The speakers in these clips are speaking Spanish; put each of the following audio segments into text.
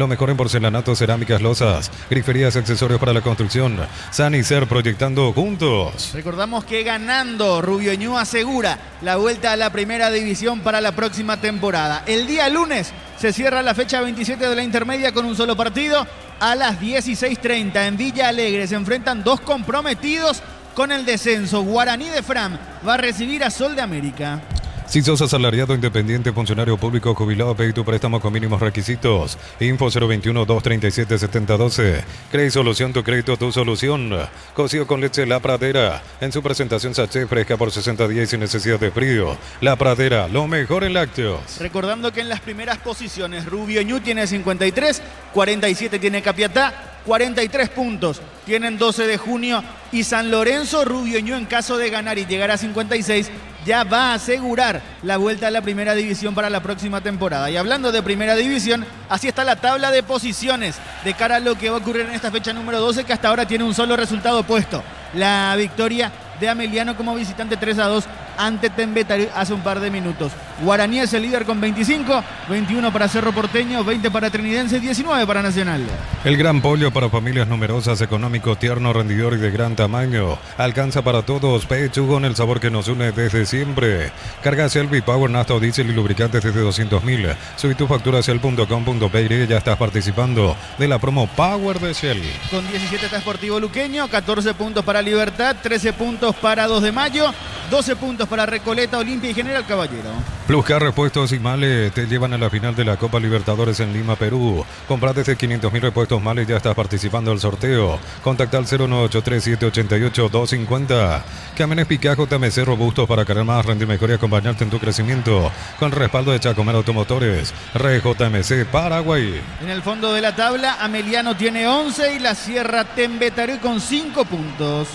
Lo mejor en porcelanato, cerámicas, losas, griferías, accesorios para la construcción. Sanicer, proyectando juntos. Recordamos que ganando, Rubio Ñu asegura la vuelta a la primera división para la próxima temporada. El día lunes se cierra la fecha 27 de la intermedia con un solo partido. A las 16:30 en Villa Alegre se enfrentan dos comprometidos con el descenso. Guaraní de Fram va a recibir a Sol de América. Si sos asalariado, independiente, funcionario público, jubilado, pedí tu préstamo con mínimos requisitos. Info 021-237-7012. Credit Solución, tu crédito, tu solución. Cocido con leche La Pradera. En su presentación sachet fresca por 60 días y sin necesidad de frío. La Pradera, lo mejor en lácteos. Recordando que en las primeras posiciones Rubio Ñu tiene 53, 47 tiene Capiatá, 43 puntos tienen 12 de junio y San Lorenzo. Rubio Ñu, en caso de ganar y llegar a 56, ya va a asegurar la vuelta a la primera división para la próxima temporada. Y hablando de primera división, así está la tabla de posiciones de cara a lo que va a ocurrir en esta fecha número 12, que hasta ahora tiene un solo resultado puesto: la victoria de Ameliano como visitante 3-2 ante Tembetarí hace un par de minutos. Guaraní es el líder con 25, 21 para Cerro Porteño, 20 para Trinidense, 19 para Nacional. El gran pollo para familias numerosas, económico, tierno, rendidor y de gran tamaño. Alcanza para todos, pechugón, el sabor que nos une desde siempre. Carga Shell V-Power, nafta o diésel y lubricantes desde 200.000. Subí tu factura a shell.com.py y ya estás participando de la promo Power de Shell. Con 17 está Sportivo Luqueño, 14 puntos para Libertad, 13 puntos para 2 de Mayo, 12 puntos para Recoleta, Olimpia y General Caballero. Pluscar Repuestos y Male te llevan a la final de la Copa Libertadores en Lima, Perú. Compra desde 500.000 repuestos Male y ya estás participando del sorteo. Contacta al 0983-788-250. Camiones Picajo TMC robustos para cargar más, rendir mejor y acompañarte en tu crecimiento. Con respaldo de Chacomar Automotores. RJMC Paraguay. En el fondo de la tabla, Ameliano tiene 11 y la Sierra Tembetarí con 5 puntos.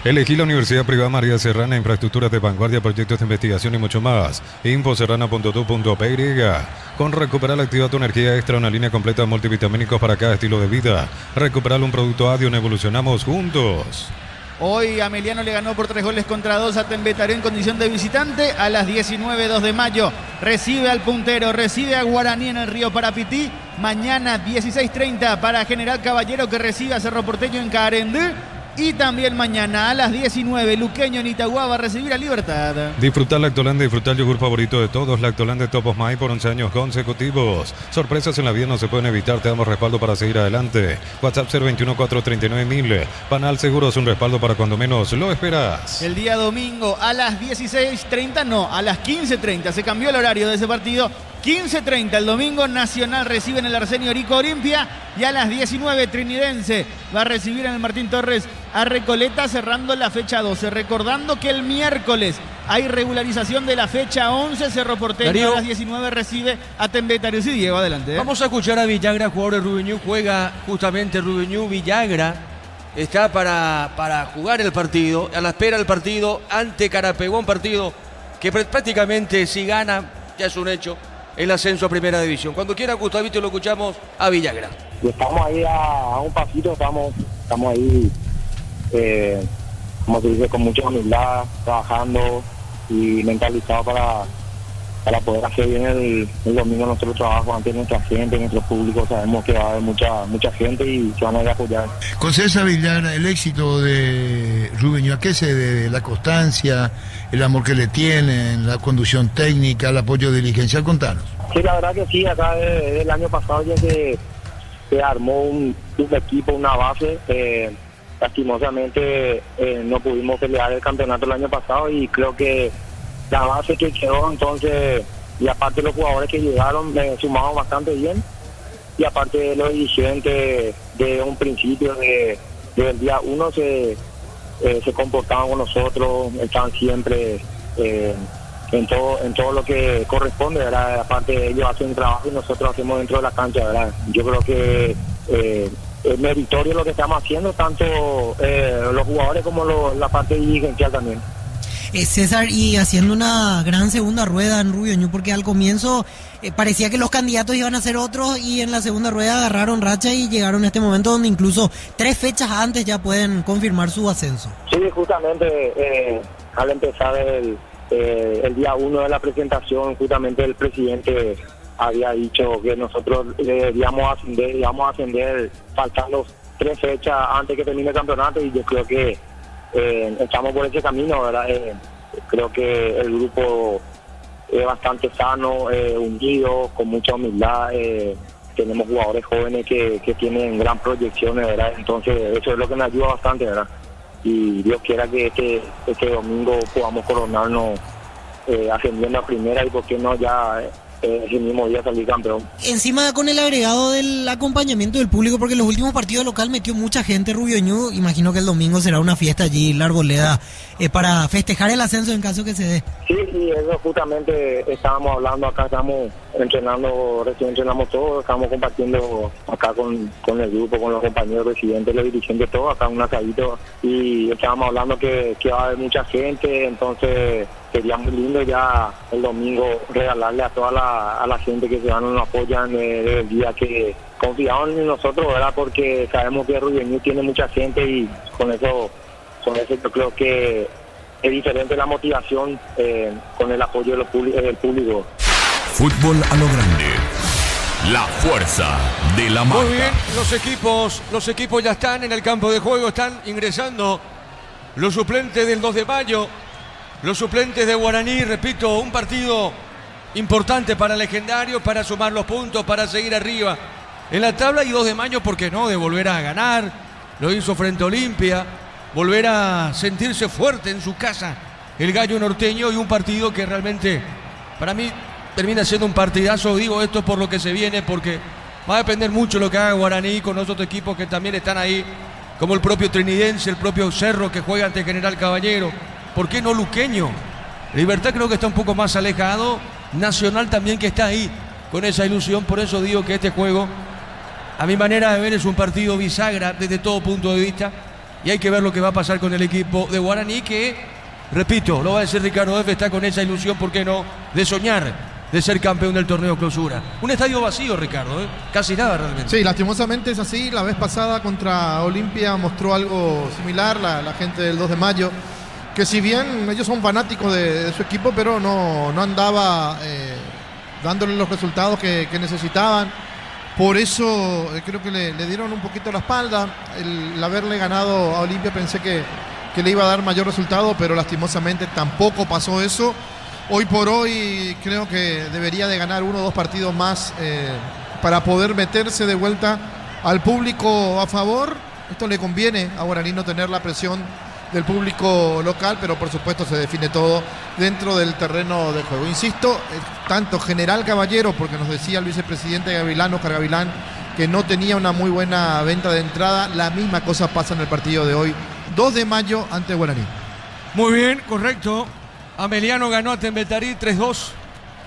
Elegí la Universidad Privada María Serrana, infraestructuras de vanguardia, proyectos de investigación y mucho más. Infoserrana.tu.py. Con Recuperar activa tu energía extra, una línea completa de multivitamínicos para cada estilo de vida. Recuperar un producto Adion, evolucionamos juntos. Hoy Ameliano le ganó por 3-2 a Tembetarí en condición de visitante. A las 19, 2 de mayo, recibe al puntero, recibe a Guaraní en el Río Parapití. Mañana 16:30 para General Caballero, que recibe a Cerro Porteño en Carendú. Y también mañana a las 19, Luqueño en Itagua va a recibir a Libertad. Disfrutar Lactolanda, disfrutar el yogur favorito de todos. Lactolanda de Top of Mind por 11 años consecutivos. Sorpresas en la vida no se pueden evitar, te damos respaldo para seguir adelante. WhatsApp 021-439-1000. Panal Seguros, un respaldo para cuando menos lo esperas. El día domingo a las 16:30, no, a las 15:30. Se cambió el horario de ese partido. 15:30 el domingo, Nacional recibe en el Arsenio Orico Olimpia, y a las 19 Trinidense va a recibir en el Martín Torres a Recoleta, cerrando la fecha 12. Recordando que el miércoles hay regularización de la fecha 11, Cerro Porteño Darío, a las 19 recibe a Tembetarí. Sí, Diego, adelante. Vamos a escuchar a Villagra, jugador de Rubio Ñu. Juega justamente Rubio Ñu. Villagra está para jugar el partido, a la espera del partido ante Carapeguá, partido que prácticamente, si gana, ya es un hecho, el ascenso a primera división. Cuando quiera, Gustavito, lo escuchamos a Villagra. Y estamos ahí a un pasito, estamos ahí, como se dice, con mucha humildad, trabajando y mentalizados para poder hacer bien el domingo nuestro trabajo ante nuestra gente, nuestro público. Sabemos que va a haber mucha gente y se van a ir a apoyar. Con César Villagra, el éxito de Rubio Ñu, ¿a qué se debe? ¿La constancia, el amor que le tienen, la conducción técnica, el apoyo dirigencial? Contanos. Sí, la verdad que sí, acá desde el año pasado ya se armó un equipo, una base. Lastimosamente no pudimos pelear el campeonato el año pasado, y creo que la base que quedó entonces, y aparte los jugadores que llegaron, sumaron bastante bien, y aparte los dirigentes de un principio, del día uno se comportaban con nosotros, estaban siempre en todo lo que corresponde, ¿verdad? Aparte ellos hacen un trabajo y nosotros hacemos dentro de la cancha, ¿verdad? Yo creo que es meritorio lo que estamos haciendo, tanto los jugadores como la parte dirigencial también. César, y haciendo una gran segunda rueda en Rubio Ñu, porque al comienzo parecía que los candidatos iban a ser otros, y en la segunda rueda agarraron racha y llegaron a este momento donde incluso 3 fechas antes ya pueden confirmar su ascenso. Sí, justamente al empezar el día 1 de la presentación, justamente el presidente había dicho que nosotros íbamos a ascender faltando 3 fechas antes que termine el campeonato, y yo creo que estamos por ese camino, ¿verdad? Creo que el grupo es bastante sano, unido, con mucha humildad. Tenemos jugadores jóvenes que tienen gran proyecciones, ¿verdad? Entonces eso es lo que nos ayuda bastante, ¿verdad? Y Dios quiera que este domingo podamos coronarnos ascendiendo a primera, y por qué no ya ese mismo día salir campeón. Encima con el agregado del acompañamiento del público, porque en los últimos partidos local metió mucha gente Rubio Ñu, imagino que el domingo será una fiesta allí en la Arboleda para festejar el ascenso en caso que se dé. Sí, eso justamente estábamos hablando acá, estamos entrenando, recién entrenamos todos, estamos compartiendo acá con el grupo, con los compañeros residentes, los dirigentes, todos acá un asadito, y estábamos hablando que va a haber mucha gente, entonces sería muy lindo ya el domingo regalarle a toda la gente que se van y nos apoyan desde el día que confiaban en nosotros, ¿verdad? Porque sabemos que Rubio Ñu tiene mucha gente, y con eso yo creo que es diferente la motivación con el apoyo del público. Fútbol a lo grande. La fuerza de la marca. Muy bien, los equipos ya están en el campo de juego, están ingresando los suplentes del 2 de mayo, los suplentes de Guaraní. Repito, un partido importante para Legendario, para sumar los puntos, para seguir arriba en la tabla, y 2 de mayo, ¿por qué no?, de volver a ganar. Lo hizo frente a Olimpia, volver a sentirse fuerte en su casa el Gallo Norteño, y un partido que realmente para mí termina siendo un partidazo. Digo esto por lo que se viene, porque va a depender mucho lo que haga Guaraní con los otros equipos que también están ahí, como el propio Trinidense, el propio Cerro, que juega ante General Caballero. ¿Por qué no Luqueño? Libertad creo que está un poco más alejado. Nacional también, que está ahí con esa ilusión. Por eso digo que este juego, a mi manera de ver, es un partido bisagra desde todo punto de vista, y hay que ver lo que va a pasar con el equipo de Guaraní, que, repito, lo va a decir Ricardo F., está con esa ilusión, ¿por qué no?, de soñar de ser campeón del torneo clausura. Un estadio vacío, Ricardo, casi nada realmente. Sí, lastimosamente es así. La vez pasada contra Olimpia mostró algo similar la gente del 2 de mayo, que si bien ellos son fanáticos de su equipo, pero no andaba dándole los resultados que necesitaban. Por eso creo que le dieron un poquito la espalda. El haberle ganado a Olimpia, pensé que le iba a dar mayor resultado, pero lastimosamente tampoco pasó eso. Hoy por hoy creo que debería de ganar 1 o 2 partidos más para poder meterse de vuelta al público a favor. Esto le conviene a Guaraní, no tener la presión del público local, pero por supuesto se define todo dentro del terreno de juego. Insisto, tanto General Caballero, porque nos decía el vicepresidente Gavilán, Oscar Gavilán, que no tenía una muy buena venta de entrada, la misma cosa pasa en el partido de hoy, 2 de mayo ante Guaraní. Muy bien, correcto. Ameliano ganó a Tembetarí 3-2.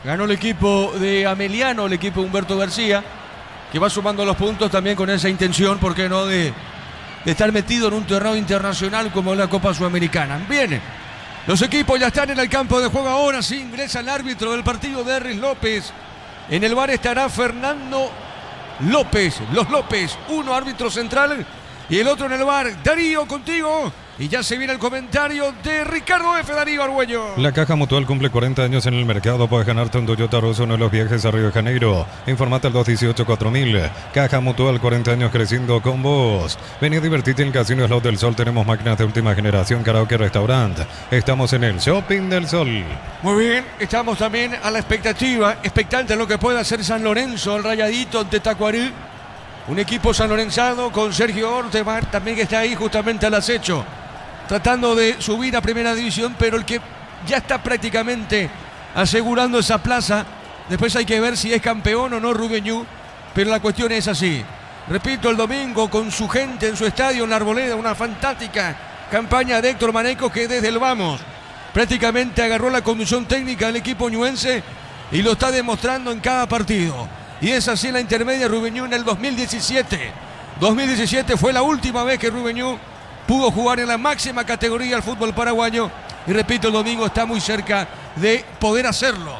Ganó el equipo de Ameliano, el equipo de Humberto García, que va sumando los puntos también con esa intención, ¿por qué no?, de estar metido en un torneo internacional como la Copa Sudamericana. Bien, los equipos ya están en el campo de juego. Ahora sí ingresa el árbitro del partido, Derris López. En el bar estará Fernando López. Los López, uno árbitro central y el otro en el bar. Darío, contigo. Y ya se viene el comentario de Ricardo F. Darío Argüello. La Caja Mutual cumple 40 años en el mercado. Puedes ganarte un Toyota Rosso, uno de los viajes a Río de Janeiro. Informate al 218-4000. Caja Mutual, 40 años creciendo con vos. Vení a divertirte en Casino Slot del Sol. Tenemos máquinas de última generación, karaoke, restaurante. Estamos en el Shopping del Sol. Muy bien, estamos también a la expectativa, expectante en lo que pueda hacer San Lorenzo, el Rayadito ante Tacuarí. Un equipo sanlorenzano con Sergio Ortemar también, que está ahí justamente al acecho, tratando de subir a primera división, pero el que ya está prácticamente asegurando esa plaza. Después hay que ver si es campeón o no Rubio Ñu, pero la cuestión es así. Repito, el domingo con su gente en su estadio en la Arboleda, una fantástica campaña de Héctor Maneco, que desde el vamos prácticamente agarró la conducción técnica del equipo ñuense y lo está demostrando en cada partido. Y es así en la intermedia. Rubio Ñu en el 2017 fue la última vez que Rubio Ñu pudo jugar en la máxima categoría del fútbol paraguayo, y repito, el domingo está muy cerca de poder hacerlo.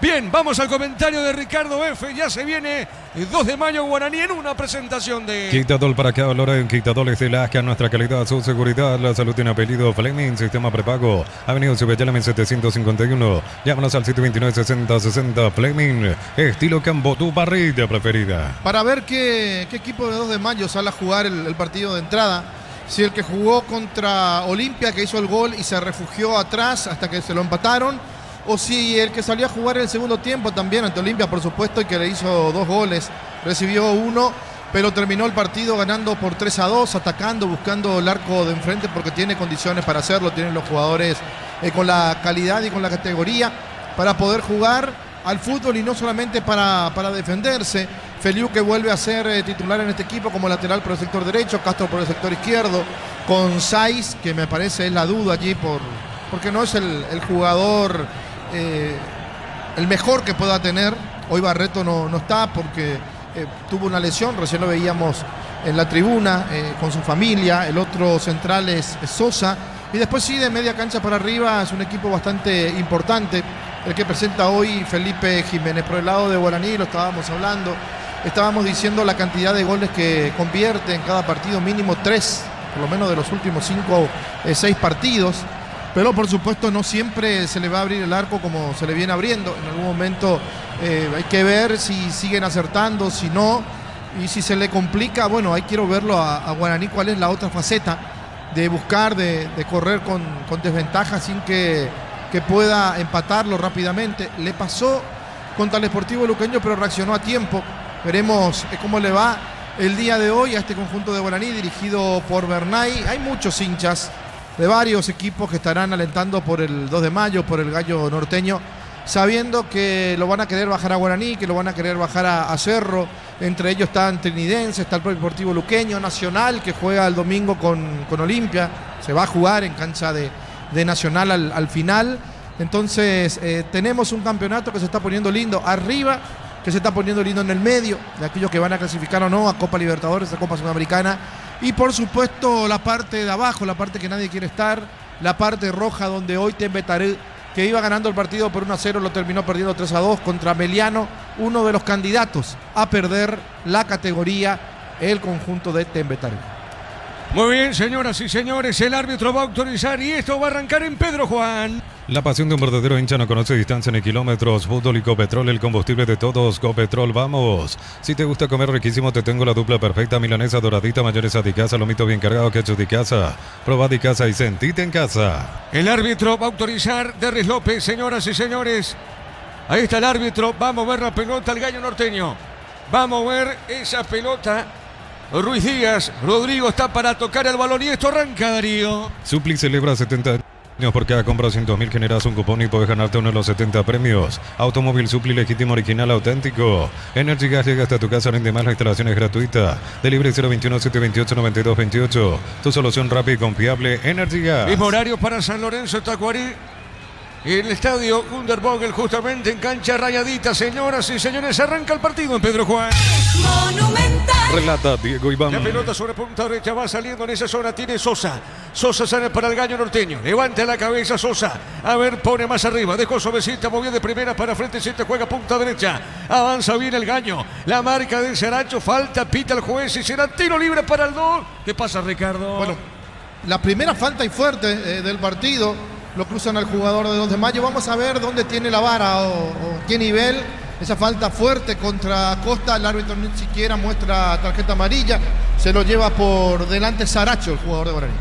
Bien, vamos al comentario de Ricardo F. Ya se viene el 2 de mayo Guaraní en una presentación de... Quitadol para cada Loren, Quitadol es de Lasca, nuestra calidad, su seguridad, la salud tiene apellido Fleming, sistema prepago, Avenida Subellana 751, llámanos al 729-6060, Fleming, estilo Cambo, tu parrilla preferida. Para ver qué equipo de 2 de mayo sale a jugar el partido de entrada. Si el que jugó contra Olimpia, que hizo el gol y se refugió atrás hasta que se lo empataron, o si el que salió a jugar el segundo tiempo también ante Olimpia, por supuesto, y que le hizo 2 goles, recibió 1, pero terminó el partido ganando por 3-2, atacando, buscando el arco de enfrente porque tiene condiciones para hacerlo, tienen los jugadores con la calidad y con la categoría para poder jugar al fútbol y no solamente para defenderse. Feliu, que vuelve a ser titular en este equipo como lateral por el sector derecho, Castro por el sector izquierdo, con Saiz, que me parece es la duda allí porque no es el jugador el mejor que pueda tener. Hoy Barreto no está porque tuvo una lesión, recién lo veíamos en la tribuna con su familia. El otro central es Sosa, y después sí, de media cancha para arriba es un equipo bastante importante el que presenta hoy Felipe Jiménez. Por el lado de Guaraní, lo estábamos hablando, estábamos diciendo la cantidad de goles que convierte en cada partido, mínimo 3, por lo menos de los últimos 5 o 6 partidos. Pero por supuesto no siempre se le va a abrir el arco como se le viene abriendo. En algún momento hay que ver si siguen acertando, si no. Y si se le complica, bueno, ahí quiero verlo a Guaraní cuál es la otra faceta de buscar, de correr con desventaja sin que pueda empatarlo rápidamente. Le pasó contra el Sportivo Luqueño, pero reaccionó a tiempo. Veremos cómo le va el día de hoy a este conjunto de Guaraní dirigido por Bernay. Hay muchos hinchas de varios equipos que estarán alentando por el 2 de mayo, por el Gallo Norteño, sabiendo que lo van a querer bajar a Guaraní, que lo van a querer bajar a Cerro. Entre ellos están Trinidense, está el propio Deportivo Luqueño, Nacional, que juega el domingo con Olimpia, se va a jugar en cancha de Nacional al final. Entonces tenemos un campeonato que se está poniendo lindo arriba, que se está poniendo lindo en el medio, de aquellos que van a clasificar o no a Copa Libertadores, a Copa Sudamericana. Y por supuesto la parte de abajo, la parte que nadie quiere estar, la parte roja, donde hoy Tembetaré, que iba ganando el partido por 1-0, lo terminó perdiendo 3-2 contra Meliano, uno de los candidatos a perder la categoría, el conjunto de Tembetaré. Muy bien, señoras y señores, el árbitro va a autorizar y esto va a arrancar en Pedro Juan. La pasión de un verdadero hincha no conoce distancia ni kilómetros. Fútbol y Copetrol, el combustible de todos. Copetrol, vamos. Si te gusta comer riquísimo, te tengo la dupla perfecta. Milanesa doradita, mayonesa de casa, lomito bien cargado, ketchup de casa. Probad de casa y sentite en casa. El árbitro va a autorizar. Derris López, señoras y señores. Ahí está el árbitro. Va a mover la pelota al Gallo Norteño. Va a mover esa pelota Ruiz Díaz. Rodrigo está para tocar el balón y esto arranca, Darío. Supli celebra 70 años. Por cada compra 100.000 generas un cupón y puedes ganarte uno de los 70 premios. Automóvil Supli legítimo, original, auténtico. Energy Gas llega hasta tu casa, rinde más, la instalación es gratuita. Delivery 021-728-9228. Tu solución rápida y confiable, Energy Gas. Mismo horario para San Lorenzo, Tacuarí. El estadio Undervogel, justamente en cancha rayadita. Señoras y señores, arranca el partido en Pedro Juan. Monumental. Relata Diego Iván. La pelota sobre punta derecha va saliendo en esa zona. Tiene Sosa. Sosa sale para el Gallo Norteño. Levanta la cabeza Sosa. A ver, pone más arriba. Dejó suavecita, movió de primera para frente. Siete, juega punta derecha. Avanza bien el Gallo. La marca del Saracho. Falta, pita el juez y será tiro libre para el 2. ¿Qué pasa, Ricardo? Bueno, la primera falta y fuerte del partido. Lo cruzan al jugador de 2 de mayo. Vamos a ver dónde tiene la vara o qué nivel. Esa falta fuerte contra Costa. El árbitro ni siquiera muestra tarjeta amarilla. Se lo lleva por delante Saracho, el jugador de Guaraní.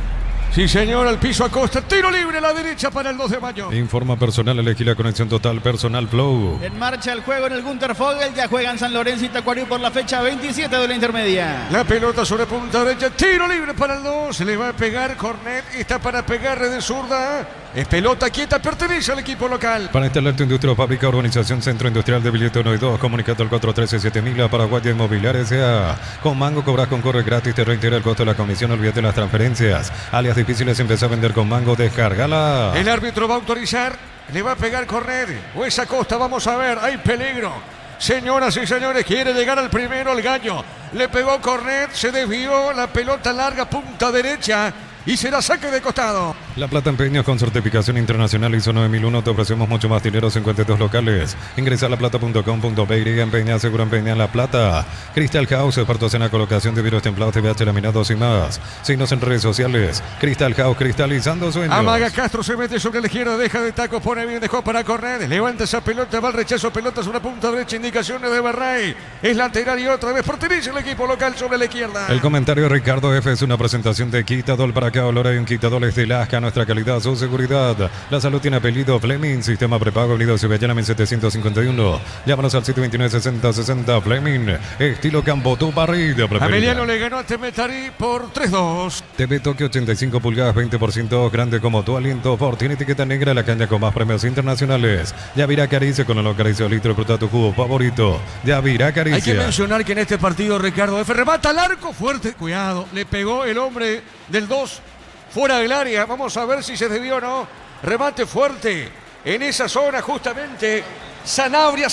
Sí, señor, al piso Acosta. Tiro libre a la derecha para el 2 de mayo. Informa personal, elegí la conexión total, personal Flow. En marcha el juego en el Gunter Fogel. Ya juegan San Lorenzo y Tacuarí por la fecha 27 de la intermedia. La pelota sobre punta derecha. Tiro libre para el 2. Se le va a pegar Cornet. Está para pegarle de zurda. Es pelota quieta, pertenece al equipo local. Para instalar tu industria o fábrica, urbanización Centro Industrial de Billete 1 y 2, comunicado al 413-7000 a Paraguay Inmobiliaria S.A. Con Mango cobras con corre gratis, te reintegra el costo de la comisión, olvídate las transferencias. Alias difíciles, empezar a vender con Mango, descárgala. El árbitro va a autorizar, le va a pegar Cornet. O esa Costa, vamos a ver, hay peligro. Señoras y señores, quiere llegar al primero el Gallo. Le pegó Cornet, se desvió, la pelota larga, punta derecha y será saque de costado. La Plata Empeños con certificación internacional ISO 9001. Te ofrecemos mucho más dinero, 52 locales. Ingresa a laplata.com.pe y empeña, seguro empeña en La Plata. Crystal House, expertos en la colocación de vidrios templados, TVH laminados y más. Síguenos en redes sociales. Crystal House, cristalizando sueños. Amaga Castro, se mete sobre la izquierda, deja de taco, pone bien, dejó para correr. Levanta esa pelota, va al rechazo, pelota sobre la punta derecha, indicaciones de Barray. Es lateral y otra vez pertenece el equipo local sobre la izquierda. El comentario de Ricardo F. es una presentación de Quitadol. Para que olor hay un Quitadol es de Lasca. Nuestra calidad, su seguridad. La salud tiene apellido Fleming. Sistema prepago, Avenida Ceballana 1751. Llámanos al 729-6060. Fleming. Estilo Campo, tu barrida preferida. Ameliano le ganó a Temetari por 3-2. TV Tokio 85 pulgadas, 20% grande como tu aliento. Ford tiene etiqueta negra, la caña con más premios internacionales. Yavira Caricia con el acaricio litro y fruta tu jugo favorito. Yavira Caricia. Hay que mencionar que en este partido Ricardo F. remata al arco fuerte. Cuidado, le pegó el hombre del 2 fuera del área. Vamos a ver si se debió o no. Remate fuerte en esa zona justamente. Sanabria,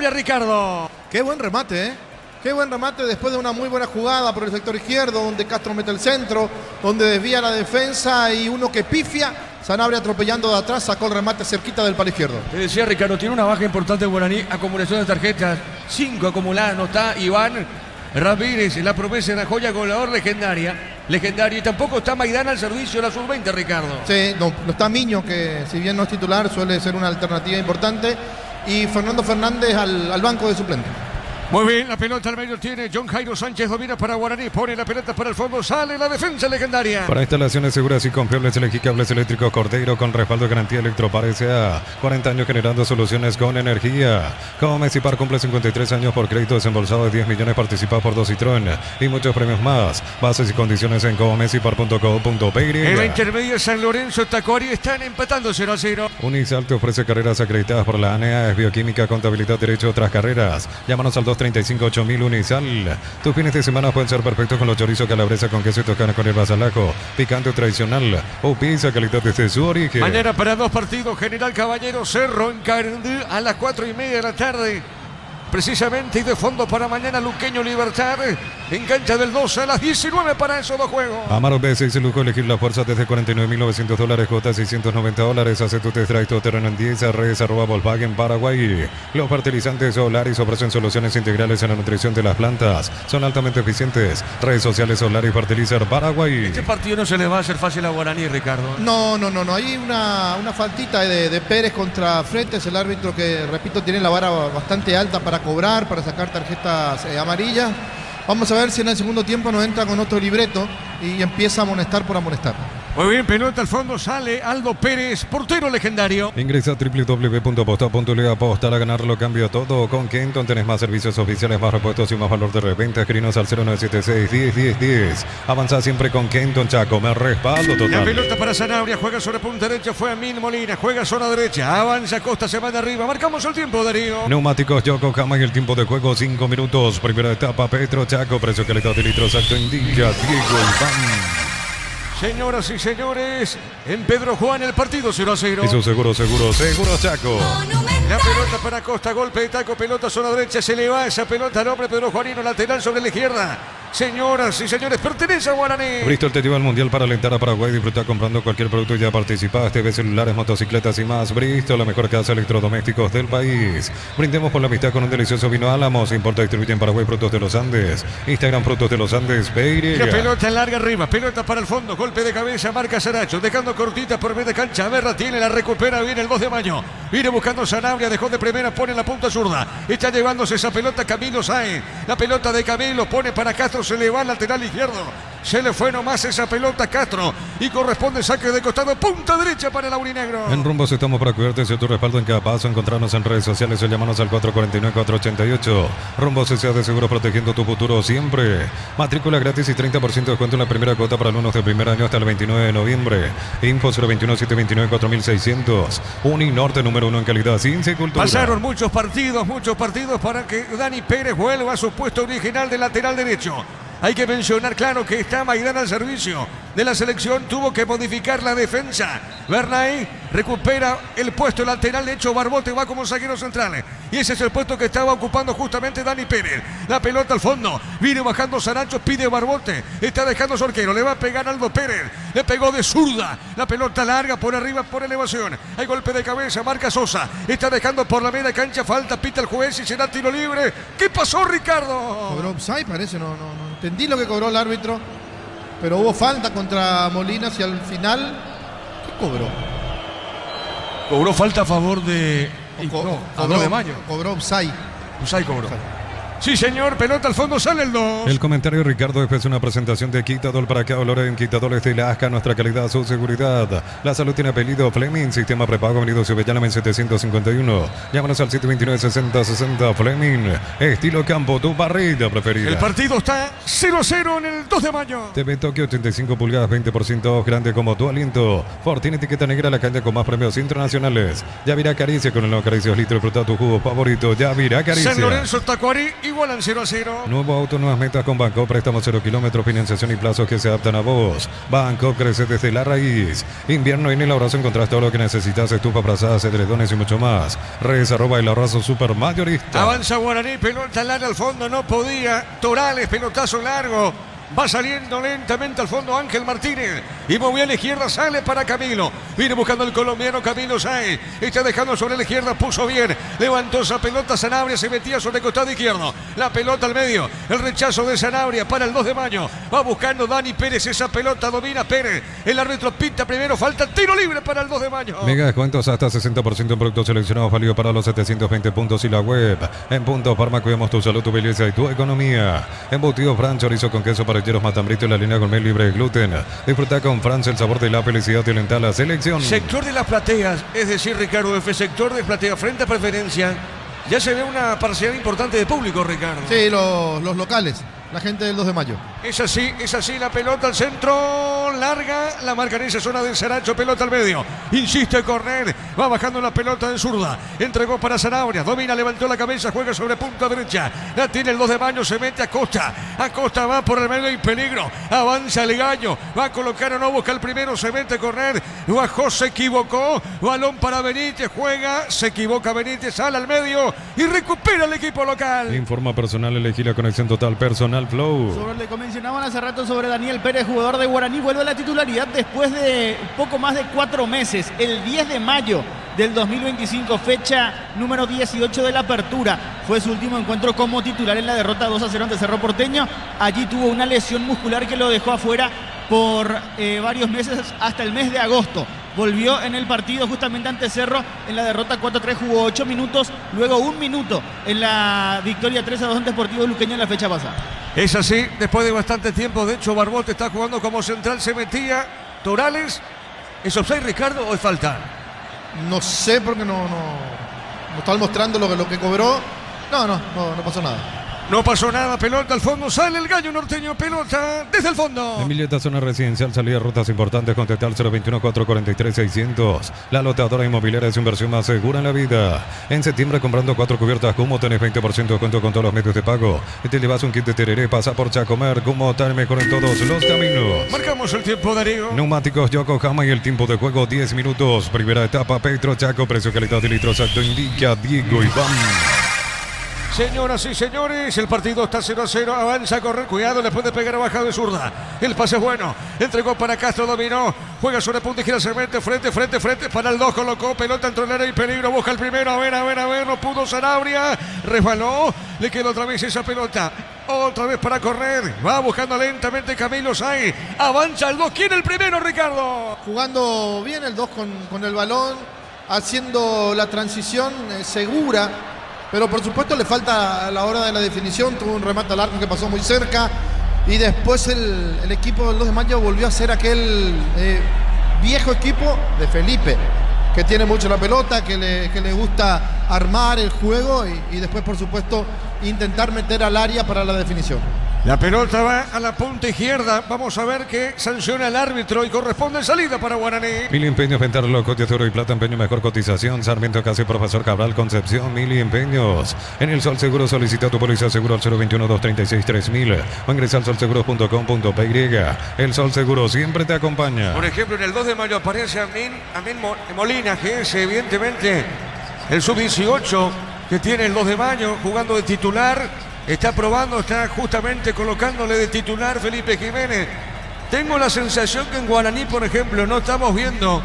Ricardo. Qué buen remate, ¿eh? Qué buen remate después de una muy buena jugada por el sector izquierdo, donde Castro mete el centro, donde desvía la defensa y uno que pifia. Sanabria atropellando de atrás, sacó el remate cerquita del palo izquierdo. Te decía Ricardo, tiene una baja importante Guaraní, acumulación de tarjetas, 5 acumuladas, no está Iván Ramírez, la promesa de la joya goleador legendario, y tampoco está Maidana al servicio de la sub-20, Ricardo. Sí, no está Miño, que si bien no es titular, suele ser una alternativa importante, y Fernando Fernández al banco de suplente. Muy bien, la pelota al medio tiene John Jairo Sánchez, domina para Guaraní, pone la pelota para el fondo, sale la defensa legendaria. Para instalaciones seguras y confiables, elegí cables eléctricos Cordeiro con respaldo de garantía Electropar S.A. 40 años generando soluciones con energía. Como Messipar cumple 53 años por crédito desembolsado de 10 millones participados por 2 Citroën y muchos premios más. Bases y condiciones en comesipar.co.pe. En la intermedia San Lorenzo, Tacuari están empatando 0-0. Unisal te ofrece carreras acreditadas por la ANEA, es bioquímica, contabilidad, derecho, otras carreras. Llámanos al 235-8000 Unisal. Tus fines de semana pueden ser perfectos con los chorizos calabresa con queso y toscana con hierbas al ajo, picante o tradicional o pizza calidad desde su origen. Mañana para 2 partidos, General Caballero Cerro en Carandú a las 4:30 de la tarde. Precisamente, y de fondo para mañana Luqueño Libertad en cancha del 12 a las 19 para esos 2 juegos. Amaro B6 se lujo elegir la fuerza desde $49.900, cuota $690. Hace tu test drive terreno en 10 redes @Volkswagen Paraguay. Los fertilizantes Solaris ofrecen soluciones integrales en la nutrición de las plantas. Son altamente eficientes. Redes sociales Solaris Fertilizer Paraguay. Este partido no se le va a hacer fácil a Guaraní, Ricardo. No. Hay una faltita de Pérez contra Fretes, el árbitro que, repito, tiene la vara bastante alta para cobrar, para sacar tarjetas amarillas. Vamos a ver si en el segundo tiempo nos entra con otro libreto y empieza a amonestar por amonestar. Muy bien, pelota al fondo, sale Aldo Pérez, portero legendario. Ingresa a www.aposta.le, apostar a ganar lo cambia todo. Con Kenton tenés más servicios oficiales, más repuestos y más valor de reventa. Escribinos al 0976-10-10-10. Avanza siempre con Kenton, Chaco, me respaldo total. La pelota para Sanabria, juega sobre punta derecha, fue a Mil Molina, juega zona derecha, avanza Costa, se va de arriba, marcamos el tiempo, Darío. Neumáticos Yokohama y el tiempo de juego 5 minutos. Primera etapa, Petro Chaco, precio calidad de litros, acto indica Diego Iván. Señoras y señores, en Pedro Juan el partido 0-0. Eso seguro Chaco. La pelota para Costa, golpe de taco, pelota zona derecha, se le va esa pelota al hombre Pedro Juanino, lateral sobre la izquierda. Señoras y señores, pertenece a Guaraní. Bristol te lleva al Mundial para alentar a Paraguay. Disfruta comprando cualquier producto y ya participas. TV, celulares, motocicletas y más. Bristol, la mejor casa de electrodomésticos del país. Brindemos por la amistad con un delicioso vino Álamos. Importa y distribuye en Paraguay Frutos de los Andes. Instagram Frutos de los Andes. La pelota larga arriba, pelota para el fondo, golpe de cabeza, marca Saracho, dejando cortita por medio de cancha. Berra tiene, la recupera bien el 2 de mayo. Viene buscando Sanabria, dejó de primera, pone la punta zurda. Está llevándose esa pelota Camilo Sáenz. La pelota de Camilo pone para Castro, se le va al lateral izquierdo. Se le fue nomás esa pelota a Castro y corresponde saque de costado, punta derecha para el aurinegro. En Rumbos estamos para cuidarte de tu respaldo en cada paso. Encontrarnos en redes sociales o llamarnos al 449-488. Rumbos S.A. de seguro, protegiendo tu futuro siempre. Matrícula gratis y 30% de descuento en la primera cuota para alumnos de primer año hasta el 29 de noviembre. Info 021-729-4600. Uninorte, número 1 en calidad, ciencia y cultura. Pasaron muchos partidos para que Dani Pérez vuelva a su puesto original de lateral derecho. Hay que mencionar, claro, que está Maidana al servicio de la selección. Tuvo que modificar la defensa. Bernay recupera el puesto lateral. De hecho, Barbote va como zaguero central. Y ese es el puesto que estaba ocupando justamente Dani Pérez. La pelota al fondo. Viene bajando Saracho. Pide Barbote. Está dejando su arquero. Le va a pegar Aldo Pérez. Le pegó de zurda. La pelota larga por arriba, por elevación. Hay golpe de cabeza. Marca Sosa. Está dejando por la media cancha. Falta. Pita el juez y será tiro libre. ¿Qué pasó, Ricardo? Cobró offside, parece. No entendí lo que cobró el árbitro. Pero hubo falta contra Molinas y al final, ¿qué cobró? Cobró falta a favor de... Cobró de Mayo. Cobró offside. Offside cobró. Sí, señor, pelota al fondo, sale el 2. El comentario, Ricardo, después de una presentación de Quitadol para acá, Loren, Quitadores de la Asca, nuestra calidad, su seguridad. La salud tiene apellido Fleming, sistema prepago, venido Subellana en 751. Llámanos al 729-6060 Fleming, estilo campo, tu barrida preferida. El partido está 0-0 en el 2 de mayo. TV Tokio, 85 pulgadas, 20% grande como tu aliento. Ford tiene etiqueta negra, la calle con más premios internacionales. Yavirá Caricia con el nuevo Caricias Litro, disfruta tu jugo favorito. Yavirá Caricia. San Lorenzo, Tacuarí, igualan 0-0. Nuevo auto, nuevas metas con Banco, préstamos 0 kilómetros, financiación y plazos que se adaptan a vos. Banco crece desde la raíz. Invierno y en el abrazo encontrás todo lo que necesitas, estufa, brazadas, edredones y mucho más. Redes @ el abrazo super mayorista. Avanza Guaraní, pelota larga al fondo, no podía. Torales, pelotazo largo. Va saliendo lentamente al fondo Ángel Martínez. Y movió a la izquierda, sale para Camilo. Viene buscando el colombiano Camilo Sáenz. Está dejando sobre la izquierda, puso bien. Levantó esa pelota, Sanabria se metía sobre el costado izquierdo. La pelota al medio. El rechazo de Sanabria para el 2 de mayo. Va buscando Dani Pérez, esa pelota domina Pérez. El árbitro pita primero, falta tiro libre para el 2 de mayo. Mega descuentos hasta 60% en productos seleccionados, válido para los 720 puntos y la web. En Punto Farma cuidamos tu salud, tu belleza y tu economía. Embutido Fran, chorizo con queso para Matambrito y la línea gourmet libre de gluten. Disfruta con Francia el sabor de la felicidad y alenta la selección. Sector de las plateas, es decir, Ricardo, sector de platea frente a preferencia. Ya se ve una parcialidad importante de público, Ricardo. Sí, los locales, la gente del 2 de mayo. Es así, la pelota al centro, larga, la marca en esa zona del Saracho, pelota al medio. Insiste Corner, va bajando la pelota de zurda. Entregó para Sanabria, domina, levantó la cabeza, juega sobre punta derecha. La tiene el 2 de mayo, se mete a Costa. Acosta va por el medio y peligro. Avanza el Gallo, va a colocar o no, busca el primero, se mete Corner. Bajó, se equivocó. Balón para Benítez, juega, se equivoca Benítez, sale al medio y recupera el equipo local. Informa personal, elegí la conexión total, personal Flow. Sobre le mencionaban hace rato sobre Daniel Pérez, jugador de Guaraní, vuelve a la titularidad después de poco más de 4 meses. El 10 de mayo del 2025, fecha número 18 de la apertura. Fue su último encuentro como titular en la derrota 2-0 ante Cerro Porteño. Allí tuvo una lesión muscular que lo dejó afuera por varios meses hasta el mes de agosto. Volvió en el partido justamente ante Cerro en la derrota 4-3, jugó 8 minutos, luego 1 minuto en la victoria 3-2 ante Sportivo Luqueño en la fecha pasada. Es así, después de bastante tiempo, de hecho Barbote está jugando como central, se metía Torales. ¿Es offside, Ricardo, o es falta? No sé, porque no están mostrando lo que cobró. No pasó nada. No pasó nada, pelota al fondo, sale el Gallo Norteño, pelota desde el fondo. Emilieta, zona residencial, salida de rutas importantes, contestar 021-443-600. La lotadora inmobiliaria es inversión más segura en la vida. En septiembre, comprando 4 cubiertas Kumo, tenés 20% de descuento con todos los medios de pago. Y te llevas un kit de tereré, pasa por Chacomer, Kumo, tal mejor en todos los caminos. Marcamos el tiempo, Darío. Neumáticos Yokohama y el tiempo de juego 10 minutos. Primera etapa, Petro Chaco, precio, calidad de litro exacto, indica Diego Iván. Señoras y señores, el partido está 0-0, avanza a correr, cuidado, le puede pegar abajo de zurda. El pase es bueno, entregó para Castro, dominó, juega sobre punta y gira, se mete frente, para el 2, colocó, pelota entre el área y peligro, busca el primero, a ver, no pudo Sanabria, resbaló, le quedó otra vez esa pelota. Otra vez para correr, va buscando lentamente Camilo Sáenz, avanza el 2, ¿quién el primero, Ricardo? Jugando bien el 2 con el balón, haciendo la transición segura. Pero por supuesto le falta a la hora de la definición, tuvo un remate al arco que pasó muy cerca y después el equipo del 2 de mayo volvió a ser aquel viejo equipo de Felipe, que tiene mucho la pelota, que le gusta armar el juego y después por supuesto intentar meter al área para la definición. La pelota va a la punta izquierda. Vamos a ver qué sanciona el árbitro y corresponde salida para Guaraní. Mili Empeños, venta reloj, de oro y plata, empeño, mejor cotización. Sarmiento Casi, Profesor Cabral, Concepción, Mili Empeños. En el Sol Seguro solicita tu póliza seguro al 021-236-3000 o ingresa al solseguros.com.py. El Sol Seguro siempre te acompaña. Por ejemplo, en el 2 de mayo aparece Amin Molina, que es evidentemente el sub-18 que tiene el 2 de mayo jugando de titular. Está probando, está justamente colocándole de titular Felipe Jiménez. Tengo la sensación que en Guaraní, por ejemplo, no estamos viendo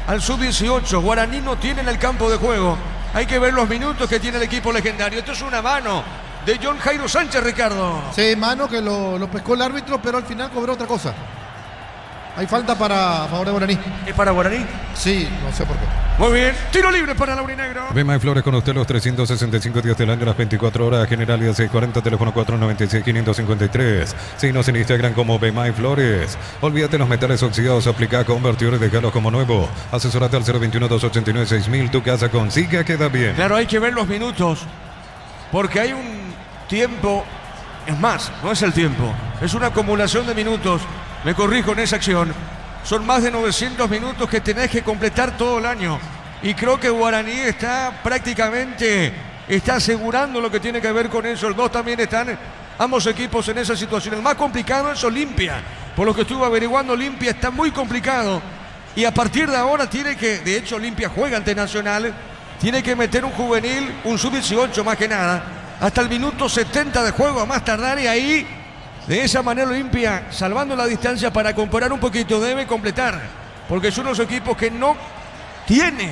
al sub-18. Guaraní no tiene en el campo de juego. Hay que ver los minutos que tiene el equipo legendario. Esto es una mano de John Jairo Sánchez, Ricardo. Sí, mano que lo pescó el árbitro, pero al final cobró otra cosa. Hay falta para favor de Guaraní. ¿Es para Guaraní? Sí, no sé por qué. Muy bien, tiro libre para Laurinegro. Bema y Flores con usted los 365 días del año, las 24 horas. General y 640, teléfono 496-553. Síguenos en Instagram como Bema y Flores. Olvídate los metales oxidados, aplica convertidores, dejalos como nuevo. Asesorate al 021-289-6000. Tu casa consigue, queda bien. Claro, hay que ver los minutos, porque hay un tiempo. Es más, no es el tiempo, es una acumulación de minutos. Me corrijo en esa acción. Son más de 900 minutos que tenés que completar todo el año. Y creo que Guaraní está prácticamente asegurando lo que tiene que ver con eso. Los dos también están, ambos equipos en esa situación. El más complicado es Olimpia. Por lo que estuve averiguando, Olimpia está muy complicado. Y a partir de ahora tiene que, de hecho Olimpia juega ante Nacional, tiene que meter un juvenil, un sub-18 más que nada, hasta el minuto 70 de juego a más tardar, y ahí, de esa manera Olimpia, salvando la distancia para comparar un poquito, debe completar, porque son los equipos que no tiene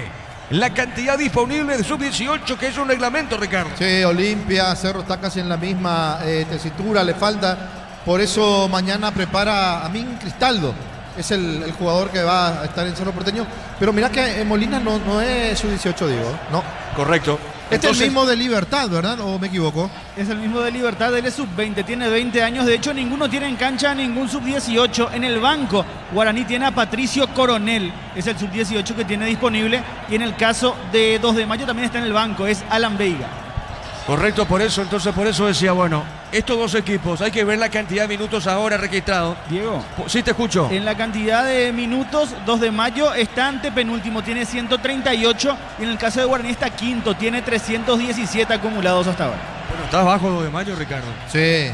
la cantidad disponible de sub-18, que es un reglamento, Ricardo. Sí, Olimpia, Cerro está casi en la misma tesitura, le falta. Por eso mañana prepara a Min Cristaldo. Es el jugador que va a estar en Cerro Porteño. Pero mirá que Molina no es sub-18, digo. No. Correcto. Este es el mismo de Libertad, ¿verdad? ¿O me equivoco? Es el mismo de Libertad, él es sub-20, tiene 20 años. De hecho, ninguno tiene en cancha ningún sub-18. En el banco, Guaraní tiene a Patricio Coronel, es el sub-18 que tiene disponible. Y en el caso de 2 de mayo también está en el banco, es Alan Veiga. Correcto, por eso decía, bueno, estos dos equipos, hay que ver la cantidad de minutos ahora registrados. Diego. Sí, te escucho. En la cantidad de minutos, 2 de mayo está antepenúltimo, tiene 138. Y en el caso de Guaraní está quinto, tiene 317 acumulados hasta ahora. Bueno, estás bajo 2 de mayo, Ricardo. Sí.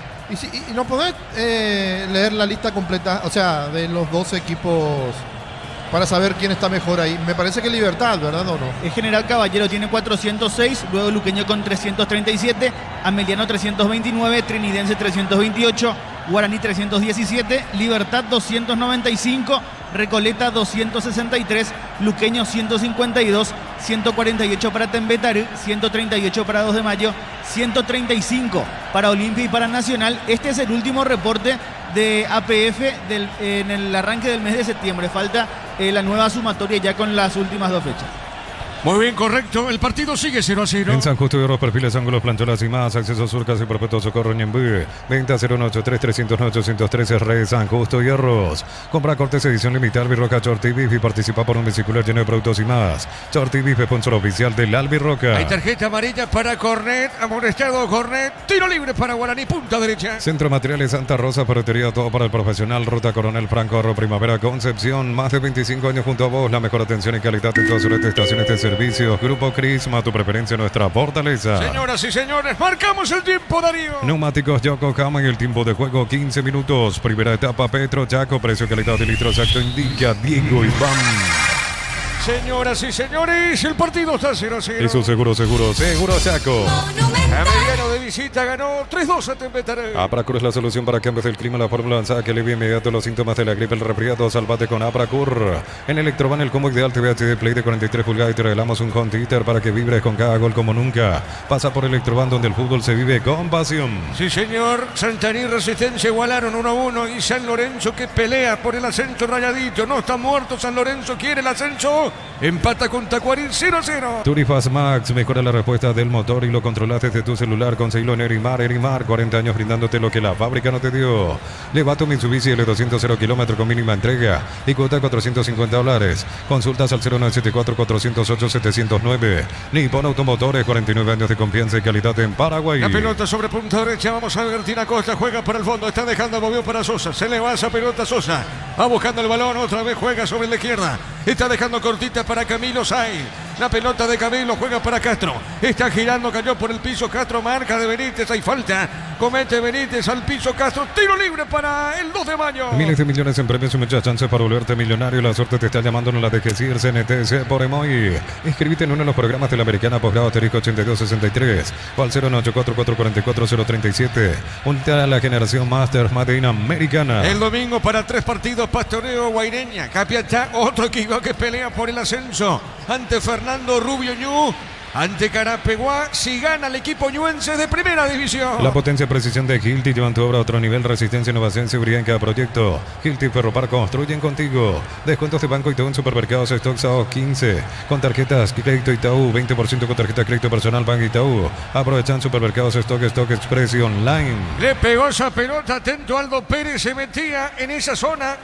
Y no podés leer la lista completa, o sea, de los dos equipos, para saber quién está mejor ahí. Me parece que Libertad, ¿verdad o no? El General Caballero tiene 406, luego Luqueño con 337, Ameliano 329, Trinidense 328, Guaraní 317, Libertad 295, Recoleta 263, Luqueño 152, 148 para Tembetarú, 138 para 2 de mayo, 135 para Olimpia y para Nacional. Este es el último reporte de APF en el arranque del mes de septiembre. Falta la nueva sumatoria ya con las últimas 2 fechas. Muy bien, correcto. El partido sigue 0-0. En San Justo de Oro, perfiles, ángulos, plancholas y más. Acceso surcas y perpetuo socorro Ñembú. Venta 083-309-813 Rey San Justo Hierros. Compra cortes edición limitada Albirroca Shorty Beef y participa por un vesicular lleno de productos y más. Shorty Beef, sponsor oficial del Albirroca. Hay tarjeta amarilla para Cornet. Amonestado Cornet. Tiro libre para Guaraní. Punta derecha. Centro Materiales Santa Rosa, ferretería, todo para el profesional. Ruta Coronel Franco, Arro Primavera, Concepción. Más de 25 años junto a vos. La mejor atención y calidad en todas sus estaciones de servicios. Grupo Crisma, tu preferencia, nuestra fortaleza. Señoras y señores, marcamos el tiempo, Darío. Neumáticos Yokohama, en el tiempo de juego 15 minutos. Primera etapa Petro Chaco, precio, calidad de litro exacto indica Diego Iván. Señoras y señores, el partido está 0-0. Y su seguro Chaco. Ameliano de visita ganó 3-2 a Tembetarú. Apracur es la solución para cambios del clima, la fórmula avanzada que alivia inmediato los síntomas de la gripe, el resfriado. Salvate con Apracur. En Electroban, el combo ideal TV HD Play de 43 pulgadas y te regalamos un home theater para que vibres con cada gol como nunca. Pasa por Electroban, donde el fútbol se vive con pasión. Sí, señor. Santaní Resistencia igualaron 1-1 y San Lorenzo que pelea por el ascenso rayadito. No está muerto San Lorenzo, quiere el ascenso. Rubeñú. Empata con Tacuarín 0-0. Turifast Max mejora la respuesta del motor y lo controlas desde tu celular. Conseguilo en Erimar. Erimar, 40 años brindándote lo que la fábrica no te dio. Lleva tu Mitsubishi L200 0 km con mínima entrega y cuota $450. Consultas al 0974-408-709. Nippon Automotores, 49 años de confianza y calidad en Paraguay. La pelota sobre punta derecha. Vamos a ver. Tina Costa juega para el fondo. Está dejando movió para Sosa. Se le va esa pelota a Sosa. Va buscando el balón. Otra vez juega sobre la izquierda. Está dejando cortita para Camilo Sáenz. La pelota de Camilo juega para Castro. Está girando, cayó por el piso. Castro marca de Benítez. Hay falta. Comete Benítez al piso. Castro. Tiro libre para el 2 de mayo. Miles de millones en premios y muchas chances para volverte millonario. La suerte te está llamando, no la dejes ir. CNTC por Emoy. Inscribite en uno de los programas de la Americana Posgrado Asterisco 8263 o al 09844444037. Únete a la generación Masters Made in Americana. El domingo para 3 partidos. Pastoreo, Guaireña, Capiatá. Otro equipo que pelea por el ascenso. Ante Fernando Rubio Ñu. Ante Carapeguá, si gana el equipo ñuense de primera división. La potencia y precisión de Hilti llevan tu obra a otro nivel. Resistencia, innovación, seguridad en cada proyecto. Hilti Ferropar construyen contigo. Descuentos de Banco Itaú en supermercados Stocks a 15. Con tarjetas crédito Itaú, 20% con tarjeta crédito personal Banco Itaú. Aprovechan supermercados Stock Express y online. Le pegó esa pelota, atento Aldo Pérez, se metía en esa zona.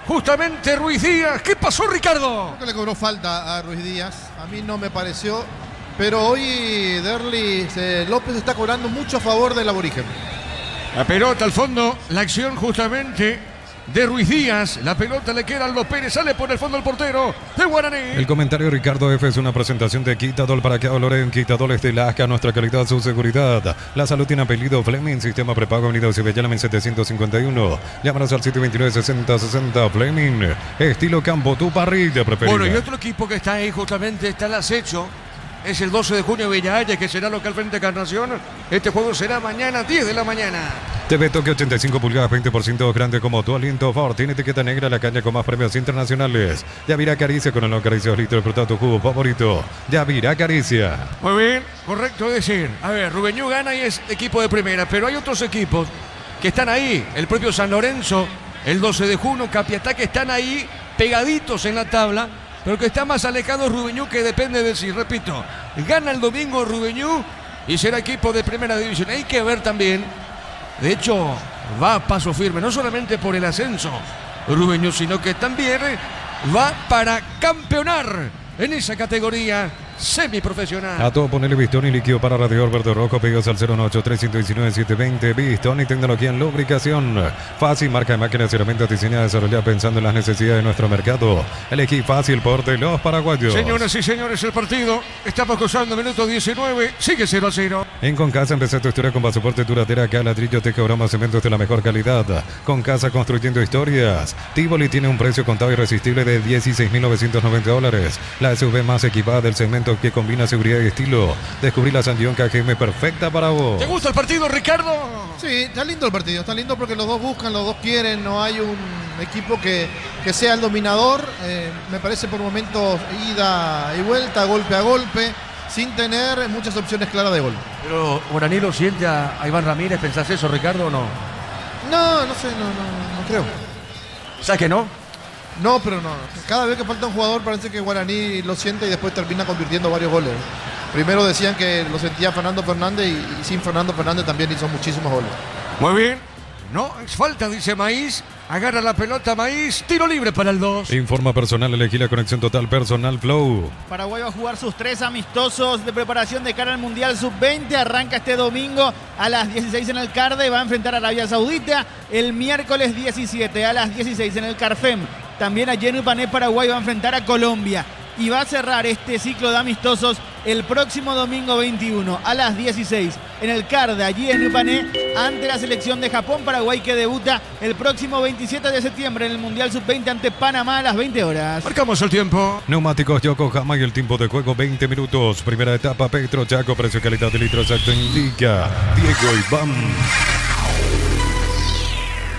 Justamente Ruiz Díaz. ¿Qué pasó, Ricardo? Creo que le cobró falta a Ruiz Díaz. A mí no me pareció. Pero hoy Derlis López está cobrando mucho a favor del aborigen. La pelota al fondo, la acción justamente de Ruiz Díaz. La pelota le queda a Aldo Pérez, sale por el fondo el portero de Guaraní. El comentario de Ricardo F. es una presentación de Quitadol para que Loren. Quitadol es de Lasca, nuestra calidad, su seguridad. La salud tiene apellido Fleming, sistema prepago Avenida Cibellana 751. Llámanos al 729-6060 Fleming. Estilo campo, tu parrilla preferida. Bueno, y otro equipo que está ahí justamente está el acecho. Es el 12 de junio Villa Haya, que será local frente a Encarnación. Este juego será mañana 10 de la mañana. TV Toque 85 pulgadas, 20% grande como tu aliento Ford. Tiene etiqueta negra, la caña con más premios internacionales. Yavira Caricia con el no Caricias litro. Disfruta tu jugo favorito. Yavira Caricia. Muy bien, correcto decir. A ver, Rubeñú gana y es equipo de primera, pero hay otros equipos que están ahí. El propio San Lorenzo, el 12 de junio, Capiatá, que están ahí pegaditos en la tabla. Pero que está más alejado Rubeñú, que depende de si, repito, gana el domingo Rubeñú y será equipo de primera división. Hay que ver también, de hecho, va a paso firme, no solamente por el ascenso Rubeñú, sino que también va para campeonar en esa categoría semiprofesional. A todo ponerle Bistoni líquido para radiador verde rojo. Pedidos al 098-319-720. Bistoni, tecnología en lubricación. Fácil, marca de máquinas y herramientas diseñadas y desarrolladas pensando en las necesidades de nuestro mercado. Elegí fácil por de los paraguayos. Señoras y señores, el partido estamos cruzando minuto 19. Sigue 0-0. En Concasa empecé tu historia con pasaporte duradera. Acá ladrillo, teja, broma, cementos de la mejor calidad. Concasa construyendo historias. Tivoli tiene un precio contado irresistible de $16.990. La SUV más equipada del segmento que combina seguridad y estilo. Descubrí la Sandión KGM perfecta para vos. ¿Te gusta el partido, Ricardo? Sí, está lindo el partido. Está lindo porque los dos buscan, los dos quieren. No hay un equipo que sea el dominador. Me parece por momentos ida y vuelta, golpe a golpe, sin tener muchas opciones claras de gol. Pero Guaraní lo siente a Iván Ramírez. ¿Pensás eso, Ricardo, o no? No sé, no creo. ¿Sabes que no? No, pero no. Cada vez que falta un jugador parece que Guaraní lo siente y después termina convirtiendo varios goles. Primero decían que lo sentía Fernando Fernández y sin Fernando Fernández también hizo muchísimos goles. Muy bien. No, es falta, dice Maíz. Agarra la pelota Maíz. Tiro libre para el 2. Informa personal, elegí la conexión total personal Flow. Paraguay va a jugar sus 3 amistosos de preparación de cara al Mundial Sub-20. Arranca este domingo a las 16 en el CARDE. Va a enfrentar a Arabia Saudita. El miércoles 17 a las 16 en el CARFEM. También allí en Upané, Paraguay va a enfrentar a Colombia. Y va a cerrar este ciclo de amistosos el próximo domingo 21 a las 16 en el CARDE, allí en Upané, ante la selección de Japón. Paraguay que debuta el próximo 27 de septiembre en el Mundial Sub-20 ante Panamá a las 20 horas. Marcamos el tiempo. Neumáticos Yokohama y el tiempo de juego 20 minutos. Primera etapa Petro Chaco, precio calidad de litro exacto indica Diego Iván.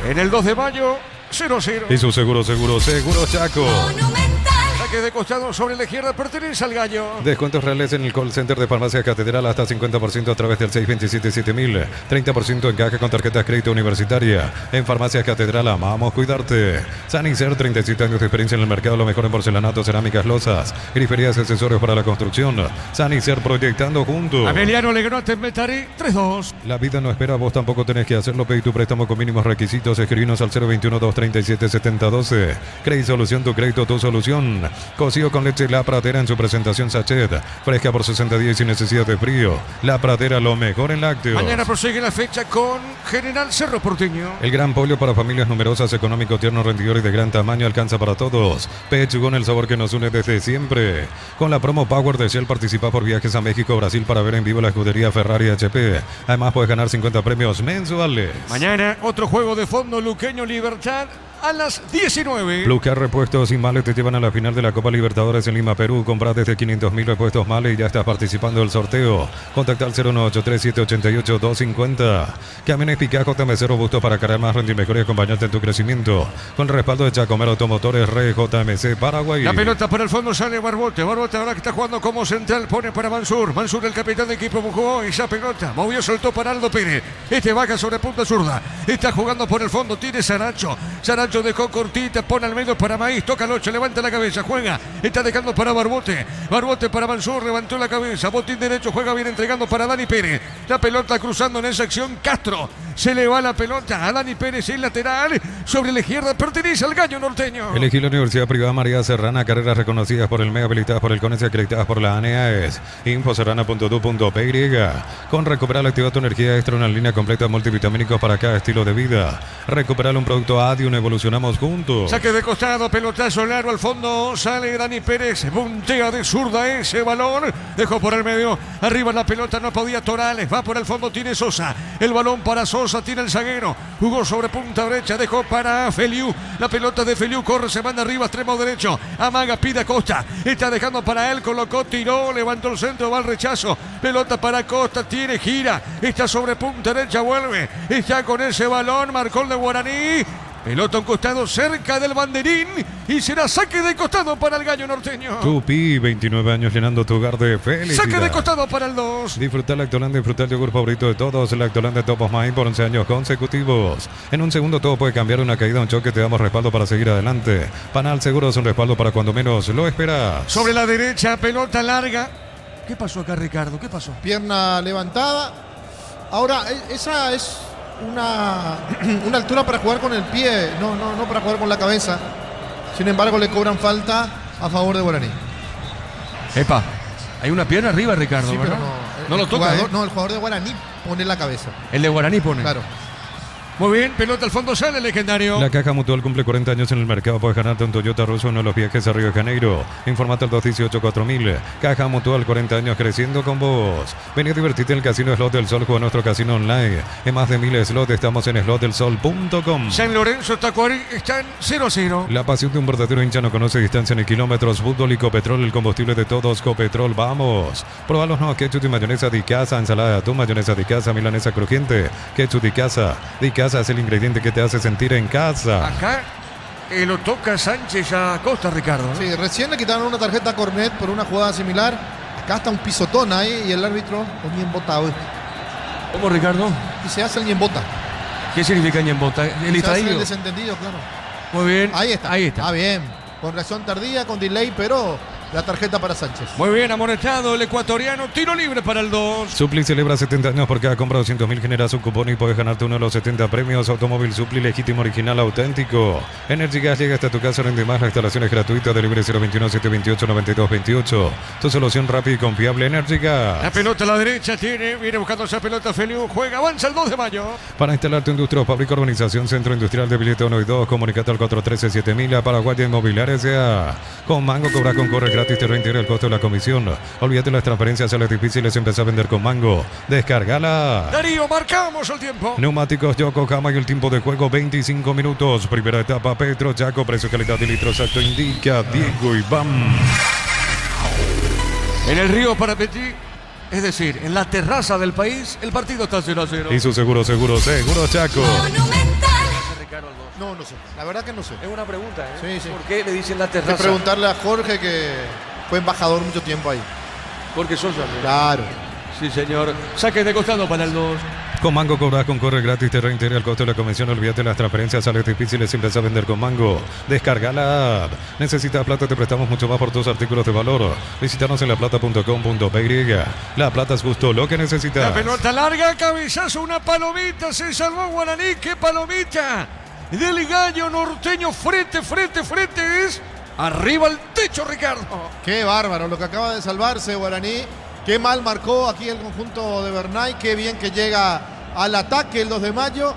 En el 2 de mayo, 0-0. Y su seguro Chaco. Monumental. Saque de costado sobre la izquierda, pertenece al Gallo. Descuentos reales en el call center de Farmacia Catedral hasta 50% a través del 627-7000. 30% en caja con tarjetas crédito universitaria. En Farmacia Catedral amamos cuidarte. Sanicer, 37 años de experiencia en el mercado, lo mejor en porcelanato, cerámicas, losas, griferías y accesorios para la construcción. Sanicer, proyectando juntos. Ameliano Legrote Metari, 3-2. La vida no espera, vos tampoco tenés que hacerlo. Pedí tu préstamo con mínimos requisitos. Escribinos al 021-237-7012. Credit Solución, tu crédito, tu solución. Cocido con leche La Pradera en su presentación sachet. Fresca por 60 días sin necesidad de frío. La Pradera, lo mejor en lácteos. Mañana prosigue la fecha con General Cerro Porteño. El gran pollo para familias numerosas, económico, tierno, rendidor y de gran tamaño, alcanza para todos. Pechugón, el sabor que nos une desde siempre. Con la promo Power de Shell participa por viajes a México, Brasil para ver en vivo la escudería Ferrari HP. Además puedes ganar 50 premios mensuales. Mañana otro juego de fondo, Luqueño Libertad a las 19. Blucar Repuestos y Male te llevan a la final de la Copa Libertadores en Lima, Perú. Compras desde 500.000 repuestos Male y ya estás participando del sorteo. Contacta al 0183788-250. Camiones Picajo TMC robusto para cargar más, rendir mejor y acompañarte en tu crecimiento. Con el respaldo de Chacomero Automotores, Re JMC Paraguay. La pelota para el fondo sale Barbote. Barbote ahora que está jugando como central, pone para Mansur. Mansur, el capitán de equipo, jugó esa pelota. Movió, soltó para Aldo Pérez. Este baja sobre punta zurda. Está jugando por el fondo, tiene Saracho. Saracho dejó cortita, pone al medio para Maíz, toca el 8, levanta la cabeza, juega, está dejando para Barbote, Barbote para Mansur, levantó la cabeza, botín derecho, juega bien entregando para Dani Pérez, la pelota cruzando en esa acción, Castro, se le va la pelota a Dani Pérez, el lateral, sobre la izquierda, pertenece al Gallo norteño. Elegí la Universidad Privada María Serrana, carreras reconocidas por el MEA, habilitadas por el CONES y acreditadas por la ANEAES, infoserrana.tu.py, con Recuperar activa tu energía extra, una línea completa de multivitamínicos para cada estilo de vida, Recuperar un producto ADI, una evolucionamos juntos. Saque de costado, pelotazo largo al fondo, sale Dani Pérez, puntea de zurda ese balón, dejó por el medio, arriba la pelota, no podía Torales, va por el fondo, tiene Sosa, el balón para Sosa, tiene el zaguero, jugó sobre punta derecha, dejó para Feliu, la pelota de Feliu, corre, se manda arriba, extremo derecho, amaga, pide a Costa, está dejando para él, colocó, tiró, levantó el centro, va al rechazo, pelota para Costa, tiene, gira, está sobre punta derecha, vuelve, está con ese balón, marcó el de Guaraní. Pelota a un costado cerca del banderín y será saque de costado para el Gallo norteño. Tupi, 29 años llenando tu hogar de felicidad. Saque de costado para el 2. Disfrutar Lactolanda, disfrutar el yogur favorito de todos. Lactolanda Top of Mind por 11 años consecutivos. En un segundo todo puede cambiar, una caída, un choque, te damos respaldo para seguir adelante. Panal Seguros, un respaldo para cuando menos lo esperas. Sobre la derecha, pelota larga. ¿Qué pasó acá, Ricardo? ¿Qué pasó? Pierna levantada. Ahora, esa es una altura para jugar con el pie, no para jugar con la cabeza. Sin embargo, le cobran falta a favor de Guaraní. Epa, hay una pierna arriba, Ricardo, Sí, ¿verdad? pero no lo toca, jugador, No, el jugador de Guaraní pone la cabeza. El de Guaraní pone. Claro. Muy bien, pelota al fondo, sale el legendario. La Caja Mutual cumple 40 años en el mercado. Puedes ganarte un Toyota Russo, uno de los viajes a Río de Janeiro. Informate al 218-4000. Caja Mutual, 40 años creciendo con vos. Vení a divertirte en el Casino Slot del Sol, juega nuestro casino online. En más de 1000 slots, estamos en slotdelsol.com. San Lorenzo, Tacuarí, están 0-0. La pasión de un verdadero hincha no conoce distancia ni kilómetros. Fútbol y Copetrol, el combustible de todos. Copetrol, vamos. Probá los nuevos ketchup y mayonesa de casa, ensalada de atún, mayonesa de casa, milanesa crujiente. Ketchup de casa. De casa es el ingrediente que te hace sentir en casa. Acá lo toca Sánchez a Costa, Ricardo, ¿no? Sí, recién le quitaron una tarjeta a Cornet por una jugada similar. Acá está un pisotón ahí y el árbitro es ñembota hoy. ¿Cómo, Ricardo? Y se hace el ñembota. ¿Qué significa ñembota? El Se hace el distraído. desentendido, claro. Muy bien. Ahí está. Ahí está. Ah, bien. Con reacción tardía, con delay, pero la tarjeta para Sánchez. Muy bien, amonestado el ecuatoriano. Tiro libre para el 2. Supli celebra 70 años por cada compra de 200.000, generas un cupón y puedes ganarte uno de los 70 premios. Automóvil Supli, legítimo, original, auténtico. Energy Gas llega hasta tu casa, rinde más, la instalación es gratuita. Delivery 021-728-9228. Tu solución rápida y confiable, Energy Gas. La pelota a la derecha viene buscando esa pelota Feliu. Juega, avanza el 2 de mayo. Para instalar tu industria o fábrica, urbanización, centro industrial de billete 1 y 2, comunicate al 413-7000 a Paraguay Inmobiliaria S.A. Con Mango cobras con corre gratis, te reintegra el costo de la comisión. Olvídate las transferencias a las difíciles, empezá a vender con Mango. Descárgala. Darío, marcamos el tiempo. Neumáticos Yokohama y el tiempo de juego 25 minutos. Primera etapa Petro Chaco, precio, calidad y litros exacto indica Diego Iván. En el río Parapetí, es decir, en la terraza del país, el partido está 0-0. Y su seguro Chaco. Monumental. Ricardo, el 2. No, no sé. La verdad que no sé. Es una pregunta, ¿eh? Sí, sí. ¿Por qué le dicen la Hay que terraza? preguntarle a Jorge, que fue embajador mucho tiempo ahí. Porque Sosa. ¿no? Claro. Sí, señor. Saque de costado para el 2. Con Mango cobras con corre gratis, te reintegra el costo de la comisión. Olvídate las transferencias, sales difíciles, siempre a vender con Mango. Descarga la app. Necesitas plata, te prestamos mucho más por tus artículos de valor. Visítanos en laplata.com.py. La Plata es justo lo que necesitas. La pelota larga, cabezazo, una palomita, se salvó Guaraní, qué palomita. Del gallo norteño, frente es. Arriba al techo, Ricardo. Qué bárbaro lo que acaba de salvarse Guaraní. Qué mal marcó aquí el conjunto de Bernay. Qué bien que llega al ataque el 2 de mayo.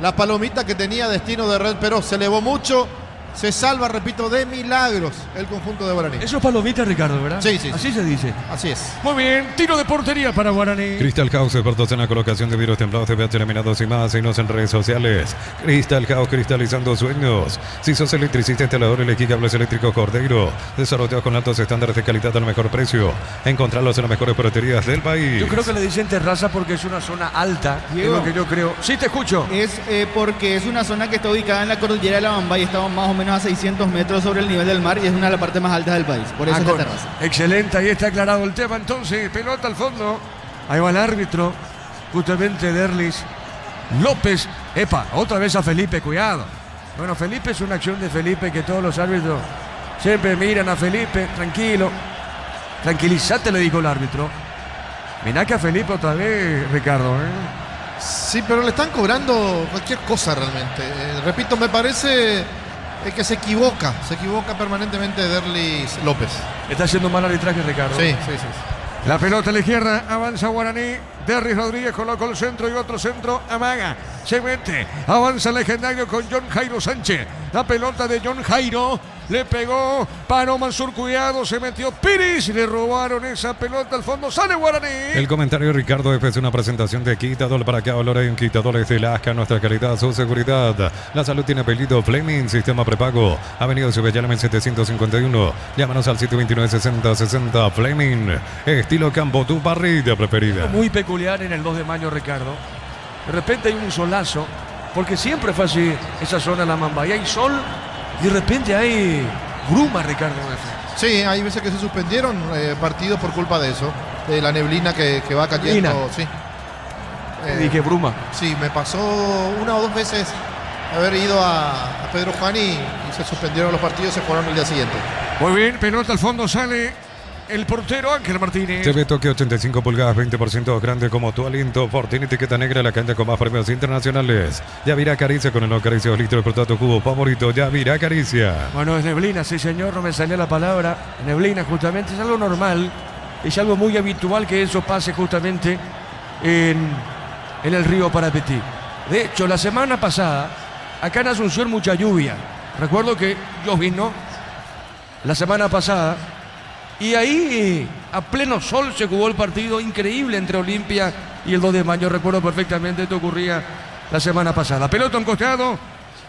La palomita que tenía destino de red, pero se elevó mucho. Se salva, repito, de milagros el conjunto de Guaraní. Eso es palomita, Ricardo, ¿verdad? Sí, sí. Así se dice. Así es. Muy bien, tiro de portería para Guaraní. Crystal House, expertos en la colocación de vidrios templados de pH laminados y más. Síguenos en redes sociales. Crystal House, cristalizando sueños. Si sos electricista, instalador, elegí cables eléctricos Cordeiro. Desarrollados con altos estándares de calidad al mejor precio. Encontrarlos en las mejores ferreterías del país. Yo creo que le dicen terraza porque es una zona alta. Diego. Es lo que yo creo. Sí, te escucho. Es porque es una zona que está ubicada en la cordillera de la Bamba y estamos más o menos a 600 metros sobre el nivel del mar y es una de las partes más altas del país. Por eso es la terraza. Excelente, ahí está aclarado el tema. Entonces, pelota al fondo. Ahí va el árbitro. Justamente Derlis López. Epa, otra vez a Felipe, cuidado. Bueno, Felipe es una acción de Felipe que todos los árbitros siempre miran a Felipe. Tranquilo. Tranquilízate, le dijo el árbitro. Mirá que a Felipe otra vez, Ricardo, ¿eh? Sí, pero le están cobrando cualquier cosa realmente. Repito, me parece que se equivoca permanentemente Derlis López. Está haciendo mal arbitraje, Ricardo. Sí. La pelota a la izquierda, avanza Guaraní. Derris Rodríguez colocó el centro y otro centro, amaga, se mete, avanza el legendario con John Jairo Sánchez. La pelota de John Jairo, le pegó, paró Mansur, cuidado, se metió Piris, le robaron esa pelota al fondo, sale Guaraní. El comentario de Ricardo F es una presentación de Quitador. Para que ahora hay un Quitador de Lasca, nuestra calidad, su seguridad. La salud tiene apellido Fleming, sistema prepago. Avenida Subellana 1751. Llámanos al 729-6060 Fleming. Estilo campo, tu parrilla preferida. Muy peculiar en el 2 de mayo, Ricardo. De repente hay un solazo, porque siempre fue así esa zona de la Mamba. Y hay sol y de repente hay bruma, Ricardo. Sí, hay veces que se suspendieron partidos por culpa de eso, de la neblina que va cayendo. Neblina. Sí. Dije bruma. Sí, me pasó una o dos veces haber ido a Pedro Juan y se suspendieron los partidos, se fueron el día siguiente. Muy bien, pelota al fondo, sale el portero Ángel Martínez. TV Toque 85 pulgadas, 20% grande como tu aliento. Fortín, etiqueta negra, la cancha con más premios internacionales. Yavira Caricia con el no Caricia 2 litros por tu cubo favorito. Yavira Caricia. Bueno, es neblina, sí señor, no me salía la palabra. Neblina justamente, es algo normal. Es algo muy habitual que eso pase justamente en el río Parapetí. De hecho, la semana pasada, acá en Asunción mucha lluvia. Recuerdo que llovinó la semana pasada. Y ahí, a pleno sol, se jugó el partido increíble entre Olimpia y el 2 de mayo. Recuerdo perfectamente, esto ocurría la semana pasada. Pelota a un costado,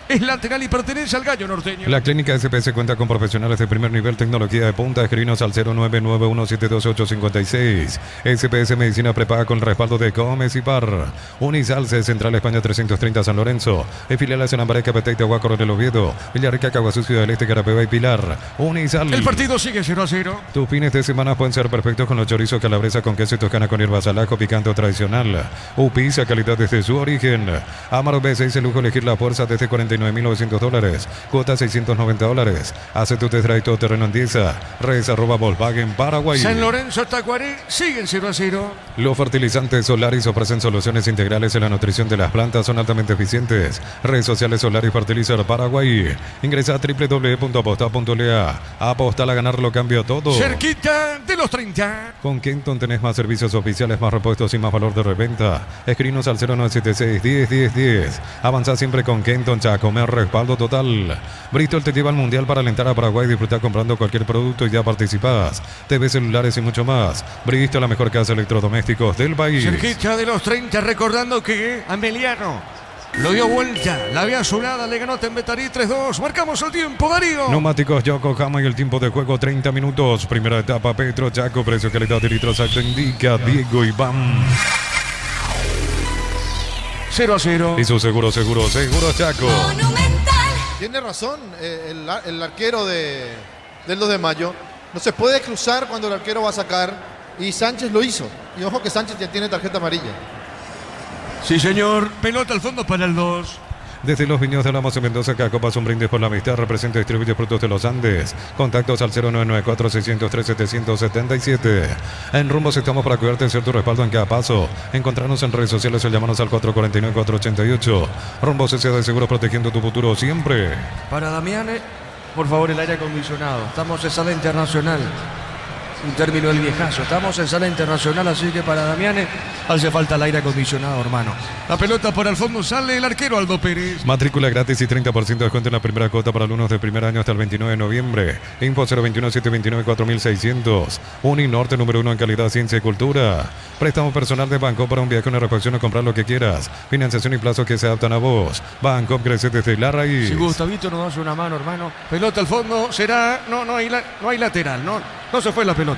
es lateral y pertenece al gallo norteño. La clínica SPS cuenta con profesionales de primer nivel, tecnología de punta. Escribinos al 0991722856. SPS Medicina prepaga con respaldo de Gómez y Par. Unisalce, Central España 330 San Lorenzo. Filiales en Ambareca, Peteite, Agua, Coronel Oviedo. Villarrica, Caguazú, Ciudad del Este, Carapeba y Pilar. Unisal. El partido sigue 0-0. Tus fines de semana pueden ser perfectos con los chorizos calabresa con queso y toscana con hierbas al ajo, picante o tradicional. Upiza, calidad desde su origen. Amaro B6, el lujo elegir la fuerza desde $49,900. Cuota $690. Hace tu test drive todo terreno en Dieza. Redes @ Volkswagen Paraguay. San Lorenzo, Tacuarí, siguen 0-0. Los fertilizantes Solaris ofrecen soluciones integrales en la nutrición de las plantas, son altamente eficientes. Redes sociales Solaris Fertilizer Paraguay. Ingresa a www.aposta.lea. Apostar a ganar lo cambia todo. Cerquita de los 30. Con Kenton tenés más servicios oficiales, más repuestos y más valor de reventa. Escrinos al 0976-10-10-10. Avanza siempre con Kenton, Chaco, me respaldo total. Bristol te lleva al Mundial para alentar a Paraguay y disfrutar comprando cualquier producto y ya participás. TV, celulares y mucho más. Bristol, la mejor casa de electrodomésticos del país. Cerquita de los 30, recordando que Ameliano lo dio vuelta, la vía azulada, le ganó Tembetarí 3-2. Marcamos el tiempo, Darío. Neumáticos Yokohama y el tiempo de juego 30 minutos. Primera etapa Petro, Chaco, precio, calidad de litros, acto indica Diego Iván. 0-0. Y su seguro Chaco. Monumental. Tiene razón el arquero del 2 de mayo. No se puede cruzar cuando el arquero va a sacar. Y Sánchez lo hizo. Y ojo que Sánchez ya tiene tarjeta amarilla. Sí, señor. Pelota al fondo para el 2. Desde los viñedos de Lamos en Mendoza, Cacopas, un brindis por la amistad, representa y distribuye productos de los Andes. Contactos al 0994-603-777. En Rumbos estamos para cuidarte y ser tu respaldo en cada paso. Encontrarnos en redes sociales o llamarnos al 449-488. Rumbos S.A. de Seguros, protegiendo tu futuro siempre. Para Damiane, por favor, el aire acondicionado. Estamos en sala internacional. Un término del viejazo. Estamos en sala internacional, así que para Damiane hace falta el aire acondicionado, hermano. La pelota por el fondo, sale el arquero Aldo Pérez. Matrícula gratis y 30% de descuento en la primera cuota para alumnos de primer año hasta el 29 de noviembre. Info 021-729-4600. Uninorte número 1 en calidad, ciencia y cultura. Préstamo personal de Banco para un viaje, una refacción o comprar lo que quieras. Financiación y plazos que se adaptan a vos. Banco crece desde la raíz. Si Gustavito nos hace una mano, hermano. Pelota al fondo, será... No hay lateral, no se fue la pelota.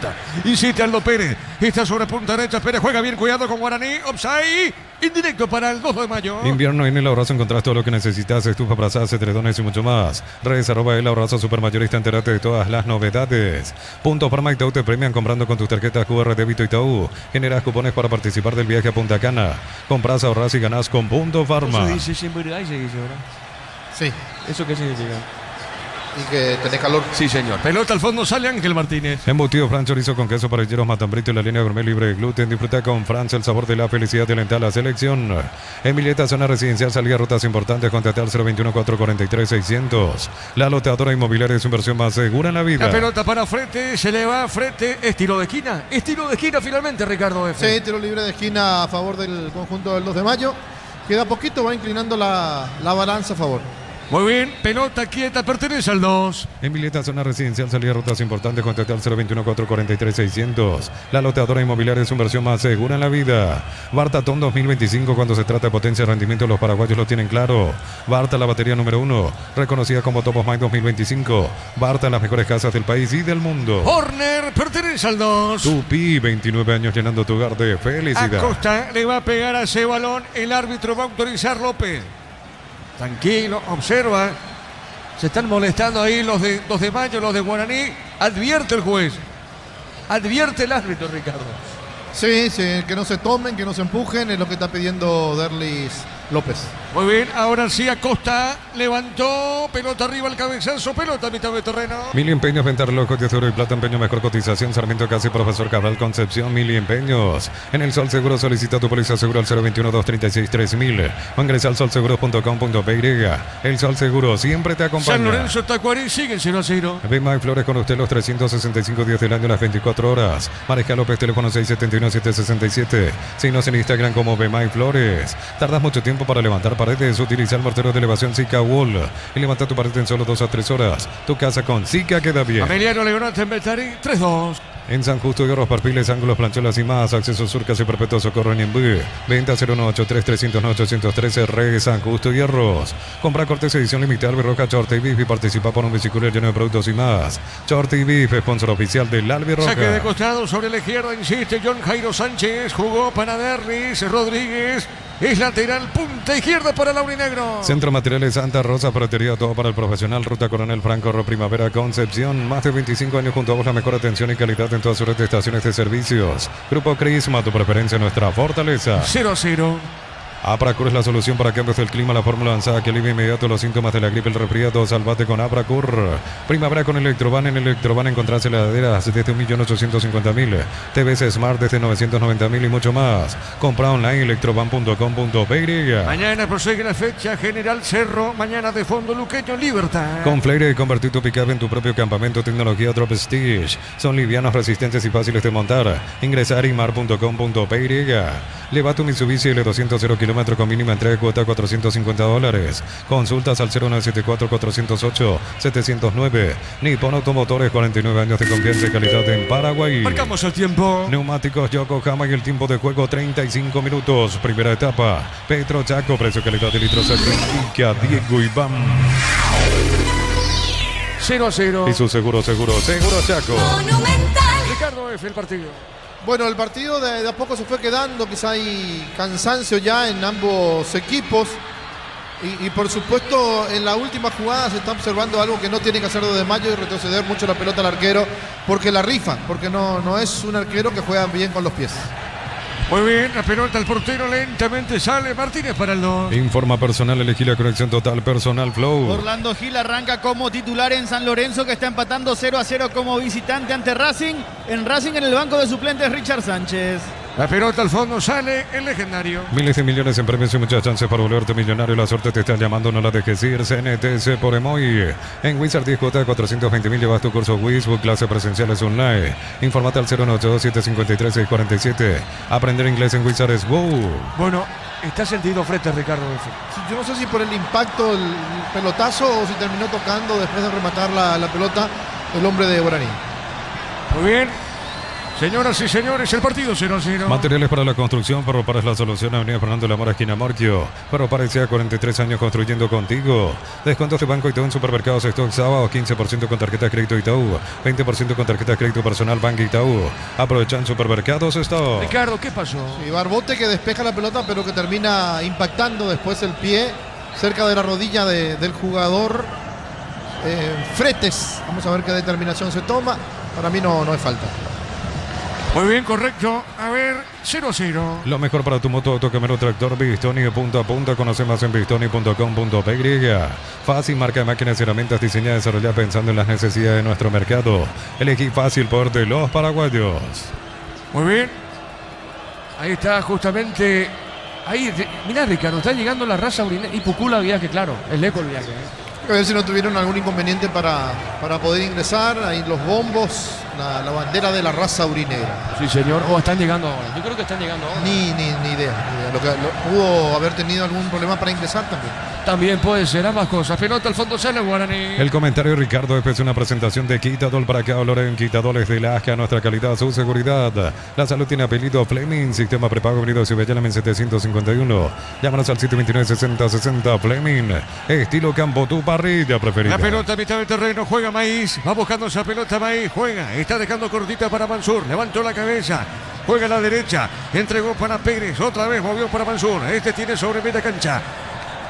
Insiste Aldo Pérez. Está sobre punta derecha. Pérez juega bien, cuidado con Guaraní. Offside. Indirecto para el 2 de mayo. Invierno en El Abrazo encontrás todo lo que necesitas. Estufa, brazadas, edredones y mucho más. Redes @El Abrazo Supermayorista. Entérate de todas las novedades. Puntos Farma Itaú te premian comprando con tus tarjetas QR Débito Itaú. Generas cupones para participar del viaje a Punta Cana. Compras, ahorras y ganás con Punto Farma. Eso dice siempre, ahí se dice, ¿verdad? Sí. ¿Eso qué significa? Y que tenés calor. Sí, señor. Pelota al fondo, sale Ángel Martínez. Embutido Fran chorizo con queso, parrilleros, matambrito y la línea gourmet libre de gluten. Disfruta con Franz el sabor de la felicidad de alentar la selección. Emilieta, zona residencial, salida a rutas importantes. Contacta al 021-443-600. La loteadora inmobiliaria es su inversión más segura en la vida. La pelota para Frete, se le va Frete. ¿Es tiro de esquina? Es tiro de esquina finalmente, Ricardo F. Sí, tiro libre de esquina a favor del conjunto del 2 de mayo. Queda poquito, va inclinando la balanza a favor. Muy bien, pelota quieta, pertenece al 2. Emilieta, zona residencial, salida a rutas importantes. Contacta al 021-443-600. La loteadora inmobiliaria es su inversión más segura en la vida. Bartatón 2025, cuando se trata de potencia y rendimiento, los paraguayos lo tienen claro. Barta, la batería número 1, reconocida como Top of Mind 2025. Barta, las mejores casas del país y del mundo. Horner, pertenece al 2. Tupi, 29 años llenando tu hogar de felicidad. Acosta le va a pegar a ese balón. El árbitro va a autorizar López. Tranquilo, observa. Se están molestando ahí los de 2 de mayo, los de Guaraní. Advierte el juez. Advierte el árbitro, Ricardo. Sí, que no se tomen, que no se empujen, es lo que está pidiendo Derlis López. Muy bien, ahora sí Acosta levantó, pelota arriba al cabezazo, pelota a mitad de terreno. Mil Empeños, venta relojes de oro y plata, empeño, mejor cotización, Sarmiento Casi, Profesor Cabral, Concepción, Mil Empeños. En el Sol Seguro solicita tu póliza seguro al 021-236-3000 o ingresa al solseguros.com.py. El Sol Seguro siempre te acompaña. San Lorenzo Tacuarí sigue 0-0. Bima y Flores con usted los 365 días del año, las 24 horas. Mariscal López, teléfono 671-767. Síguenos en Instagram como Bima y Flores. Tardas mucho tiempo para levantar paredes, utiliza el mortero de elevación Zika Wall y levanta tu pared en solo 2 a 3 horas. Tu casa con Zika queda bien. Emiliano Leonate en Beltarí, 3-2. En San Justo, Hierros, Parpiles, Ángulos, Plancholas y más. Acceso Surcas y Perpetuo Socorro en Imbú. Venta 0183309-813 Re San Justo, Hierros. Compra cortes edición limitada Albirroja Short y Beef y participa por un biciclero lleno de productos y más. Short y Beef, sponsor oficial del Albirroja. Saque de costado sobre la izquierda, insiste John Jairo Sánchez. Jugó para Derlis Rodríguez. Es lateral, punta izquierda para Laurinegro. Centro Materiales Santa Rosa, Ferretería, todo para el profesional. Ruta Coronel Franco, Primavera, Concepción. Más de 25 años junto a vos, la mejor atención y calidad en todas sus estaciones de servicios. Grupo Crisma, tu preferencia, nuestra fortaleza. 0-0. Apracur es la solución para cambios del clima, la fórmula avanzada que alivia inmediato los síntomas de la gripe, el resfriado. Salvate con Apracur. Primavera con Electroban. En Electroban encontrás heladeras desde 1.850.000, TVs Smart desde 990.000 y mucho más. Compra online electroban.com.py. Mañana prosigue la fecha General Cerro. Mañana de fondo Luqueño Libertad. Con Fleire, convertir tu pick-up en tu propio campamento. Tecnología Drop Stitch. Son livianos, resistentes y fáciles de montar. Ingresar imar.com.py. Lleva tu Mitsubishi L200 0 km con mínima entrega, cuota $450. Consultas al 0974-408-709. Nippon Automotores, 49 años de confianza y calidad en Paraguay. Marcamos el tiempo. Neumáticos Yokohama y el tiempo de juego 35 minutos. Primera etapa. Petro Chaco, precio calidad de litros Sacrifica Diego Iván. 0-0. Y su seguro Chaco. Monumental. Ricardo F, el partido. Bueno, el partido de a poco se fue quedando, quizá hay cansancio ya en ambos equipos. Y por supuesto, en la última jugada se está observando algo que no tiene que hacer 2 de Mayo y retroceder mucho la pelota al arquero, porque la rifa, porque no es un arquero que juega bien con los pies. Muy bien, la pelota al portero lentamente sale. Martínez para el 2. Informa personal, elegí la conexión total personal Flow. Orlando Gil arranca como titular en San Lorenzo, que está empatando 0-0 como visitante ante Racing. En Racing, en el banco de suplentes, Richard Sánchez. La pelota al fondo sale el legendario. Miles y millones en premios y muchas chances para volverte millonario. La suerte te está llamando, no la dejes ir. CNTC por Emoy. En Wizard 10J 420.000 llevas tu curso Wizard, clases presenciales online. Informate al 018-753-647. Aprender inglés en Wizard es wow. Bueno, está sentido frente a Ricardo. Yo no sé si por el impacto, el pelotazo, o si terminó tocando después de rematar la pelota el hombre de Guaraní. Muy bien. Señoras y señores, el partido 0-0. Materiales para la construcción, Ferropar es la solución. Avenida Fernando de la Mora, esquina Morquio. Ferropar ya 43 años construyendo contigo. Descuentos de Banco Itaú en supermercados Stock sábado, 15% con tarjeta de crédito Itaú, 20% con tarjeta de crédito personal Banco Itaú. Aprovechan supermercados Stock. Ricardo, ¿qué pasó? Sí, Barbote que despeja la pelota, pero que termina impactando después el pie cerca de la rodilla del jugador. Fretes, vamos a ver qué determinación se toma. Para mí no es falta. Muy bien, correcto. A ver, 0-0. Lo mejor para tu moto, autocamero, tractor, Bistoni de punta a punta. Conoce más en bistoni.com.py. Fácil, marca de máquinas y herramientas diseñada y desarrollada pensando en las necesidades de nuestro mercado. Elegí fácil por de los paraguayos. Muy bien. Ahí está justamente. Ahí, mirá, Ricardo, está llegando la raza urinera. Y Pucula viaje, claro. Es lejos el viaje. A ver si no tuvieron algún inconveniente para poder ingresar. Ahí los bombos, la bandera de la raza urinera. Sí, señor. O están llegando ahora. Yo creo que están llegando ahora. Ni idea. Pudo haber tenido algún problema para ingresar también. También puede ser ambas cosas. Pelota al fondo sale Guaraní. El comentario Ricardo es una presentación de Quitadol para que Loren. Quitadol es de Lasca, nuestra calidad, su seguridad. La salud tiene apellido Fleming. Sistema prepago unido a Cibellalamen 751. Llámanos al 729-6060 Fleming. Estilo campo, tu parrilla preferida. La pelota a mitad del terreno. Juega Maíz. Va buscando esa pelota Maíz. Juega. Está dejando cortita para Mansur. Levantó la cabeza. Juega a la derecha. Entregó para Pérez. Otra vez movió para Mansur. Este tiene sobre media cancha.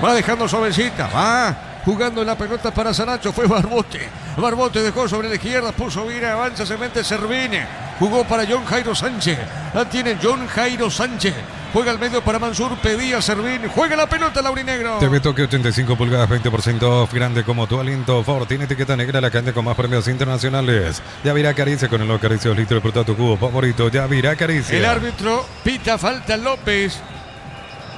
Va dejando suavecita, va jugando la pelota para Sanacho, fue Barbote. Barbote dejó sobre la izquierda, puso bien, avanza, se mete Servine. Jugó para John Jairo Sánchez. La tiene John Jairo Sánchez. Juega al medio para Mansur, pedía Servine. Juega la pelota Laurinegro. TV Toque 85 pulgadas, 20% off, grande como tu aliento. Ford tiene etiqueta negra, la caña con más premios internacionales. Yavirá Caricia con el Acaricios litro de fruta tu cubo favorito. Yavirá Caricia. El árbitro pita falta López.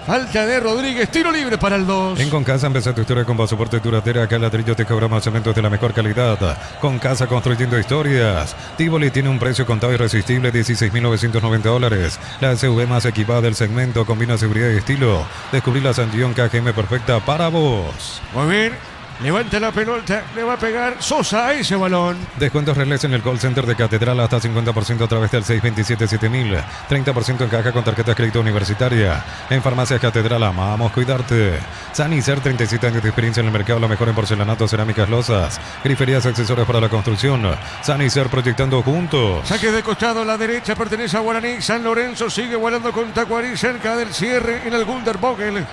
Falta de Rodríguez, tiro libre para el 2. En Concasa empezó tu historia con pasaporte duradera. Acá ladrillo te cobramos cementos de la mejor calidad. Concasa construyendo historias. Tivoli tiene un precio contado irresistible, $16.990. La SUV más equipada del segmento, combina seguridad y estilo. Descubrí la Sandión KGM perfecta para vos. Muy bien. Levanta la pelota, le va a pegar Sosa a ese balón. Descuentos Relés en el call center de Catedral hasta 50% a través del 627-7000. 30% en caja con tarjeta de crédito universitaria. En Farmacias Catedral amamos cuidarte. Sanicer, 37 años de experiencia en el mercado, lo mejor en porcelanato, cerámicas, losas, griferías, accesorios para la construcción. Sanicer proyectando juntos. Saque de costado a la derecha, pertenece a Guaraní. San Lorenzo sigue volando con Tacuarí cerca del cierre en el Gunderbogel.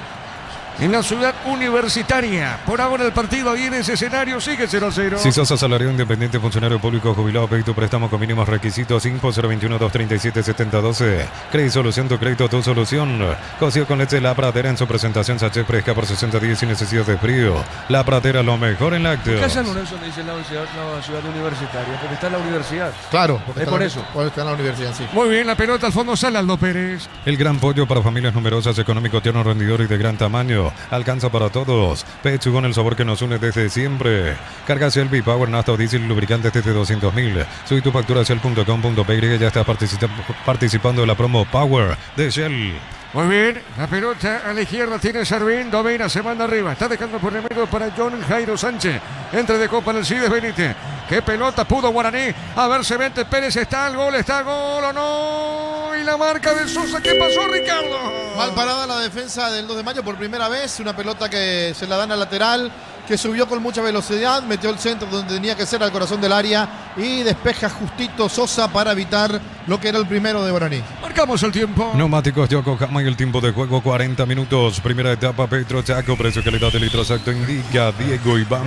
En la ciudad universitaria. Por ahora el partido ahí en ese escenario sigue 0-0. Si sos asalariado independiente, funcionario público, jubilado, pedí tu préstamo con mínimos requisitos. Info 021-237-7012. Crédito Solución, tu crédito, tu solución. Cocido con leche La Pradera en su presentación. Sachet fresca por 60 días sin necesidad de frío. La Pradera, lo mejor en lácteos. ¿Qué San Lorenzo le dice la ciudad universitaria? Porque está en la universidad. Claro, es por eso. Está en la universidad, sí. Muy bien, la pelota al fondo sale Aldo Pérez. El gran pollo para familias numerosas, económico, tierno, rendidor y de gran tamaño. Alcanza para todos. Pechugón, el sabor que nos une desde siempre. Carga Shell V-Power, nafta o diésel y lubricantes desde 200.000. Sube tu factura Shell.com.py. Ya está participando de la promo Power de Shell. Muy bien, la pelota a la izquierda tiene Servín, Domina se manda arriba, está dejando por el medio para John Jairo Sánchez, entre de copa en el Cides Benítez, qué pelota pudo Guaraní, a ver se mete Pérez, está el gol o no, y la marca de Sosa, ¿qué pasó Ricardo? Mal parada la defensa del 2 de Mayo por primera vez, una pelota que se la dan al lateral, que subió con mucha velocidad, metió el centro donde tenía que ser, al corazón del área, y despeja justito Sosa para evitar lo que era el primero de Guaraní. Marcamos el tiempo. Neumáticos Yokohama y el tiempo de juego 40 minutos. Primera etapa Petro Chaco, precio calidad de litro exacto indica Diego Iván.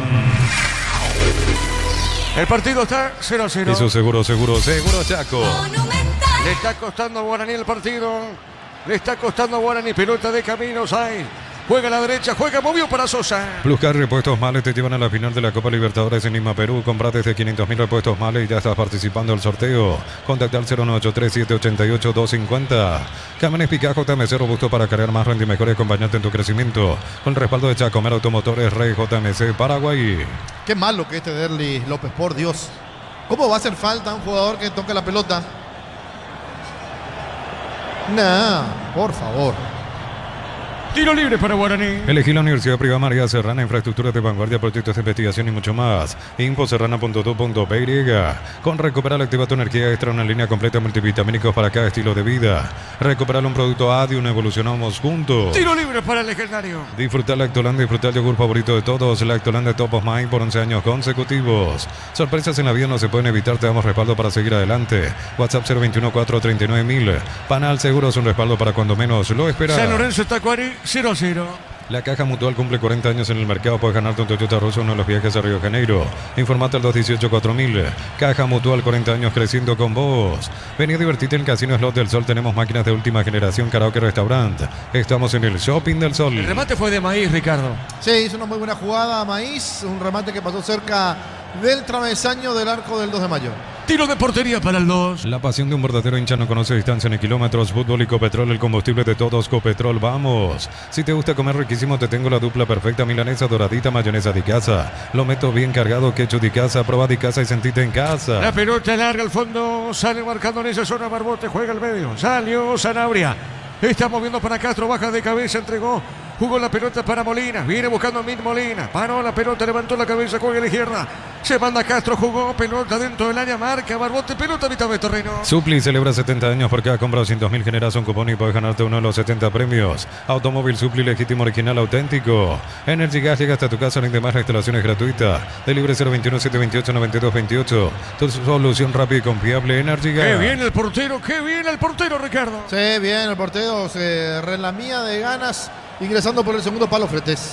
El partido está 0-0. Eso seguro Chaco. Le está costando a Guaraní el partido. Le está costando a Guaraní. Pelota de Caminos. Ahí. Juega a la derecha. Juega. Movió para Sosa. Pluscar repuestos Male te llevan a la final de la Copa Libertadores en Lima, Perú. Compra desde 500.000 repuestos Male y ya estás participando del sorteo. Contacta al 0983-788-250. Camiones Picajo TMC robusto para cargar más renta y mejor acompañante en tu crecimiento. Con el respaldo de Chacomer Automotores Rey JMC Paraguay. Qué malo que Derli López, por Dios. ¿Cómo va a hacer falta un jugador que toque la pelota? Nah, por favor. Tiro libre para Guaraní. Elegí la Universidad Privada María Serrana, infraestructuras de vanguardia, proyectos de investigación y mucho más. Infoserrana.tu.py. Con Recuperar activa tu energía extra, una línea completa de multivitamínicos para cada estilo de vida. Recuperar un producto Adium, evolucionamos juntos. Tiro libre para el legendario. Disfrutar Lactoland, disfrutar el yogur favorito de todos. Lactoland de Top of Mind por 11 años consecutivos. Sorpresas en la vida no se pueden evitar, te damos respaldo para seguir adelante. WhatsApp 021-439-1000. Panal Seguros, un respaldo para cuando menos lo esperas. San Lorenzo Tacuari 0-0. La Caja Mutual cumple 40 años en el mercado. Puedes ganarte un Toyota Russo, uno de los viajes a Río de Janeiro. Informate al 218-4000. Caja Mutual, 40 años creciendo con vos. Vení a divertirte en el Casino Slot del Sol. Tenemos máquinas de última generación, karaoke, restaurante. Estamos en el Shopping del Sol. El remate fue de Maíz, Ricardo. Sí, hizo una muy buena jugada a Maíz. Un remate que pasó cerca del travesaño del arco del 2 de mayo. Tiro de portería para el 2. La pasión de un verdadero hincha no conoce distancia ni kilómetros. Fútbol y Copetrol, el combustible de todos. Copetrol, vamos. Si te gusta comer riquísimo, te tengo la dupla perfecta. Milanesa doradita, mayonesa de casa. Lo meto bien cargado, ketchup de casa. Proba de casa y sentite en casa. La pelota larga al fondo. Sale marcando en esa zona Barbote. Juega al medio. Salió Sanabria. Está moviendo para Castro. Baja de cabeza. Entregó. Jugó la pelota para Molina. Viene buscando a Mil Molina. Paró la pelota. Levantó la cabeza. Juega a la izquierda. Se manda Castro. Jugó. Pelota dentro del área. Marca Barbote. Pelota a mitad de terreno. Supli celebra 70 años por cada compra de 200.000. Generas un cupón y puedes ganarte uno de los 70 premios. Automóvil Supli legítimo, original, auténtico. Energy Gas llega hasta tu casa. Ni demás, la instalación es gratuita. Delibre 021-728-9228. Tu solución rápida y confiable. Energy Gas. Qué bien el portero. Qué bien el portero, Ricardo. Sí, bien, el portero se relamía de ganas. Ingresando por el segundo palo Fretes.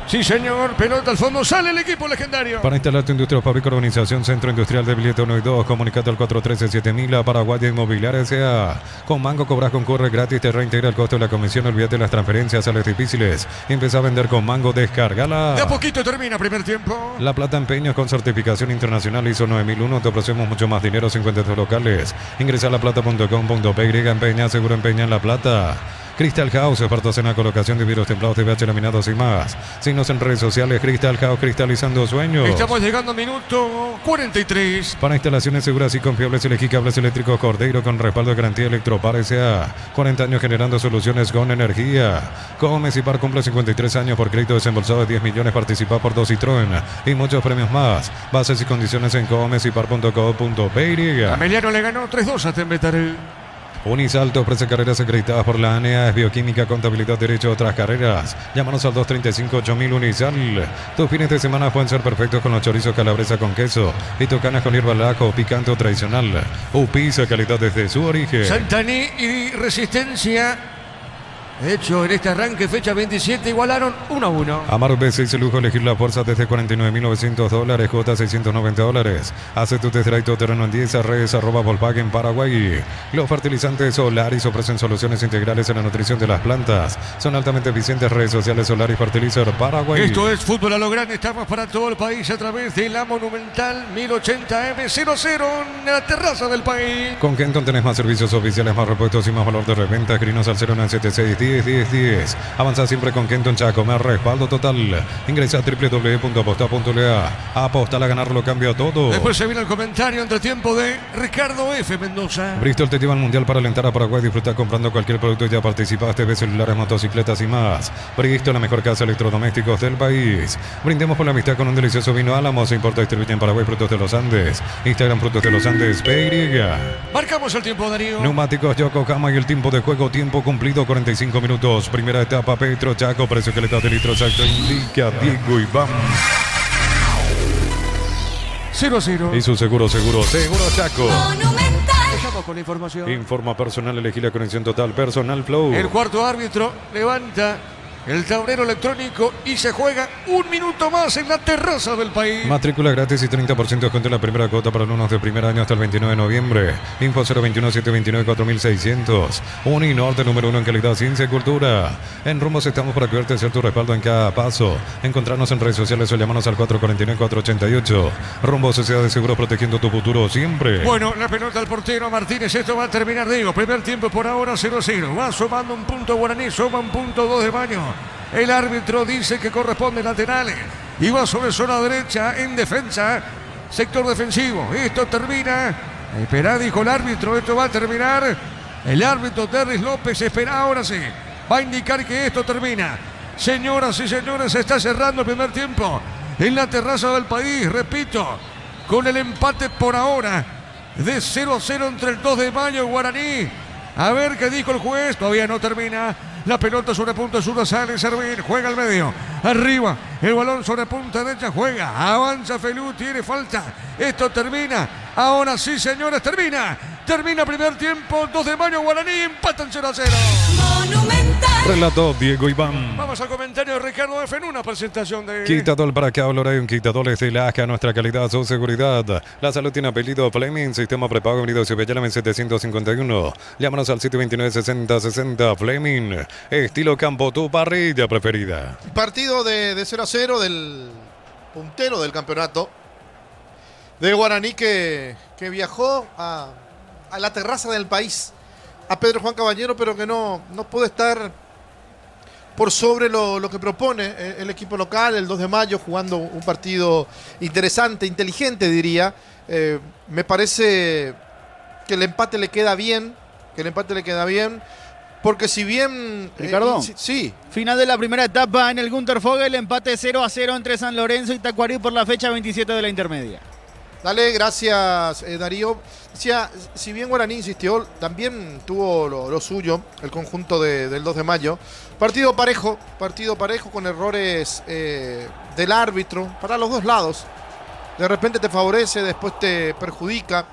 Sí, señor. Pelota al fondo. Sale el equipo legendario. Para instalar tu industria o fábrica, organización Centro Industrial de Billete 1 y 2. Comunicate al 413-7000 a Paraguay Inmobiliaria S.A. Con Mango cobras concurre gratis. Te reintegra el costo de la comisión. Olvídate las transferencias a las difíciles. Empieza a vender con Mango. Descárgala. De a poquito termina primer tiempo. La Plata Empeños con certificación internacional ISO 9001. Te ofrecemos mucho más dinero. 52 locales. Ingresa a laplata.com.py. Empeña, seguro empeña en La Plata. Crystal House, expertos en la colocación de vidrios templados, TVH laminados y más. Signos en redes sociales, Crystal House, cristalizando sueños. Estamos llegando al minuto 43. Para instalaciones seguras y confiables, elegí cables eléctricos Cordeiro con respaldo de garantía Electropar S.A. 40 años generando soluciones con energía. Gómez y Par cumple 53 años por crédito desembolsado de 10 millones, participa por 2 Citroën y muchos premios más. Bases y condiciones en gomezipar.co.py. Ameliano le ganó 3-2 a Tembetarel. Unisalto ofrece carreras acreditadas por la ANEA, es bioquímica, contabilidad, derecho, otras carreras. Llámanos al 235-8000 Unisal. Tus fines de semana pueden ser perfectos con los chorizos calabresa con queso y tocanas con hierba laco, picante o tradicional. Pizza, calidad desde su origen. Santaní y Resistencia. De hecho, en este arranque, fecha 27, igualaron 1-1. Amaro B6, lujo, elegir la fuerza desde $49.900, cuota $690. Hace tu test drive todoterreno en 10 redes @Volkswagen Paraguay. Los fertilizantes Solaris ofrecen soluciones integrales en la nutrición de las plantas. Son altamente eficientes. Redes sociales Solaris Fertilizer Paraguay. Esto es Fútbol a lo Grande. Estamos para todo el país a través de la Monumental 1080M00 en la terraza del país. Con Kenton tenés más servicios oficiales, más repuestos y más valor de reventa. Grinos al 0976 10. Avanza siempre con Kenton Chacomer, respaldo total. Ingresa a www.aposta.la. Apostar a ganar lo cambia todo. Después se viene el comentario entre tiempo de Ricardo F. Mendoza. Bristol te lleva al Mundial para alentar a Paraguay. Disfruta comprando cualquier producto. Ya participaste, ves celulares, motocicletas y más. Bristol, la mejor casa de electrodomésticos del país. Brindemos por la amistad con un delicioso vino Álamos. Importa y distribuye en Paraguay Frutos de los Andes. Instagram Frutos de los Andes PY. Marcamos el tiempo, Darío. Neumáticos Yokohama y el tiempo de juego. Tiempo cumplido 45 minutos. Primera etapa Petro Chaco. Precio que le da de litro exacto indica Diego Iván. 0-0. Y su seguro Chaco. Monumental. Estamos con la información. Informa personal, elegí la conexión total. Personal Flow. El cuarto árbitro levanta el tablero electrónico y se juega 1 minuto más en la terraza del país. Matrícula gratis y 30% descuento en la primera cuota para alumnos de primer año hasta el 29 de noviembre. Info 021-729-4600. Uninorte, número 1 en calidad, ciencia y cultura. En Rumbos estamos para cuidarte y hacer tu respaldo en cada paso. Encontrarnos en redes sociales o llamarnos al 449-488. Rumbos, Sociedad de Seguros, protegiendo tu futuro siempre. Bueno, la pelota al portero Martínez. Esto va a terminar, digo. Primer tiempo por ahora 0-0. Va sumando un punto Guaraní, suma un punto 2 de Baño. El árbitro dice que corresponde laterales. Y va sobre zona derecha en defensa. Sector defensivo. Esto termina. Espera, dijo el árbitro. Esto va a terminar. El árbitro Terris López espera ahora sí. Va a indicar que esto termina. Señoras y señores, se está cerrando el primer tiempo. En la terraza del país, repito. Con el empate por ahora. De 0-0 entre el 2 de mayo y Guaraní. A ver qué dijo el juez. Todavía no termina. La pelota sobre punta sur, sale Servir, juega al medio, arriba, el balón sobre punta derecha, juega, avanza Felú, tiene falta, esto termina, ahora sí señores, termina primer tiempo, 2 de mayo, Guaraní, empatan 0-0. Relató Diego Iván. Vamos al comentario de Ricardo F. en una presentación de... Quitador para que hablar hay un quitador es de Laja, nuestra calidad, su seguridad. La salud tiene apellido Fleming, sistema prepago unido Cibellana en 751. Llámanos al 729-6060 Fleming. Estilo campo, tu parrilla preferida. Partido de 0-0 del puntero del campeonato de Guaraní que viajó a la terraza del país, a Pedro Juan Caballero, pero que no puede estar por sobre lo que propone el equipo local, el 2 de mayo, jugando un partido interesante, inteligente diría. Me parece que el empate le queda bien, porque si bien... Ricardo, sí. Final de la primera etapa en el Gunter Fogel, empate 0-0 entre San Lorenzo y Tacuarí por la fecha 27 de la intermedia. Dale, gracias Darío. Decía, si bien Guaraní insistió, también tuvo lo suyo, el conjunto del 2 de mayo. Partido parejo con errores del árbitro para los dos lados. De repente te favorece, después te perjudica.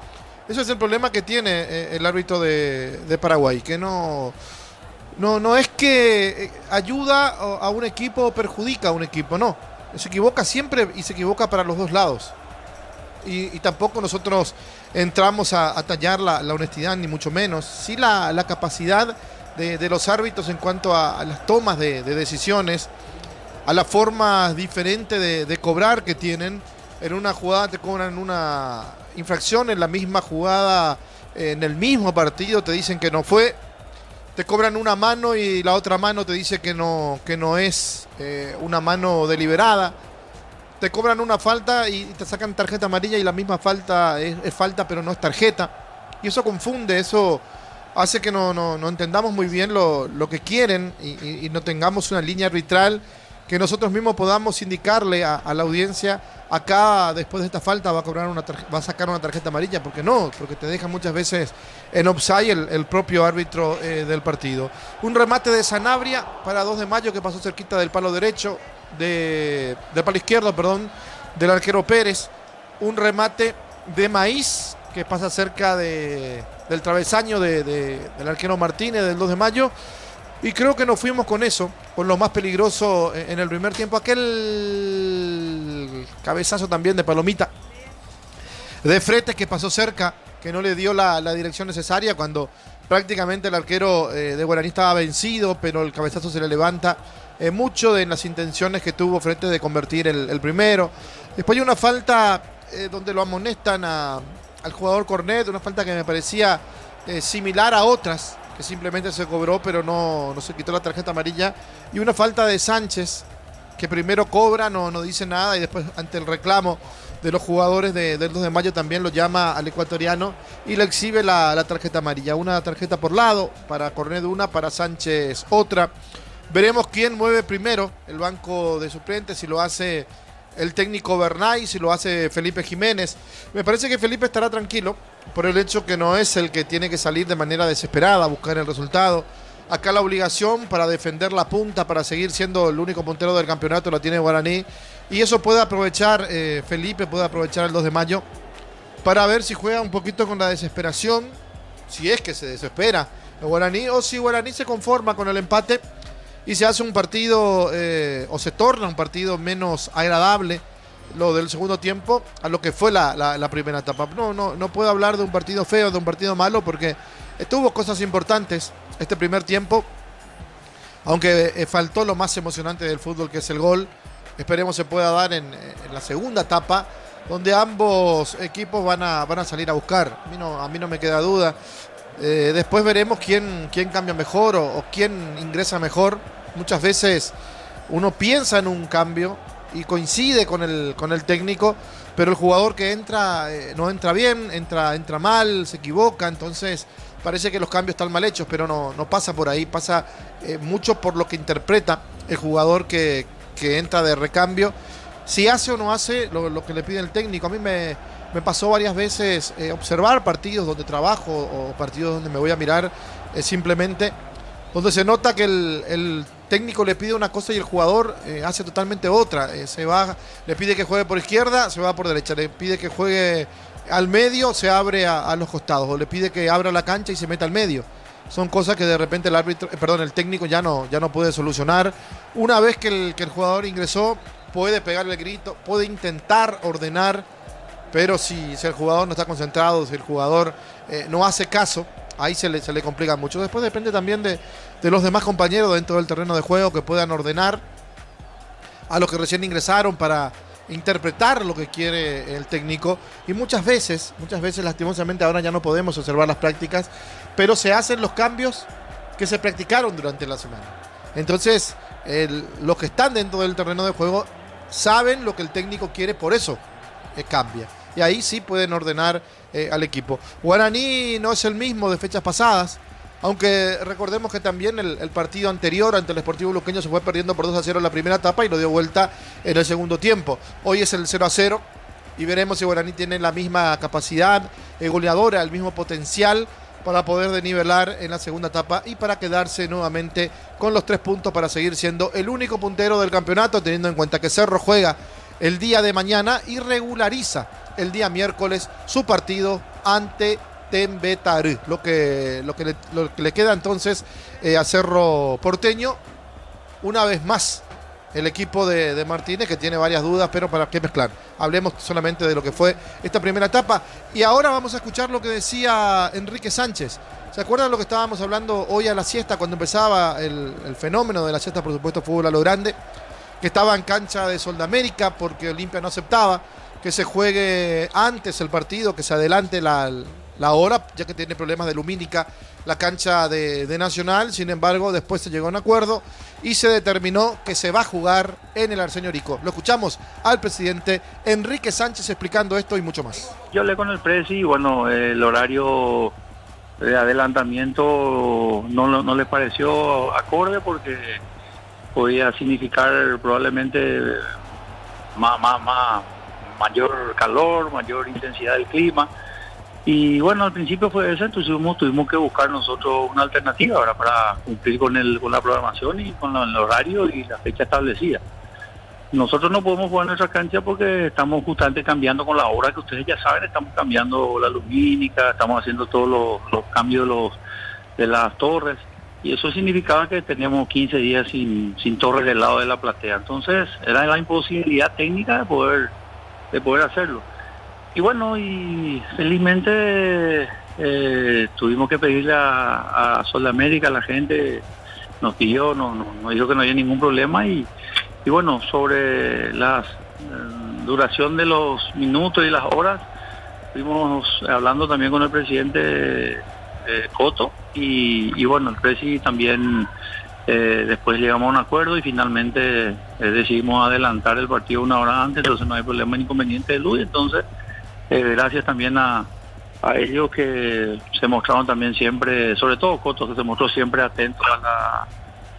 Ese es el problema que tiene el árbitro de Paraguay, que no es que ayuda a un equipo o perjudica a un equipo, no. Se equivoca siempre y se equivoca para los dos lados. Y tampoco nosotros entramos a tallar la honestidad, ni mucho menos. Sí la capacidad de los árbitros en cuanto a las tomas de decisiones, a las formas diferentes de cobrar que tienen. En una jugada te cobran una infracción, en la misma jugada, en el mismo partido te dicen que no fue. Te cobran una mano y la otra mano te dice que no es una mano deliberada. Te cobran una falta y te sacan tarjeta amarilla y la misma falta es falta, pero no es tarjeta. Y eso confunde, eso hace que no entendamos muy bien lo que quieren y no tengamos una línea arbitral que nosotros mismos podamos indicarle a la audiencia: acá después de esta falta va a sacar una tarjeta amarilla, porque te deja muchas veces en offside el propio árbitro del partido. Un remate de Sanabria para 2 de mayo que pasó cerquita del palo derecho, del palo izquierdo, perdón, del arquero Pérez. Un remate de Maíz que pasa cerca del travesaño del arquero Martínez del 2 de mayo. Y creo que nos fuimos con eso, con lo más peligroso en el primer tiempo. Aquel cabezazo también de Palomita de Fretes que pasó cerca, que no le dio la dirección necesaria cuando prácticamente el arquero de Guaraní estaba vencido, pero el cabezazo se le levanta mucho en las intenciones que tuvo Fretes de convertir el primero. Después hay una falta donde lo amonestan al jugador Cornet, una falta que me parecía similar a otras, que simplemente se cobró pero no se quitó la tarjeta amarilla. Y una falta de Sánchez, que primero cobra, no dice nada, y después ante el reclamo de los jugadores del 2 de mayo también lo llama al ecuatoriano y le exhibe la tarjeta amarilla. Una tarjeta por lado, para Cornet una, para Sánchez otra. Veremos quién mueve primero el banco de suplentes, si lo hace el técnico Bernay, si lo hace Felipe Jiménez. Me parece que Felipe estará tranquilo por el hecho que no es el que tiene que salir de manera desesperada a buscar el resultado. Acá la obligación para defender la punta, para seguir siendo el único puntero del campeonato, la tiene Guaraní. Y eso puede aprovechar Felipe, puede aprovechar el 2 de mayo para ver si juega un poquito con la desesperación, si es que se desespera el Guaraní, o si Guaraní se conforma con el empate y se hace un partido, o se torna un partido menos agradable lo del segundo tiempo a lo que fue la primera etapa. No puedo hablar de un partido feo, de un partido malo, porque tuvo cosas importantes este primer tiempo, aunque faltó lo más emocionante del fútbol, que es el gol. Esperemos se pueda dar en la segunda etapa, donde ambos equipos van a salir a buscar. A mí no me queda duda. Después veremos quién cambia mejor o quién ingresa mejor. Muchas veces uno piensa en un cambio y coincide con el técnico, pero el jugador que entra no entra bien, entra mal, se equivoca. Entonces parece que los cambios están mal hechos, pero no pasa por ahí. Pasa mucho por lo que interpreta el jugador que entra de recambio, si hace o no hace lo que le pide el técnico. A mí me pasó varias veces observar partidos donde trabajo o partidos donde me voy a mirar, simplemente donde se nota que el técnico le pide una cosa y el jugador hace totalmente otra. Le pide que juegue por izquierda, se va por derecha. Le pide que juegue al medio, se abre a los costados. O le pide que abra la cancha y se meta al medio. Son cosas que de repente el técnico ya no puede solucionar. Una vez que el jugador ingresó, puede pegarle el grito, puede intentar ordenar, pero si el jugador no está concentrado, si el jugador no hace caso, ahí se le complica mucho. Después depende también de los demás compañeros dentro del terreno de juego, que puedan ordenar a los que recién ingresaron para interpretar lo que quiere el técnico. Y muchas veces lastimosamente ahora ya no podemos observar las prácticas, pero se hacen los cambios que se practicaron durante la semana. Entonces los que están dentro del terreno de juego saben lo que el técnico quiere, por eso cambia. Y ahí sí pueden ordenar al equipo. Guaraní no es el mismo de fechas pasadas, aunque recordemos que también el partido anterior ante el Sportivo Luqueño se fue perdiendo por 2-0 en la primera etapa y lo dio vuelta en el segundo tiempo. Hoy es el 0-0 y veremos si Guaraní tiene la misma capacidad goleadora, el mismo potencial para poder denivelar en la segunda etapa y para quedarse nuevamente con los 3 puntos para seguir siendo el único puntero del campeonato, teniendo en cuenta que Cerro juega el día de mañana y regulariza el día miércoles su partido ante Tembetarú. Lo que le queda entonces a Cerro Porteño, una vez más el equipo de Martínez, que tiene varias dudas, pero para qué mezclar. Hablemos solamente de lo que fue esta primera etapa. Y ahora vamos a escuchar lo que decía Enrique Sánchez. ¿Se acuerdan lo que estábamos hablando hoy a la siesta, cuando empezaba el fenómeno de la siesta, por supuesto, fútbol a lo grande? Que estaba en cancha de Soldamérica porque Olimpia no aceptaba que se juegue antes el partido, que se adelante la hora, ya que tiene problemas de lumínica la cancha de Nacional. Sin embargo, después se llegó a un acuerdo y se determinó que se va a jugar en el Arsenio Rico. Lo escuchamos al presidente Enrique Sánchez explicando esto y mucho más. Yo hablé con el presi y bueno, el horario de adelantamiento no le pareció acorde, porque podía significar probablemente mayor calor, mayor intensidad del clima. Y bueno, al principio fue eso, entonces tuvimos que buscar nosotros una alternativa ahora para cumplir con la programación y con el horario y la fecha establecida. Nosotros no podemos jugar en nuestra cancha porque estamos justamente cambiando con la obra, que ustedes ya saben, estamos cambiando la lumínica, estamos haciendo todos los cambios de las torres, y eso significaba que teníamos 15 días sin torres del lado de la platea. Entonces era la imposibilidad técnica de poder hacerlo. Y bueno, y felizmente tuvimos que pedirle a Soldamérica, la gente nos pidió, nos dijo que no había ningún problema, y bueno, sobre la duración de los minutos y las horas, estuvimos hablando también con el presidente Coto, y bueno, el presi también, después llegamos a un acuerdo y finalmente decidimos adelantar el partido 1 hora antes, entonces no hay problema ni inconveniente de luz. Entonces gracias también a ellos, que se mostraron también siempre, sobre todo Coto, que se mostró siempre atento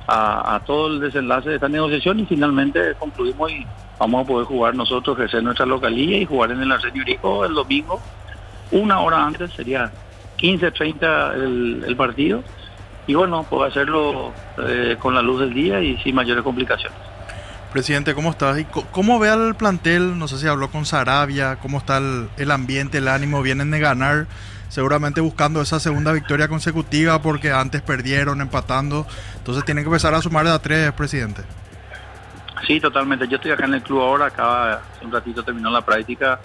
a todo el desenlace de esta negociación, y finalmente concluimos y vamos a poder jugar nosotros, ejercer nuestra localía y jugar en el Arsenio Rico el domingo 1 hora antes, sería 15:30 el partido, y bueno, puedo hacerlo con la luz del día y sin mayores complicaciones. Presidente, ¿cómo estás? ¿Y cómo ve al plantel? No sé si habló con Sarabia, ¿cómo está el ambiente, el ánimo? Vienen de ganar seguramente buscando esa segunda victoria consecutiva porque antes perdieron empatando, entonces tienen que empezar a sumar de a 3, presidente. Sí, totalmente. Yo estoy acá en el club ahora, acá hace un ratito terminó la práctica,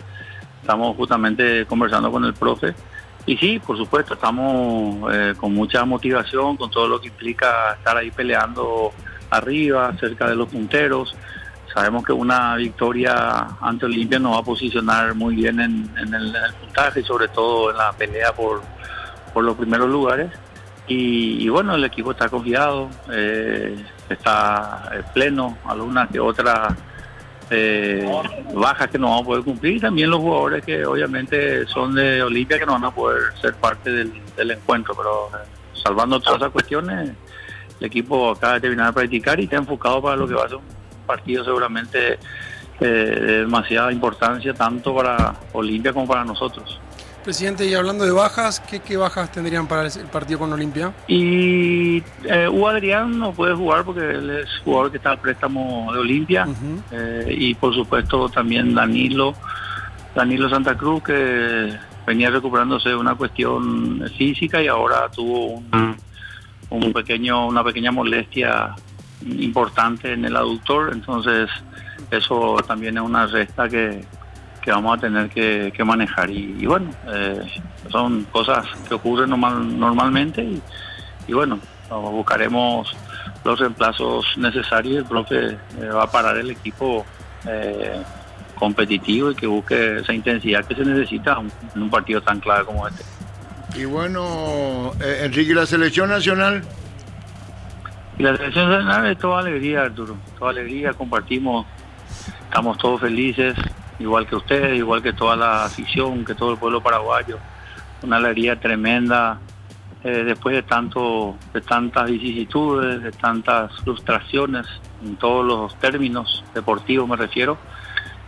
estamos justamente conversando con el profe. Y sí, por supuesto, estamos con mucha motivación, con todo lo que implica estar ahí peleando arriba, cerca de los punteros. Sabemos que una victoria ante Olimpia nos va a posicionar muy bien en el puntaje y sobre todo en la pelea por los primeros lugares. Y bueno, el equipo está confiado, está pleno, algunas que otras bajas que no vamos a poder cumplir, y también los jugadores que obviamente son de Olimpia que no van a poder ser parte del encuentro, pero salvando todas esas cuestiones, el equipo acaba de terminar de practicar y está enfocado para lo que va a ser un partido seguramente de demasiada importancia tanto para Olimpia como para nosotros. Presidente, y hablando de bajas, ¿qué bajas tendrían para el partido con Olimpia? Y Hugo Adrián no puede jugar porque él es jugador que está al préstamo de Olimpia. Y por supuesto también Danilo Santa Cruz, que venía recuperándose de una cuestión física y ahora tuvo una pequeña molestia importante en el aductor, entonces eso también es una resta que vamos a tener que manejar y bueno, son cosas que ocurren normalmente y bueno, buscaremos los reemplazos necesarios. El profe va a parar el equipo competitivo y que busque esa intensidad que se necesita en un partido tan clave como este. Y bueno, Enrique, ¿la selección nacional? Y la selección nacional es toda alegría, Arturo, toda alegría, compartimos, estamos todos felices, igual que ustedes, igual que toda la afición, que todo el pueblo paraguayo. Una alegría tremenda después de tantas vicisitudes, de tantas frustraciones en todos los términos deportivos me refiero.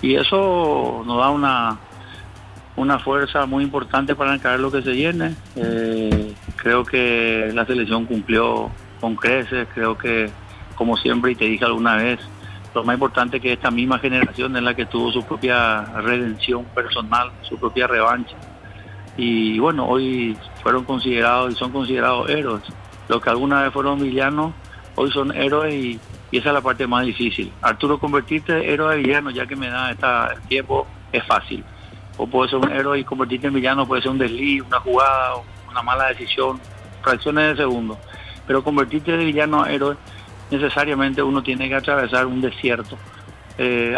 Y eso nos da una fuerza muy importante para encarar lo que se viene. Creo que la selección cumplió con creces, creo que como siempre y te dije alguna vez, lo más importante es que esta misma generación es la que tuvo su propia redención personal, su propia revancha. Y bueno, hoy fueron considerados y son considerados héroes. Los que alguna vez fueron villanos, hoy son héroes y esa es la parte más difícil. Arturo, convertirte de héroe a villano, ya que me da el tiempo, es fácil. O puede ser un héroe y convertirte en villano, puede ser un desliz, una jugada, una mala decisión, fracciones de segundo. Pero convertirte de villano a héroe, necesariamente uno tiene que atravesar un desierto,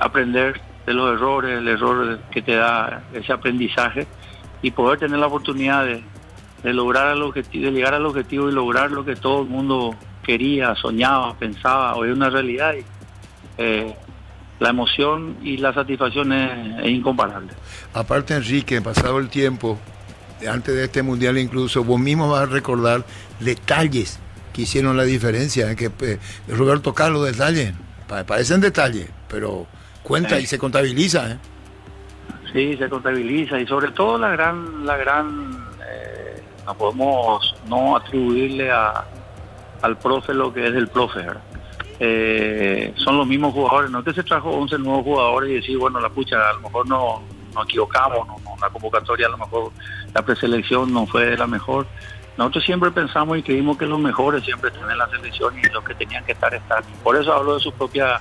aprender de los errores, el error que te da ese aprendizaje y poder tener la oportunidad de lograr el objetivo, de llegar al objetivo y lograr lo que todo el mundo quería, soñaba, pensaba, hoy es una realidad y la emoción y la satisfacción es incomparable. Aparte, Enrique, pasado el tiempo, antes de este mundial incluso, vos mismo vas a recordar detalles que hicieron la diferencia, que Roberto Carlos, detalles, parecen detalles, pero cuenta y se contabiliza. Sí, se contabiliza y sobre todo la gran no podemos no atribuirle al profe lo que es del profe, ¿verdad? Son los mismos jugadores, no es que se trajo 11 nuevos jugadores y decir, bueno, la pucha, a lo mejor no equivocamos, la convocatoria, a lo mejor la preselección no fue la mejor. Nosotros siempre pensamos y creímos que los mejores siempre están en la selección y los que tenían que estar. Por eso hablo de su propia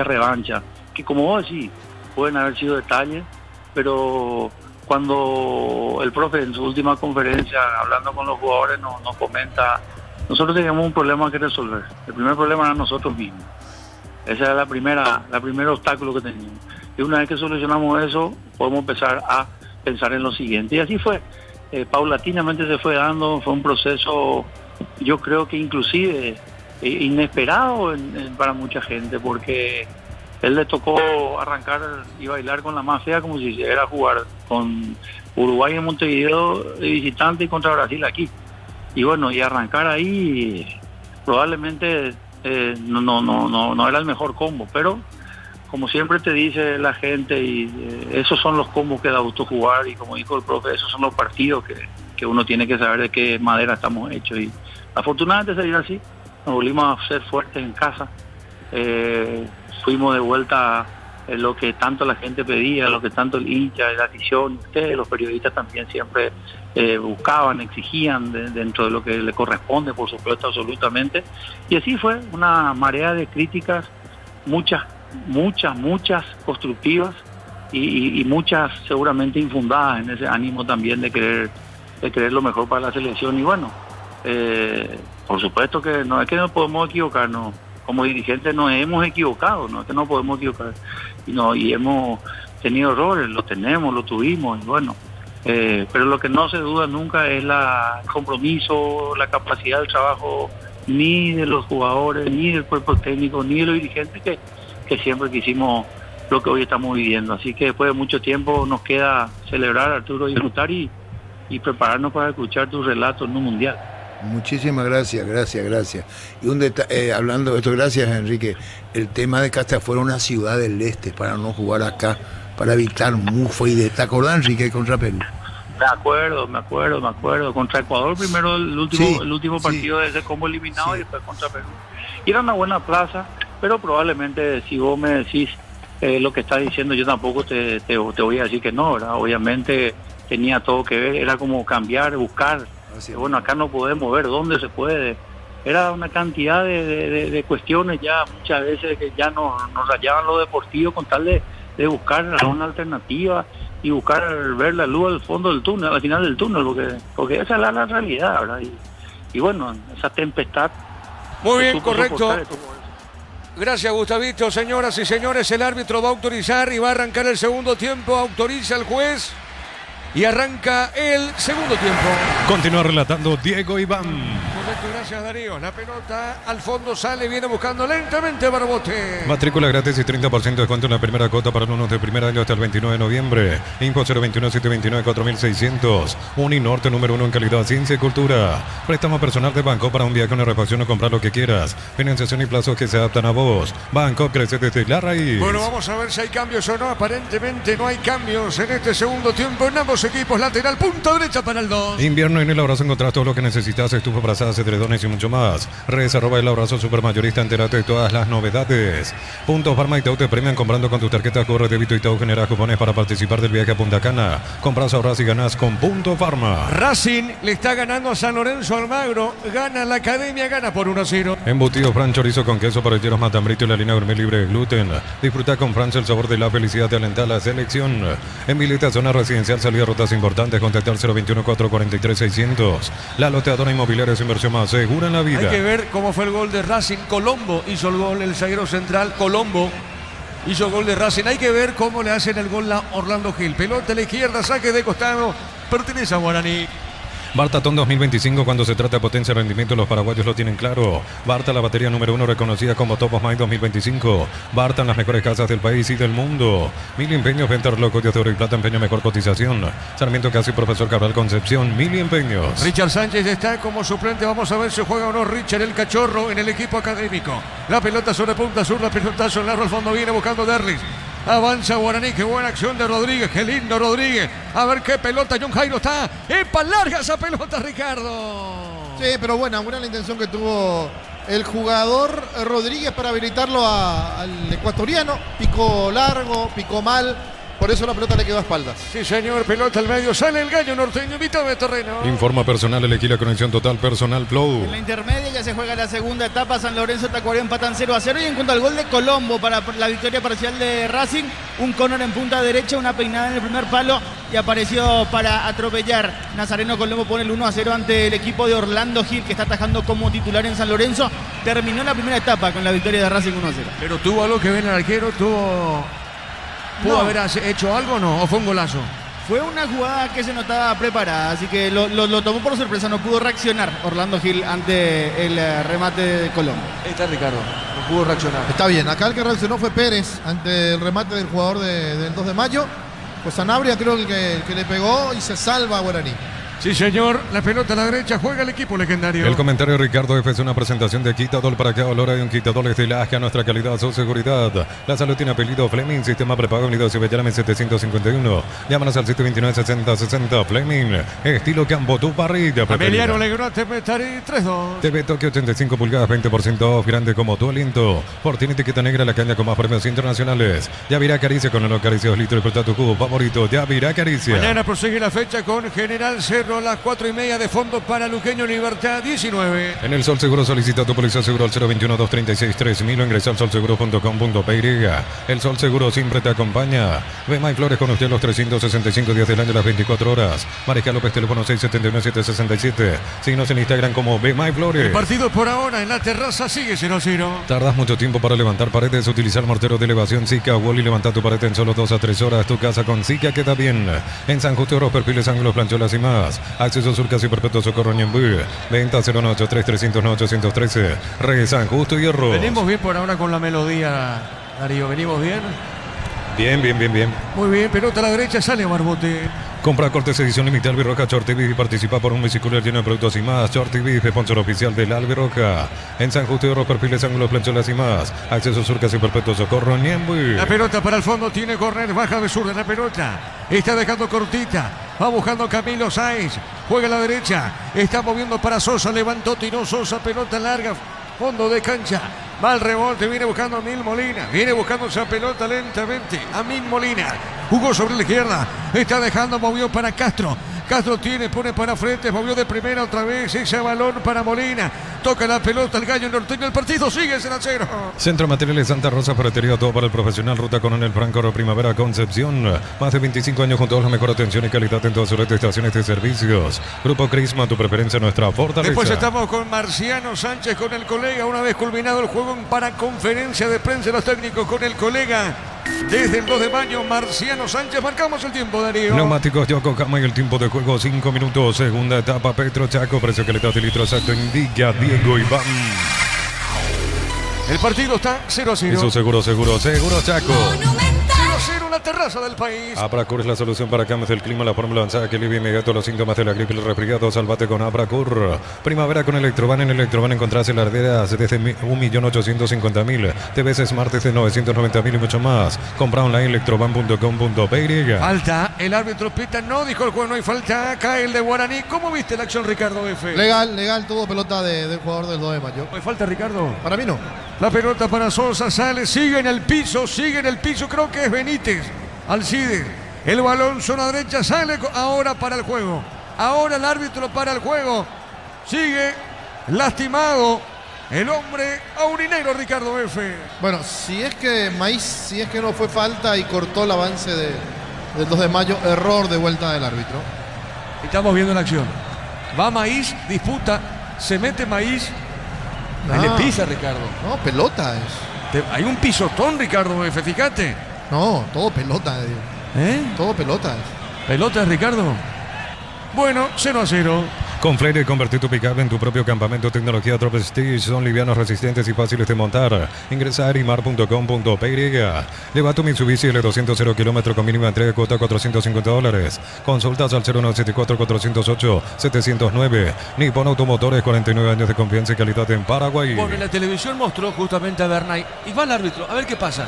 revancha, que como vos decís, pueden haber sido detalles, pero cuando el profe en su última conferencia, hablando con los jugadores, nos comenta, nosotros teníamos un problema que resolver. El primer problema era nosotros mismos. Ese era el primer obstáculo que teníamos. Y una vez que solucionamos eso, podemos empezar a pensar en lo siguiente. Y así fue. Paulatinamente se fue dando, fue un proceso, yo creo que inclusive inesperado para mucha gente, porque él le tocó arrancar y bailar con la más fea como si era jugar con Uruguay en Montevideo de visitante y contra Brasil aquí. Y bueno, y arrancar ahí probablemente no era el mejor combo, pero como siempre te dice la gente, y esos son los combos que da gusto jugar, y como dijo el profe, esos son los partidos que uno tiene que saber de qué madera estamos hechos. Y afortunadamente se dio así, nos volvimos a ser fuertes en casa, fuimos de vuelta lo que tanto la gente pedía, lo que tanto el hincha, la afición, ustedes, los periodistas también siempre buscaban, exigían dentro de lo que le corresponde, por supuesto, absolutamente. Y así fue, una marea de críticas, muchas constructivas y muchas seguramente infundadas en ese ánimo también de querer lo mejor para la selección. Y bueno, por supuesto que no es que no podemos equivocarnos, como dirigentes nos hemos equivocado, no es que no podemos equivocar, y hemos tenido errores, lo tuvimos, y bueno, pero lo que no se duda nunca es el compromiso, la capacidad del trabajo, ni de los jugadores, ni del cuerpo técnico, ni de los dirigentes que siempre quisimos lo que hoy estamos viviendo. Así que después de mucho tiempo nos queda celebrar, Arturo, y disfrutar y prepararnos para escuchar tus relatos en un mundial. Muchísimas gracias. Y un hablando de esto, gracias Enrique, el tema de que hasta fuera una ciudad del este para no jugar acá, para evitar mufo y ¿te acordás, Enrique, contra Perú? Me acuerdo. Contra Ecuador primero el último partido de ese combo eliminado y después contra Perú. Y era una buena plaza, pero probablemente si vos me decís lo que estás diciendo, yo tampoco te voy a decir que no, ¿verdad? Obviamente tenía todo que ver, era como cambiar, buscar. Bueno, acá no podemos ver dónde se puede. Era una cantidad de cuestiones ya muchas veces que ya nos rayaban lo deportivo con tal de buscar una alternativa y buscar ver la luz al fondo del túnel, al final del túnel, porque esa es la realidad, ¿verdad? Y bueno, esa tempestad. Muy bien, correcto. Gracias, Gustavito. Señoras y señores, el árbitro va a autorizar y va a arrancar el segundo tiempo. Autoriza el juez y arranca el segundo tiempo. Continúa relatando Diego Iván. Correcto, gracias Darío. La pelota al fondo sale, viene buscando lentamente Barbote. Matrícula gratis y 30% de descuento en la primera cuota para alumnos de primer año hasta el 29 de noviembre. Info 021-729-4600. Uninorte número 1 en calidad, ciencia y cultura. Préstamo personal de Banco para un viaje, una reparación o comprar lo que quieras. Financiación y plazos que se adaptan a vos. Banco crece desde la raíz. Bueno, vamos a ver si hay cambios o no. Aparentemente no hay cambios en este segundo tiempo en ambos equipos. Lateral, punta derecha para el 2. Invierno en El Abrazo encontrás todo lo que necesitas, estufa, brazadas, edredones y mucho más. Redes @El Abrazo Supermayorista, entérate de todas las novedades. Puntos Farma y Itaú te premian comprando con tus tarjetas Corre Débito Itaú, genera cupones para participar del viaje a Punta Cana. Compras, ahorras y ganás con Punto Farma. Racing le está ganando a San Lorenzo Almagro. Gana la Academia, gana por 1-0. Embutido Fran Chorizo con queso, parrilleros Matambrito y la línea gourmet libre de gluten. Disfruta con Francia el sabor de la felicidad, te alenta la selección. En Milita, zona residencial, salida rutas importantes, contactar 021-443-600. La loteadora inmobiliaria es inversión más segura en la vida. Hay que ver cómo fue el gol de Racing. Colombo hizo el gol, el zaguero central. Colombo hizo el gol de Racing. Hay que ver cómo le hacen el gol a Orlando Gil. Pelota a la izquierda, saque de costado. Pertenece a Guaraní. Bartatón 2025, cuando se trata de potencia y rendimiento, los paraguayos lo tienen claro. Barta, la batería número 1 reconocida como Top of Mind 2025. Barta, en las mejores casas del país y del mundo. 1000 empeños, venta reloj, de oro y plata, empeño, mejor cotización. Sarmiento Casi, Profesor Cabral Concepción, 1000 empeños. Richard Sánchez está como suplente. Vamos a ver si juega o no Richard el Cachorro en el equipo académico. La pelota sobre punta sur, la pelotazo en largo al fondo, viene buscando Derlis. Avanza Guaraní, qué buena acción de Rodríguez, qué lindo Rodríguez. A ver qué pelota, John Jairo está. ¡Epa, larga esa pelota, Ricardo! Sí, pero buena la intención que tuvo el jugador Rodríguez para habilitarlo al ecuatoriano. Picó largo, picó mal. Por eso la pelota le quedó a espaldas. Sí, señor, pelota al medio. Sale el gallo norteño, mitad de terreno. Informa personal, elegí la conexión total personal Flow. En la intermedia ya se juega la segunda etapa. San Lorenzo, Tacuarembó empatan 0-0. Y en cuanto al gol de Colombo para la victoria parcial de Racing, un córner en punta derecha, una peinada en el primer palo y apareció para atropellar. Nazareno Colombo pone el 1-0 ante el equipo de Orlando Gil, que está atajando como titular en San Lorenzo. Terminó la primera etapa con la victoria de Racing 1-0. Pero tuvo algo que ver el arquero, ¿Pudo haber hecho algo o no? ¿O fue un golazo? Fue una jugada que se notaba preparada, así que lo tomó por sorpresa. No pudo reaccionar Orlando Gil ante el remate de Colombo. Ahí está Ricardo, no pudo reaccionar. Está bien, acá el que reaccionó fue Pérez ante el remate del jugador del 2 de mayo. Pues Sanabria creo que le pegó y se salva a Guaraní. Sí, señor. La pelota a la derecha. Juega el equipo legendario. El comentario de Ricardo F. es una presentación de Quitador. Para que olor hay un Quitador de Lasca. Nuestra calidad, su seguridad. La salud tiene apellido Fleming. Sistema prepago unido. Llame 751. Llámanos al 729-6060. Fleming. Estilo Campo. Tu parrilla. Emiliano Legrand te metaré 3-2. TV Tokio 85 pulgadas. 20% off. Grande como tu aliento. Fortini etiqueta negra. La caña con más premios internacionales. Yavirá Caricia con el Caricia 2 litros. Disfruta tu cubo favorito. Yavirá Caricia. Mañana prosigue la fecha con General Cerro. Las 4:30 de fondo para Luqueño Libertad 19. En el Sol Seguro solicita tu póliza seguro al 021-236-3000 o ingresa al solseguro.com.py. El Sol Seguro siempre te acompaña. Bemay Flores con usted los 365 días del año, las 24 horas. Mariscal López, teléfono 671-767. Síguenos en Instagram como Bemay Flores. El partido por ahora en la terraza sigue 0-0. Tardas mucho tiempo para levantar paredes. Utilizar mortero de elevación Zika Wall y levanta tu pared en solo 2 a 3 horas. Tu casa con Zika queda bien. En San Justo, los perfiles, ángulos, plancholas y más. Acceso Sur Casi Perpetuo Socorro Ñembú. Venta 093-300-813. Re San Justo y Hierro. Venimos bien por ahora con la melodía, Darío. ¿Venimos bien? Bien. Muy bien, pelota a la derecha, sale Barbote. Compra cortes edición limitada Albirroja Short TV y participa por un vesicular lleno de productos y más. Short TV, sponsor oficial del Albirroja. En San Justo y Hierro, perfiles, ángulos, plancholas y más. Acceso Sur Casi Perpetuo Socorro Ñembú. La pelota para el fondo, tiene correr, baja de zurda la pelota. Está dejando cortita. Va buscando Camilo Sáenz. Juega a la derecha. Está moviendo para Sosa. Levantó, tiró Sosa. Pelota larga. Fondo de cancha. Va al rebote. Viene buscando a Mil Molina. Viene buscando esa pelota lentamente. A Mil Molina. Jugó sobre la izquierda. Está dejando. Movió para Castro. Castro tiene, pone para frente, movió de primera otra vez, ese balón para Molina, toca la pelota el gallo norteño, el partido sigue 0-0. Centro Materiales Santa Rosa, ferretería, todo para el profesional, Ruta Coronel Franco, Primavera, Concepción, más de 25 años con toda la mejor atención y calidad en todas sus red de estaciones de servicios. Grupo Crisma, tu preferencia, nuestra fortaleza. Después estamos con Marciano Sánchez, con el colega, una vez culminado el juego para conferencia de prensa de los técnicos con el colega. Desde el 2 de mayo, Marciano Sánchez, marcamos el tiempo, Darío. Neumáticos Yokohama y el tiempo de juego 5 minutos. Segunda etapa, Petro Chaco, precio que le da de litro exacto, indica Diego Iván. El partido está 0-0. Eso seguro Chaco. 0-0 en la terraza del país. Abracur es la solución para cambios del clima, la fórmula avanzada que alivia inmediato los síntomas de la gripe y el resfriado. Salvate con Abracur. Primavera con Electroban. En Electroban encontrás heladeras desde 1.850.000, TVs Smart desde 990.000 y mucho más. Compra online electroban.com.py. Falta, el árbitro pita, no dijo el juego, no hay falta. Cae el de Guaraní. ¿Cómo viste la acción, Ricardo F? Legal, todo pelota del jugador del 2 de mayo. ¿No hay falta, Ricardo? Para mí no. La pelota para Sosa, sale, sigue en el piso, creo que es Benítez, Alcides, el balón zona derecha, sale ahora para el juego, ahora el árbitro para el juego, sigue lastimado el hombre aurinero Ricardo F. Bueno, si es que no fue falta y cortó el avance del 2 de mayo, error de vuelta del árbitro. Estamos viendo la acción, va Maíz, disputa, se mete Maíz. Le pisa, Ricardo. No, pelota es. Hay un pisotón, Ricardo F, fíjate. No, todo pelota, digo. Todo pelota es. ¿Pelota es, Ricardo? Bueno, 0-0. Con Freire, convertir tu pickup en tu propio campamento. Tecnología Drop Stitch. Son livianos, resistentes y fáciles de montar. Ingresa a erimar.com.py. Lleva tu Mitsubishi L200 0 km con mínima entrega, cuota $450. Consultas al 0974-408-709. Nippon Automotores, 49 años de confianza y calidad en Paraguay. Bueno, en la televisión mostró justamente a Bernay. Y va el árbitro, a ver qué pasa.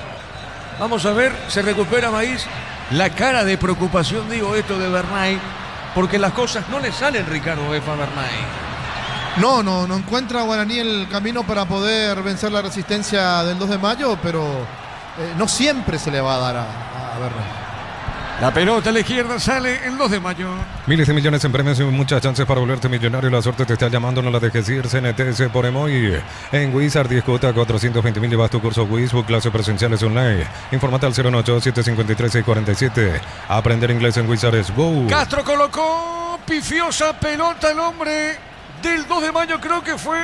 Vamos a ver, se recupera Maíz. La cara de preocupación, digo, esto de Bernay. Porque las cosas no le salen, Ricardo F. a Bernay. No encuentra Guaraní el camino para poder vencer la resistencia del 2 de mayo, pero no siempre se le va a dar a Bernay. La pelota a la izquierda sale el 2 de mayo. Miles de millones en premios y muchas chances para volverte millonario. La suerte te está llamando, no la dejes ir. CNTS por Emoy. En Wizard 10 cuota 420.000. Llevas tu curso Wizard, clases presenciales online. Informate al 018-753-647. Aprender inglés en Wizard es Go. Castro colocó pifiosa pelota el hombre del 2 de mayo. Creo que fue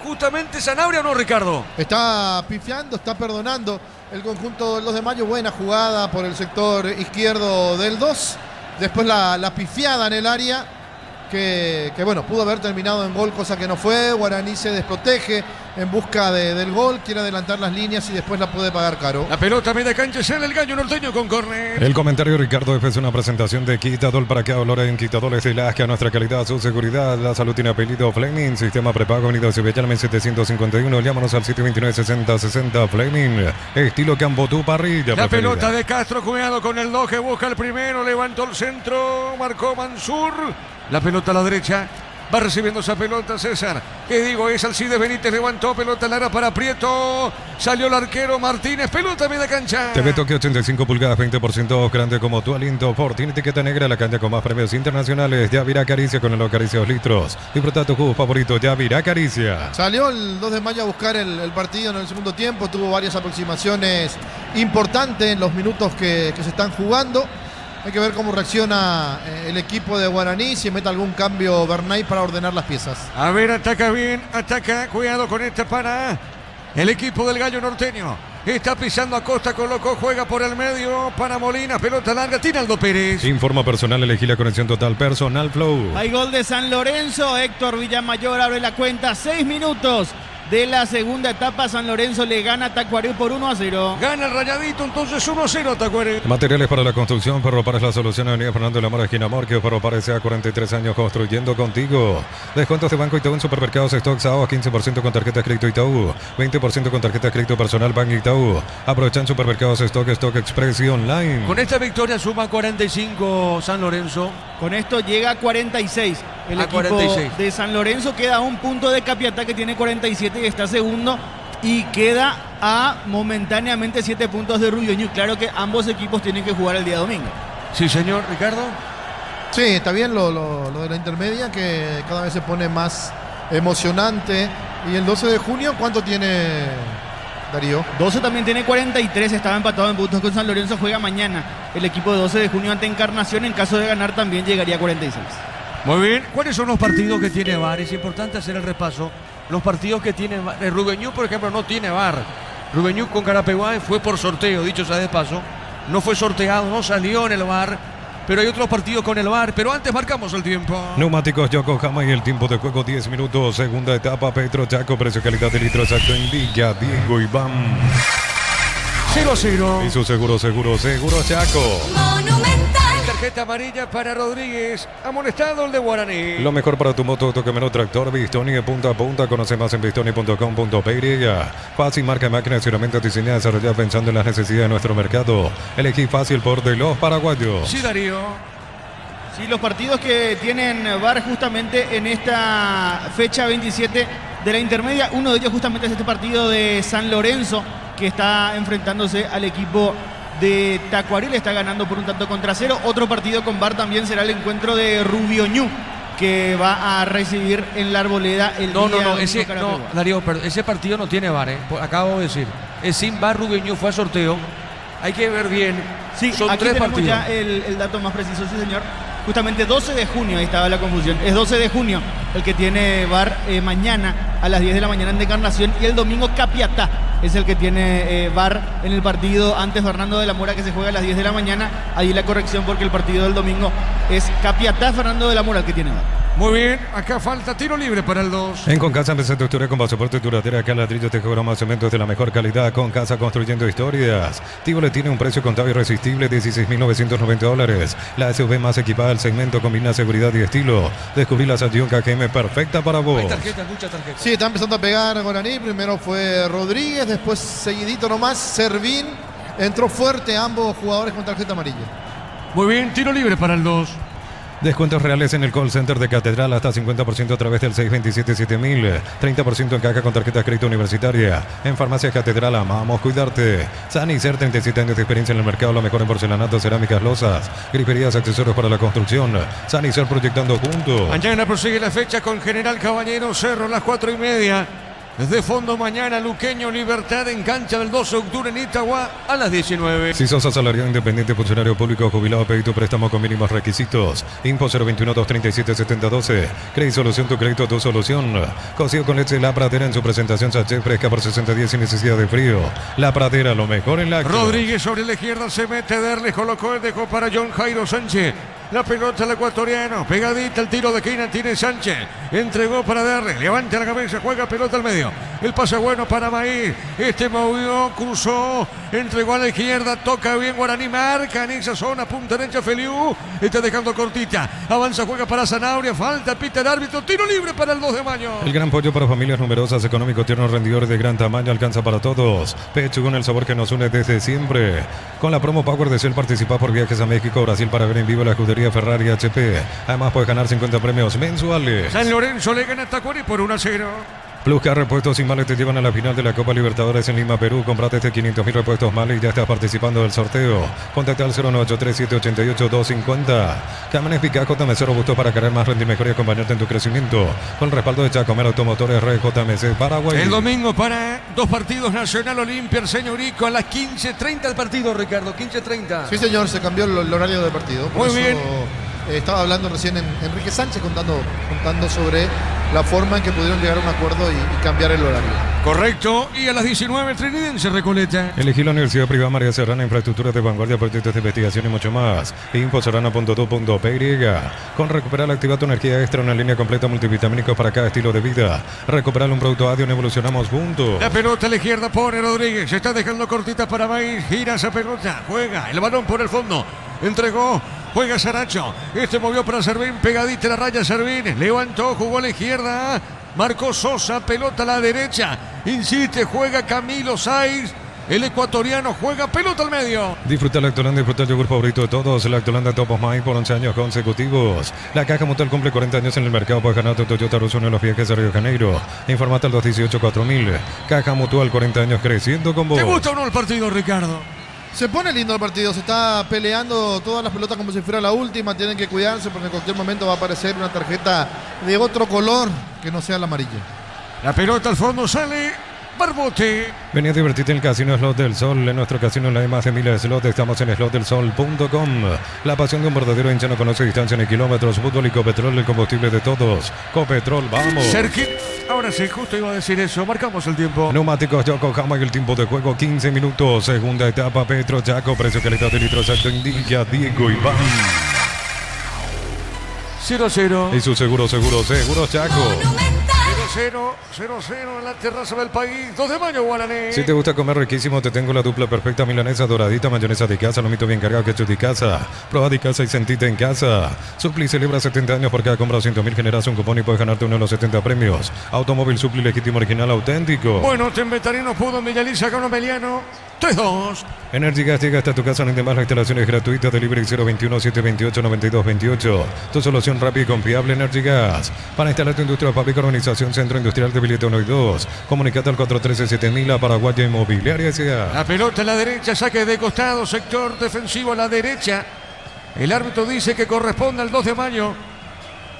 justamente Sanabria, ¿o no, Ricardo? Está pifiando, está perdonando el conjunto del 2 de mayo. Buena jugada por el sector izquierdo del 2. Después la pifiada en el área que bueno, pudo haber terminado en gol, cosa que no fue. Guaraní se desprotege en busca del gol, quiere adelantar las líneas y después la puede pagar caro. La pelota media cancha, sale el Gallo Norteño con córner. El comentario Ricardo F es una presentación de Quitadol. Para que olor en Quitadores de Lasca, nuestra calidad, su seguridad. La salud tiene apellido Fleming, sistema prepago unido de llame 751. Llámanos al 729-6060 Fleming, estilo Cambotú parrilla. La preferida. pelota de Castro, cuidado con el 2 que busca el primero, levantó el centro, marcó Mansur. La pelota a la derecha, va recibiendo esa pelota César. ¿Qué digo? Es Alcides Benítez, levantó pelota larga para Prieto. Salió el arquero Martínez, pelota media cancha. TV Toque 85 pulgadas, 20% grande como tu aliento. Ford tiene etiqueta negra, la cancha con más premios internacionales. Yavira Caricia con el Caricia 2 litros. Disfruta tu jugo favorito, Yavira Caricia. Salió el 2 de mayo a buscar el partido en el segundo tiempo. Tuvo varias aproximaciones importantes en los minutos que se están jugando. Hay que ver cómo reacciona el equipo de Guaraní, si mete algún cambio Bernay para ordenar las piezas. A ver, ataca bien, ataca, cuidado con esta para el equipo del Gallo Norteño. Está pisando a Costa, colocó, juega por el medio para Molina, pelota larga, tira Aldo Pérez. Informa personal, elegí la conexión total personal Flow. Hay gol de San Lorenzo, Héctor Villamayor abre la cuenta, 6 minutos de la segunda etapa. San Lorenzo le gana a Tacuarembó por 1-0. Gana el Rayadito, entonces 1-0 Tacuarembó. Materiales para la construcción, Ferropar es la solución. Avenida Fernando de la Mora, esquina Morquio. Ferropar S.A. 43 años construyendo contigo. Descuentos de Banco Itaú en supermercados, stocks a 15% con tarjeta crédito Itaú, 20% con tarjeta crédito personal Banco Itaú. Aprovechan supermercados, stock express y online. Con esta victoria suma 45 San Lorenzo. Con esto llega a 46. El a equipo 46. de San Lorenzo queda a un punto de Capiatá, que tiene 47 y está segundo. Y queda a momentáneamente 7 puntos de Rubio Ñu. Claro que ambos equipos tienen que jugar el día domingo. Sí, señor Ricardo. Sí, está bien lo de la intermedia, que cada vez se pone más emocionante. Y el 12 de junio, ¿cuánto tiene Darío? 12 también tiene 43, estaba empatado en puntos con San Lorenzo. Juega mañana el equipo de 12 de junio ante Encarnación. En caso de ganar también llegaría a 46. Muy bien. ¿Cuáles son los partidos que tiene VAR? Es importante hacer el repaso. Los partidos que tiene VAR. Rubio Ñu, por ejemplo, no tiene VAR. Rubio Ñu con Carapeguá fue por sorteo, dicho sea de paso. No fue sorteado, no salió en el VAR. Pero hay otros partidos con el VAR. Pero antes marcamos el tiempo. Neumáticos Yokohama y el tiempo de juego 10 minutos. Segunda etapa, Petro Chaco, precio calidad de litro exacto en Villa Diego Iván. 0-0. Y su seguro Chaco. Monumental. Tarjeta amarilla para Rodríguez. Amonestado el de Guaraní. Lo mejor para tu moto, toque menor tractor, Bistoni de punta a punta. Conoce más en bistoni.com.py. Fácil, marca de máquinas y herramientas diseñadas y desarrolladas pensando en las necesidades de nuestro mercado. Elegí fácil por de los paraguayos. Sí, Darío. Sí, los partidos que tienen VAR justamente en esta fecha 27 de la intermedia. Uno de ellos justamente es este partido de San Lorenzo, que está enfrentándose al equipo de Tacuarí, le está ganando por 1-0. Otro partido con VAR también será el encuentro de Rubio Ñu, que va a recibir en la Arboleda el día No, Darío, perdón, ese partido no tiene VAR, acabo de decir. Es sin VAR. Rubio Ñu fue a sorteo. Hay que ver bien. Sí, son aquí 3 tenemos partidos. ya el dato más preciso, sí señor. Justamente 12 de junio, ahí estaba la confusión. Es 12 de junio el que tiene VAR mañana a las 10 de la mañana en Encarnación, y el domingo Capiatá es el que tiene VAR en el partido antes Fernando de la Mora, que se juega a las 10 de la mañana. Ahí la corrección, porque el partido del domingo es Capiatá Fernando de la Mora el que tiene VAR. Muy bien, acá falta tiro libre para el 2. En Concasa empezó tu historia con pasaporte duradera, acá ladrillo te cobra más cementos de la mejor calidad. Concasa, construyendo historias. Tívole tiene un precio contable irresistible, $16,990. La SUV más equipada del segmento, combina seguridad y estilo. Descubrí la Scion KGM perfecta para vos. Hay tarjetas, muchas tarjetas. Sí, está empezando a pegar Guaraní. Primero fue Rodríguez, después seguidito nomás Servín. Entró fuerte ambos jugadores con tarjeta amarilla. Muy bien, tiro libre para el 2. Descuentos reales en el call center de Catedral, hasta 50% a través del 627-7000, 30% en caja con tarjeta de crédito universitaria. En Farmacia Catedral amamos cuidarte. Sanicer, 37 años de experiencia en el mercado, lo mejor en porcelanato, cerámicas, losas, griferías, accesorios para la construcción. Sanicer, proyectando juntos. Mañana prosigue la fecha con General Caballero Cerro a las 4:30. Desde fondo mañana, Luqueño Libertad en cancha del 12 de octubre en Itagua a las 19. Si sos asalariado independiente, funcionario público, jubilado, pedí tu préstamo con mínimos requisitos. Info 021-237-7012. Crédito Solución, tu crédito, tu solución. Cocido con leche La Pradera en su presentación sachet fresca por 60 días sin necesidad de frío. La Pradera, lo mejor en la... Rodríguez sobre la izquierda se mete, Derles colocó el dejó para John Jairo Sánchez. La pelota al ecuatoriano. Pegadita el tiro de esquina. Tiene Sánchez. Entregó para darle. Levanta la cabeza. Juega pelota al medio. El pase bueno para Maíz. Movió. Cruzó. Entregó a la izquierda. Toca bien Guaraní. Marca en esa zona. Punta derecha Feliu. Está dejando cortita. Avanza. Juega para Zanabria. Falta. Pita el árbitro. Tiro libre para el 2 de mayo. El gran pollo para familias numerosas, económico, tierno, rendidor de gran tamaño, alcanza para todos. Pechuga, el sabor que nos une desde siempre. Con la promo Power de Shell participa por viajes a México, Brasil para ver en vivo la escudería Ferrari HP. Además puedes ganar 50 premios mensuales. San Lorenzo le gana a Tacuari por 1-0. Pluscar Repuestos Sin Males te llevan a la final de la Copa Libertadores en Lima, Perú. Comprate 500.000 repuestos Males y ya estás participando del sorteo. Contacta al 0983-788-250. Cámaras Picajo JMC robusto para cargar más, rendir mejor y acompañarte en tu crecimiento. Con el respaldo de Chacomer Automotores Red JMC Paraguay. El domingo para 2 partidos, Nacional Olimpia, el señorico a las 15:30 el partido, Ricardo, 15:30. Sí, señor, se cambió el horario del partido. Muy bien. Estaba hablando recién Enrique Sánchez contando sobre la forma en que pudieron llegar a un acuerdo y cambiar el horario. Correcto, y a las 19 Trinidense Recoleta. Elegí la Universidad Privada María Serrana, infraestructuras de vanguardia, proyectos de investigación y mucho más. Infoserrana.2.py. Con recuperar activa tu energía extra, una línea completa multivitamínicos para cada estilo de vida. Recuperar un producto Adion, evolucionamos juntos. La pelota a la izquierda pone Rodríguez, se está dejando cortita para Maíz, gira esa pelota, juega el balón por el fondo, entregó. Juega Saracho. Movió para Servín. Pegadita la raya Servín. Levantó, jugó a la izquierda. Marcó Sosa. Pelota a la derecha. Insiste, juega Camilo Saiz. El ecuatoriano juega pelota al medio. Disfruta Lactolanda, disfruta el yogur favorito de todos. Lactolanda Top of Mind por 11 años consecutivos. La Caja Mutual cumple 40 años en el mercado. Puedes ganar tu Toyota Russo en los viajes a Río de Janeiro. Informate al 218-4000. Caja Mutual, 40 años creciendo con vos. ¿Te gusta o no el partido, Ricardo? Se pone lindo el partido, se está peleando todas las pelotas como si fuera la última, tienen que cuidarse porque en cualquier momento va a aparecer una tarjeta de otro color que no sea el amarillo. La pelota al fondo sale Barbote. Vení a divertirte en el Casino Slot del Sol. En nuestro casino no hay más de miles de slots. Estamos en slotdelsol.com. La pasión de un verdadero hincha no conoce distancia ni kilómetros. Fútbol y Copetrol, el combustible de todos. Copetrol, vamos. Ahora sí, justo iba a decir eso. Marcamos el tiempo. Neumáticos Yokohama y el tiempo de juego 15 minutos. Segunda etapa Petro Chaco. Precio calidad de litro exacto indica Diego Iván. 0-0. Y su seguro Chaco. 0-0 en la terraza del país. 2 de mayo, Guaraní. Si te gusta comer riquísimo, te tengo la dupla perfecta milanesa doradita, mayonesa de casa, lomito bien cargado, ketchup de casa. Prueba de casa y sentite en casa. Supli celebra 70 años por cada compra de 100.000, generas un cupón y puedes ganarte uno de los 70 premios. Automóvil Supli legítimo, original, auténtico. Bueno, Tembetarino pudo en Villaliza con Meliano. 3-2. Energy Gas llega hasta tu casa, no hay demás, la instalación es gratuita. Delivery 021-728-9228. Tu solución rápida y confiable, Energy Gas. Para instalar tu industria pública, organización Centro Industrial de Billete 1 y 2. Comunicate al 413-7000 a Paraguaya Inmobiliaria S.A. La pelota a la derecha, saque de costado, sector defensivo a la derecha. El árbitro dice que corresponde al 2 de mayo.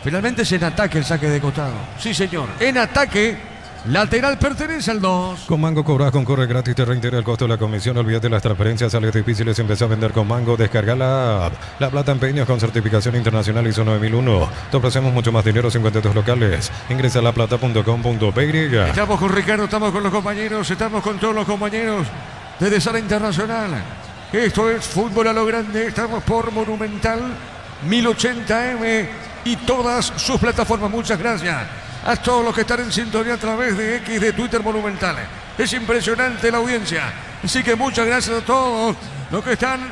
Finalmente es en ataque el saque de costado. Sí, señor. En ataque. Lateral pertenece al 2. Con Mango cobras con corre gratis, te reintegra el costo de la comisión. Olvídate las transferencias, sales difíciles, empezá a vender con Mango. Descarga la app. La Plata Empeños con certificación internacional ISO 9001. Te ofrecemos mucho más dinero, 52 locales. Ingresa a laplata.com.py. Estamos con Ricardo, estamos con los compañeros, estamos con todos los compañeros de Sala Internacional. Esto es Fútbol a lo Grande. Estamos por Monumental 1080M y todas sus plataformas. Muchas gracias a todos los que están en sintonía a través de X, de Twitter Monumental. Es impresionante la audiencia. Así que muchas gracias a todos los que están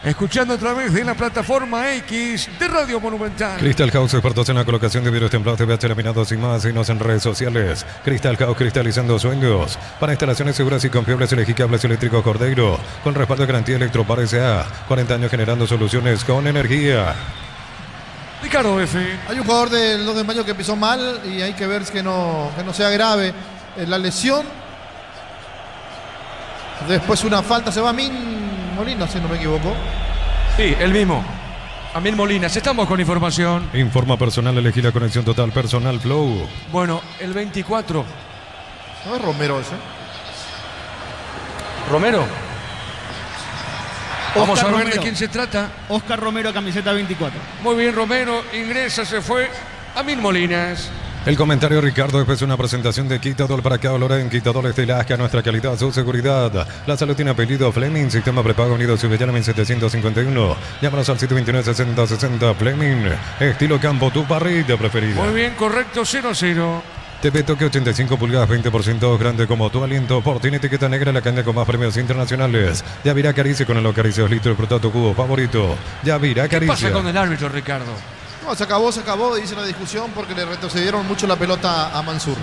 escuchando a través de la plataforma X de Radio Monumental. Crystal House, expertos en la colocación de vidrios templados de VH laminados y más. Síguenos en redes sociales. Crystal House, cristalizando sueños. Para instalaciones seguras y confiables, elegí cables eléctricos Cordeiro. Con respaldo de garantía Electropar S.A. 40 años generando soluciones con energía. Ricardo F. Hay un jugador del 2 de mayo que pisó mal y hay que ver que no sea grave la lesión. Después una falta, se va Amin Molina, si no me equivoco. Sí, el mismo. Amin Molinas, estamos con información. Informa personal, elegí la conexión total personal Flow. Bueno, el 24. No es Romero ese. ¿Romero? Vamos Oscar a ver Romero. de quién se trata. Oscar Romero, camiseta 24. Muy bien, Romero ingresa, se fue Amin Molinas. El comentario Ricardo después de una presentación de Quitadol para cada olor en Quitadores de Lasca, nuestra calidad, su seguridad. La salud tiene apellido Fleming, sistema prepago unido Subellana 1751. Llámanos al 729-6060 Fleming. Estilo campo, tu parrilla preferida. Muy bien, correcto, 0-0. TV Toque 85 pulgadas, 20% grande como tu aliento. Por tiene etiqueta negra, la caña con más premios internacionales. Yavirá Caricia con el Acaricios Litro, el protato cubo favorito. Yavirá Caricia. ¿Qué pasa con el árbitro, Ricardo? No, se acabó, dice la discusión, porque le retrocedieron mucho la pelota a Mansur.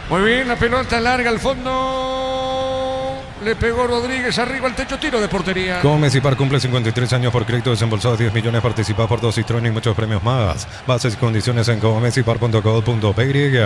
Muy bien, la pelota larga al fondo. Le pegó Rodríguez arriba al techo, tiro de portería. Gómez y Par cumple 53 años por crédito desembolsados 10 millones, participados por 2 Citroën y muchos premios más. Bases y condiciones en gomezipar.co.py.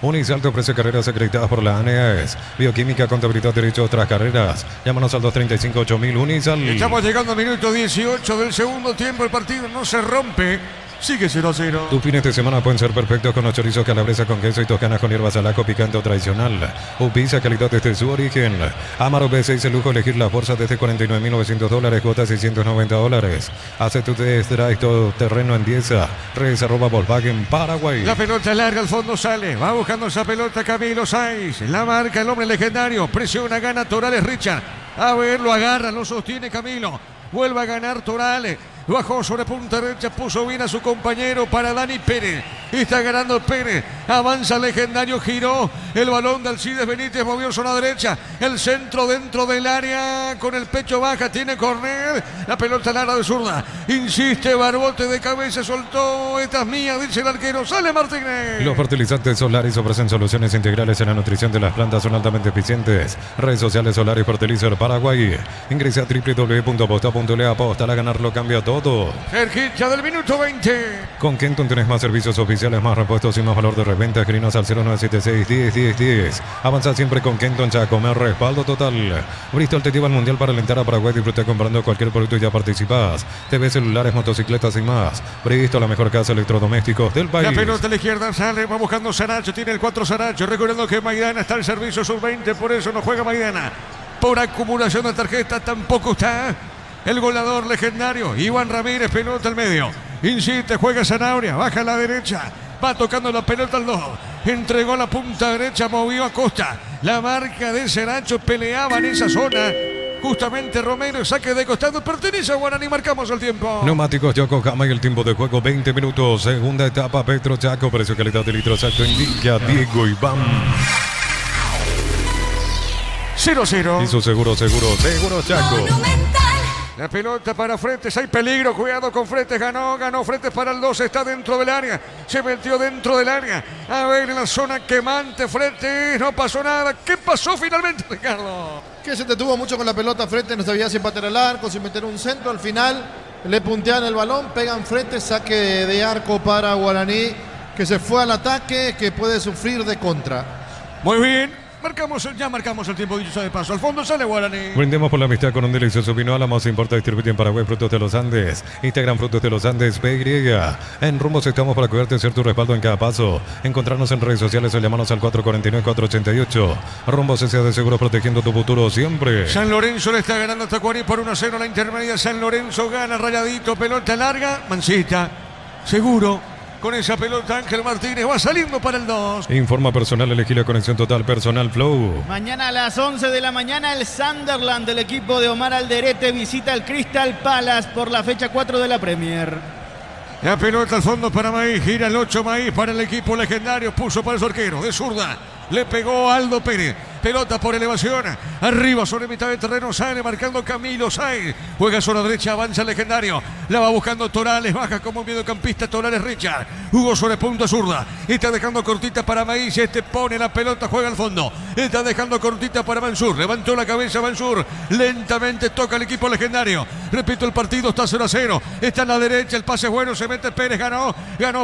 Unisal te ofrece carreras acreditadas por la ANEAS. Bioquímica, contabilidad, derecho, otras carreras. Llámanos al 235-8000 Unisal. Estamos llegando al minuto 18 del segundo tiempo. El partido no se rompe. Sigue 0-0. Tus fines de semana pueden ser perfectos con los chorizos calabresa con queso y toscanas con hierbas al ajo picante o tradicional. Upiza, calidad desde su origen. Amaro B6, el lujo elegir la fuerza desde $49.900, cuota $690. Hace tu test drive todo terreno en Dieza. Redes @ Volkswagen Paraguay. La pelota larga al fondo sale. Va buscando esa pelota Camilo Sáenz. La marca el hombre legendario. Presiona, gana Torales Richard. A ver, lo agarra, lo sostiene Camilo. Vuelve a ganar Torales. Bajó sobre punta derecha, puso bien a su compañero para Dani Pérez. Está ganando Pérez. Avanza legendario, giró. El balón de Alcides Benítez movió zona derecha. El centro dentro del área. Con el pecho baja, tiene córner. La pelota larga de zurda. Insiste Barbote de cabeza, soltó. Esta es mía, dice el arquero. Sale Martínez. Los fertilizantes Solaris ofrecen soluciones integrales en la nutrición de las plantas, son altamente eficientes. Redes sociales Solaris Fertilizer Paraguay. Ingresa a www.aposta.le. Aposta a ganarlo, cambia todo. Cerquita del minuto 20. Con Kenton tenés más servicios oficiales, más repuestos y más valor de reventa. Escribinos al 0976-10-10-10. Avanza siempre con Kenton Chacomer, respaldo total. Bristol te lleva al Mundial para alentar a Paraguay. Disfruta comprando cualquier producto y ya participas. TV, celulares, motocicletas y más. Bristol, la mejor casa de electrodomésticos del país. La pelota a la izquierda sale, va buscando Saracho. Tiene el 4 Saracho. Recordando que Maidana está en servicio sub-20, por eso no juega Maidana. Por acumulación de tarjetas tampoco está el goleador legendario, Iván Ramírez, pelota al medio. Insiste, juega Zanabria, baja a la derecha. Va tocando la pelota al 2. Entregó la punta derecha, movió a Costa. La marca de Saracho peleaba en esa zona. Justamente Romero, saque de costado, pertenece a Guaraní, marcamos el tiempo. Neumáticos Yokohama y el tiempo de juego 20 minutos. Segunda etapa, Petro Chaco, precio calidad de litro exacto, indica Diego Iván. 0-0. Y su seguro Chaco. La pelota para Fretes, hay peligro, cuidado con Fretes, ganó Fretes para el 2, está dentro del área, se metió dentro del área, a ver en la zona quemante Fretes, no pasó nada, ¿qué pasó finalmente, Ricardo? Que se detuvo mucho con la pelota Fretes, no sabía si patear al arco, si meter un centro, al final le puntean el balón, pegan Fretes, saque de arco para Guaraní, que se fue al ataque, que puede sufrir de contra. Muy bien. Ya marcamos el tiempo, dicho sea de paso. Al fondo sale Guaraní. Brindemos por la amistad con un delicioso vino Álamos. Importa, distribuye en Paraguay Frutos de los Andes. Instagram Frutos de los Andes PY. En Rumbos estamos para cuidarte y ser tu respaldo en cada paso. Encontrarnos en redes sociales o llamarnos al 449-488. Rumbos S.A. de Seguros, protegiendo tu futuro siempre. San Lorenzo le está ganando a Tacuarí por 1-0 a la intermedia. San Lorenzo gana rayadito, pelota larga. Mancita, seguro. Con esa pelota Ángel Martínez va saliendo para el 2. Informa personal, elegí la conexión total personal Flow. Mañana a las 11 de la mañana el Sunderland del equipo de Omar Alderete visita el Crystal Palace por la fecha 4 de la Premier. La pelota al fondo para Maíz, gira el 8 Maíz para el equipo legendario, puso para su arquero de zurda. Le pegó Aldo Pérez. Pelota por elevación. Arriba sobre mitad de terreno. Sale marcando Camilo Sáenz. Juega zona derecha. Avanza el legendario. La va buscando Torales. Baja como mediocampista Torales Richard. Hugo sobre punta zurda. Está dejando cortita para Maíz. Este pone la pelota. Juega al fondo. Está dejando cortita para Mansur. Levantó la cabeza Mansur. Lentamente toca el equipo legendario. Repito, el partido está 0-0. Está en la derecha. El pase es bueno. Se mete Pérez. Ganó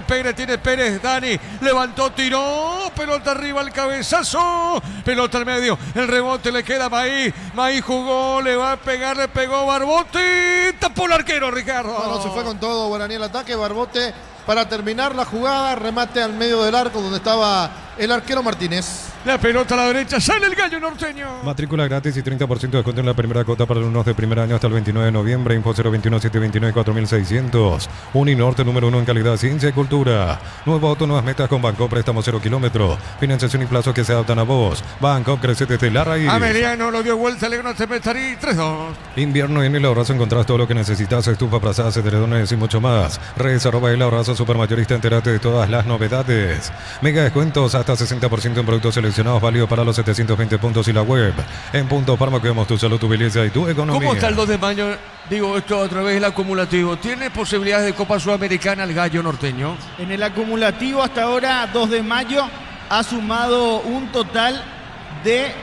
Pérez. Tiene Pérez. Dani. Levantó. Tiró. Pelota arriba al cabezazo. Pelota al medio, el rebote le queda a Maíz. Maíz jugó, le va a pegar, le pegó Barbote. Tapó el arquero, Ricardo. No, se fue con todo Guaraní al ataque. Barbote para terminar la jugada. Remate al medio del arco donde estaba el arquero Martínez. La pelota a la derecha, sale el gallo norteño. Matrícula gratis y 30% de descuento en la primera cuota para alumnos de primer año hasta el 29 de noviembre. Info 021-729-4600. Uninorte número 1 en calidad, ciencia y cultura. Nuevo auto, nuevas metas con Banco, préstamo 0 kilómetros. Financiación y plazos que se adaptan a vos. Banco, crece desde la raíz. Ameliano lo dio vuelta, le ganó a Temetarí 3-2. Invierno en El Ahorrazo encontrás todo lo que necesitas. Estufa, frazadas, edredones y mucho más. Redes @El Ahorrazo Supermayorista, entérate de todas las novedades. Mega descuentos hasta 60% en productos seleccionados, válido para los 720 puntos y la web. En Punto Farma cuidamos tu salud, tu belleza y tu economía. ¿Cómo está el 2 de mayo? Digo esto a través del acumulativo. ¿Tiene posibilidades de Copa Sudamericana el gallo norteño? En el acumulativo hasta ahora, 2 de mayo, ha sumado un total de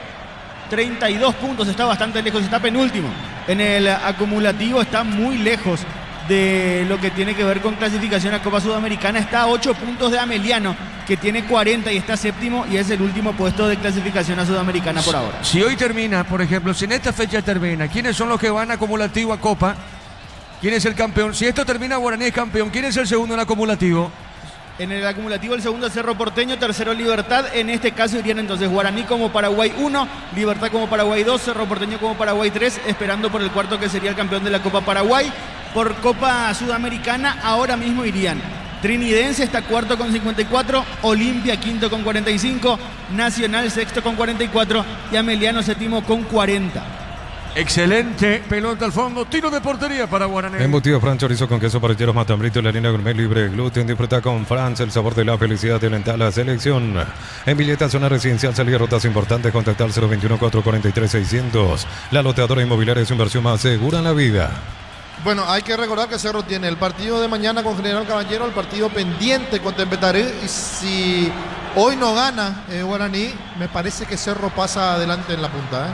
32 puntos. Está bastante lejos, está penúltimo. En el acumulativo está muy lejos de lo que tiene que ver con clasificación a Copa Sudamericana. Está a 8 puntos de Ameliano, que tiene 40 y está séptimo y es el último puesto de clasificación a Sudamericana por ahora. Si hoy termina, por ejemplo, si en esta fecha termina, ¿quiénes son los que van acumulativo a Copa? ¿Quién es el campeón? Si esto termina, Guaraní es campeón. ¿Quién es el segundo en acumulativo? En el acumulativo, el segundo es Cerro Porteño, tercero Libertad. En este caso irían entonces Guaraní como Paraguay 1, Libertad como Paraguay 2, Cerro Porteño como Paraguay 3, esperando por el cuarto que sería el campeón de la Copa Paraguay. Por Copa Sudamericana ahora mismo irían Trinidense está cuarto con 54, Olimpia quinto con 45, Nacional sexto con 44 y Ameliano séptimo con 40. Excelente pelota al fondo, tiro de portería para Guaraní. Embutido Fran Chorizo con queso parrilleros Matambrito, la harina gourmet libre de gluten. Disfruta con Franz el sabor de la felicidad de alentar la selección. En Villeta, zona residencial, salida rutas importantes, contactar 021-443-600. La loteadora inmobiliaria es su inversión más segura en la vida. Bueno, hay que recordar que Cerro tiene el partido de mañana con General Caballero, el partido pendiente con Tempetaré, y si hoy no gana Guaraní, me parece que Cerro pasa adelante en la punta.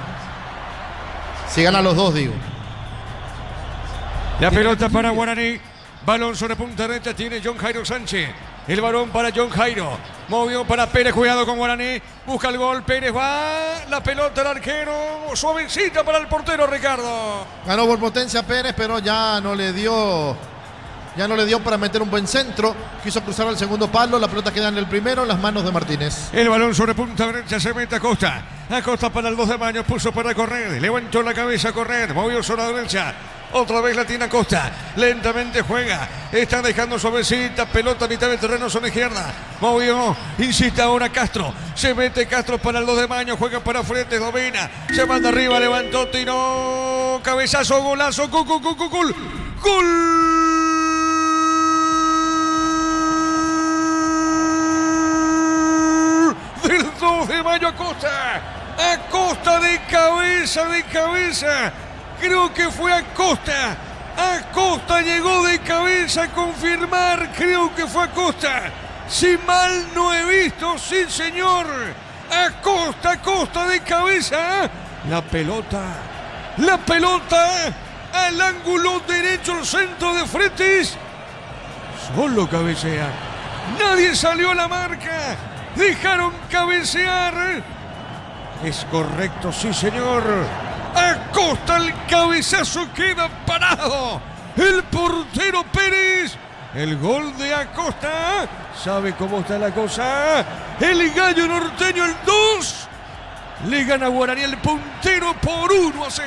Si gana los dos, digo. La pelota para Guaraní, balón sobre punta derecha, tiene John Jairo Sánchez. El balón para John Jairo, movió para Pérez, cuidado con Guaraní, busca el gol, Pérez va, la pelota al arquero, suavecita para el portero Ricardo. Ganó por potencia Pérez, pero ya no le dio para meter un buen centro, quiso cruzar al segundo palo, la pelota queda en el primero, en las manos de Martínez. El balón sobre punta derecha, se mete Acosta para el 2 de mayo, puso para correr, levantó la cabeza a correr, movió sobre la derecha. Otra vez la tiene Acosta, lentamente juega, está dejando suavecita, pelota a mitad del terreno, zona izquierda, movió, insiste ahora Castro, se mete Castro para el 2 de mayo, juega para frente, domina, se manda arriba, levantó, tiró, cabezazo, golazo, gol, del 2 de mayo, Acosta de cabeza. Creo que fue Acosta. Acosta llegó de cabeza a confirmar. Creo que fue Acosta. Si mal no he visto, sí señor. Acosta de cabeza. La pelota al ángulo derecho, al centro de Fretes. Solo cabecea. Nadie salió a la marca. Dejaron cabecear. Es correcto, sí señor. Acosta, el cabezazo, queda parado el portero Pérez. El gol de Acosta. ¿Sabe cómo está la cosa? El gallo norteño, el 2. Le gana a Guaraní el puntero por 1-0.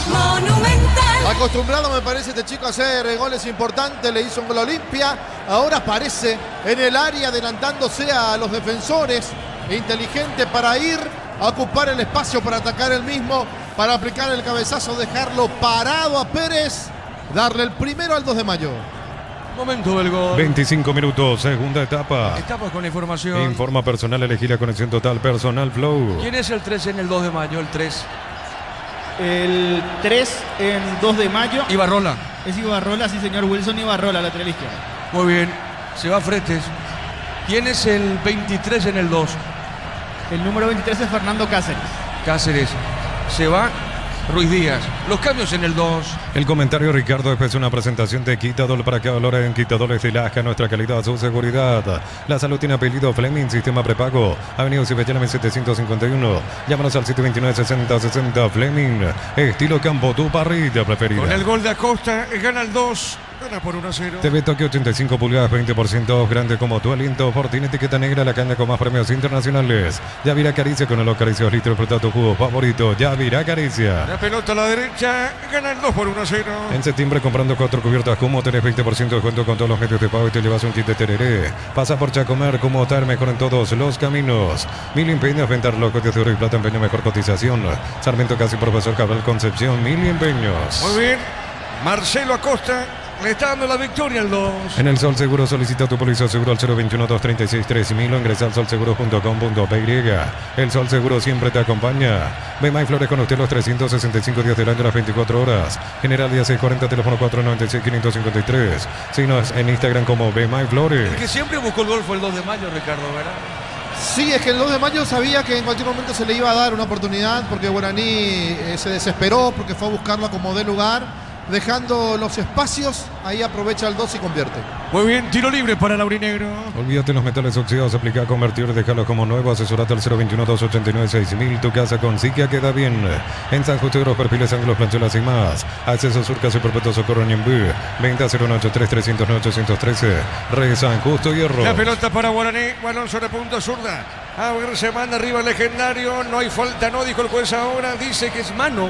Monumental. Acostumbrado me parece este chico a hacer goles importantes, le hizo un gol a Olimpia, ahora aparece en el área adelantándose a los defensores, inteligente para ir a ocupar el espacio, para atacar el mismo, para aplicar el cabezazo, dejarlo parado a Pérez, darle el primero al 2 de mayo. Momento del gol. 25 minutos, segunda etapa. Estamos con la información. Informa personal, elegí la conexión total, personal Flow. ¿Quién es el 3 en el 2 de mayo? El 3. El 3 en 2 de mayo. Ibarrola. Es Ibarrola, sí señor, Wilson Ibarrola, lateral izquierdo. Muy bien, se va Fretes. ¿Quién es el 23 en el 2? El número 23 es Fernando Cáceres. Se va Ruiz Díaz. Los cambios en el 2. El comentario Ricardo después de una presentación de Quitadol para que valores en Quitadores de Lasca, nuestra calidad, su seguridad. La salud tiene apellido Fleming, sistema prepago. Avenida Cibellana 751. Llámanos al 729-6060 Fleming. Estilo campo, tu parrilla preferida. Con el gol de Acosta, gana el 2 Gana por 1-0. TV Tokio 85 pulgadas, 20% grande como tu aliento. Fortín etiqueta negra, la caña con más premios internacionales. Yavira Caricia con el Acaricios litro, fruta tu jugo favorito. Yavira Caricia. La pelota a la derecha, gana el 2-1-0. En septiembre, comprando 4 cubiertas Kumo, tenés 20% de descuento con todos los medios de pago y te llevas un kit de tereré. Pasa por Chacomer, Kumo, estar mejor en todos los caminos. Mil empeños, ventar locos de oro y plata, empeño, mejor cotización. Sarmiento Casi, Profesor Cabral Concepción, Mil empeños. Muy bien, Marcelo Acosta le está dando la victoria al 2. En el Sol Seguro solicita tu póliza seguro al 021-236-3000 o ingresa al solseguro.com.py. El Sol Seguro siempre te acompaña. Bemay Flores con usted los 365 días del año, las 24 horas. General Díaz 640, teléfono 496-553. Síguenos en Instagram como Bemay Flores. El que siempre buscó el gol fue el 2 de mayo, Ricardo, ¿verdad? Sí, es que el 2 de mayo sabía que en cualquier momento se le iba a dar una oportunidad porque Guaraní se desesperó porque fue a buscarla como de lugar. Dejando los espacios, ahí aprovecha el 2 y convierte. Muy bien, tiro libre para Laurinegro. Olvídate los metales oxidados, aplica a convertir, déjalo como nuevo, asesorate al 021-289-6000. Tu casa con Siquia queda bien. En San Justo de los perfiles, ángulos, planchuelas y más. Acceso Surcas y Perpetuo Socorro Ñembú. Venta 093-309-813. Re San Justo Hierro. La pelota para Guaraní, balón sobre punta zurda. A ver, se manda arriba el legendario. No hay falta, no dijo el juez ahora. Dice que es mano.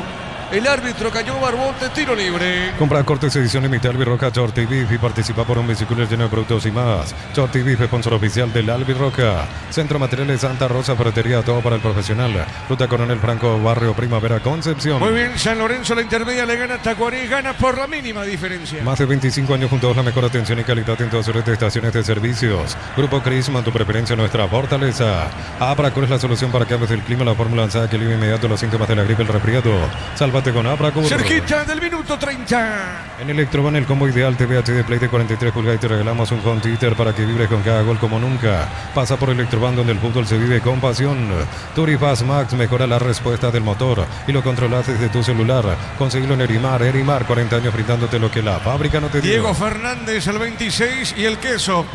El árbitro cayó Barbote, tiro libre. Compra cortes edición limitada Albirroca Short Beef y participa por un bicicleta lleno de productos y más. Short Beef, sponsor oficial del Albirroca. Centro Materiales Santa Rosa, ferretería, todo para el profesional. Ruta Coronel Franco, Barrio Primavera, Concepción. Muy bien, San Lorenzo la intermedia le gana a Tacuarí, gana por la mínima diferencia. Más de 25 años juntos, la mejor atención y calidad en todas sus redes de estaciones de servicios. Grupo Crisma, tu preferencia, nuestra fortaleza. Abracur es la solución para cambios del clima, la fórmula lanzada que alivia inmediato los síntomas de la gripe, el resfriado. Sálvate con Abracur. Cerquita del minuto 30. En Electroban, el combo ideal TV HD Play de 43 pulgadas y te regalamos un home theater para que vibres con cada gol como nunca. Pasa por Electroban, donde el fútbol se vive con pasión. Turifaz Max mejora la respuesta del motor y lo controlas desde tu celular. Conseguilo en Erimar. Erimar, 40 años brindándote lo que la fábrica no te dio. Diego Fernández al 26 y el queso.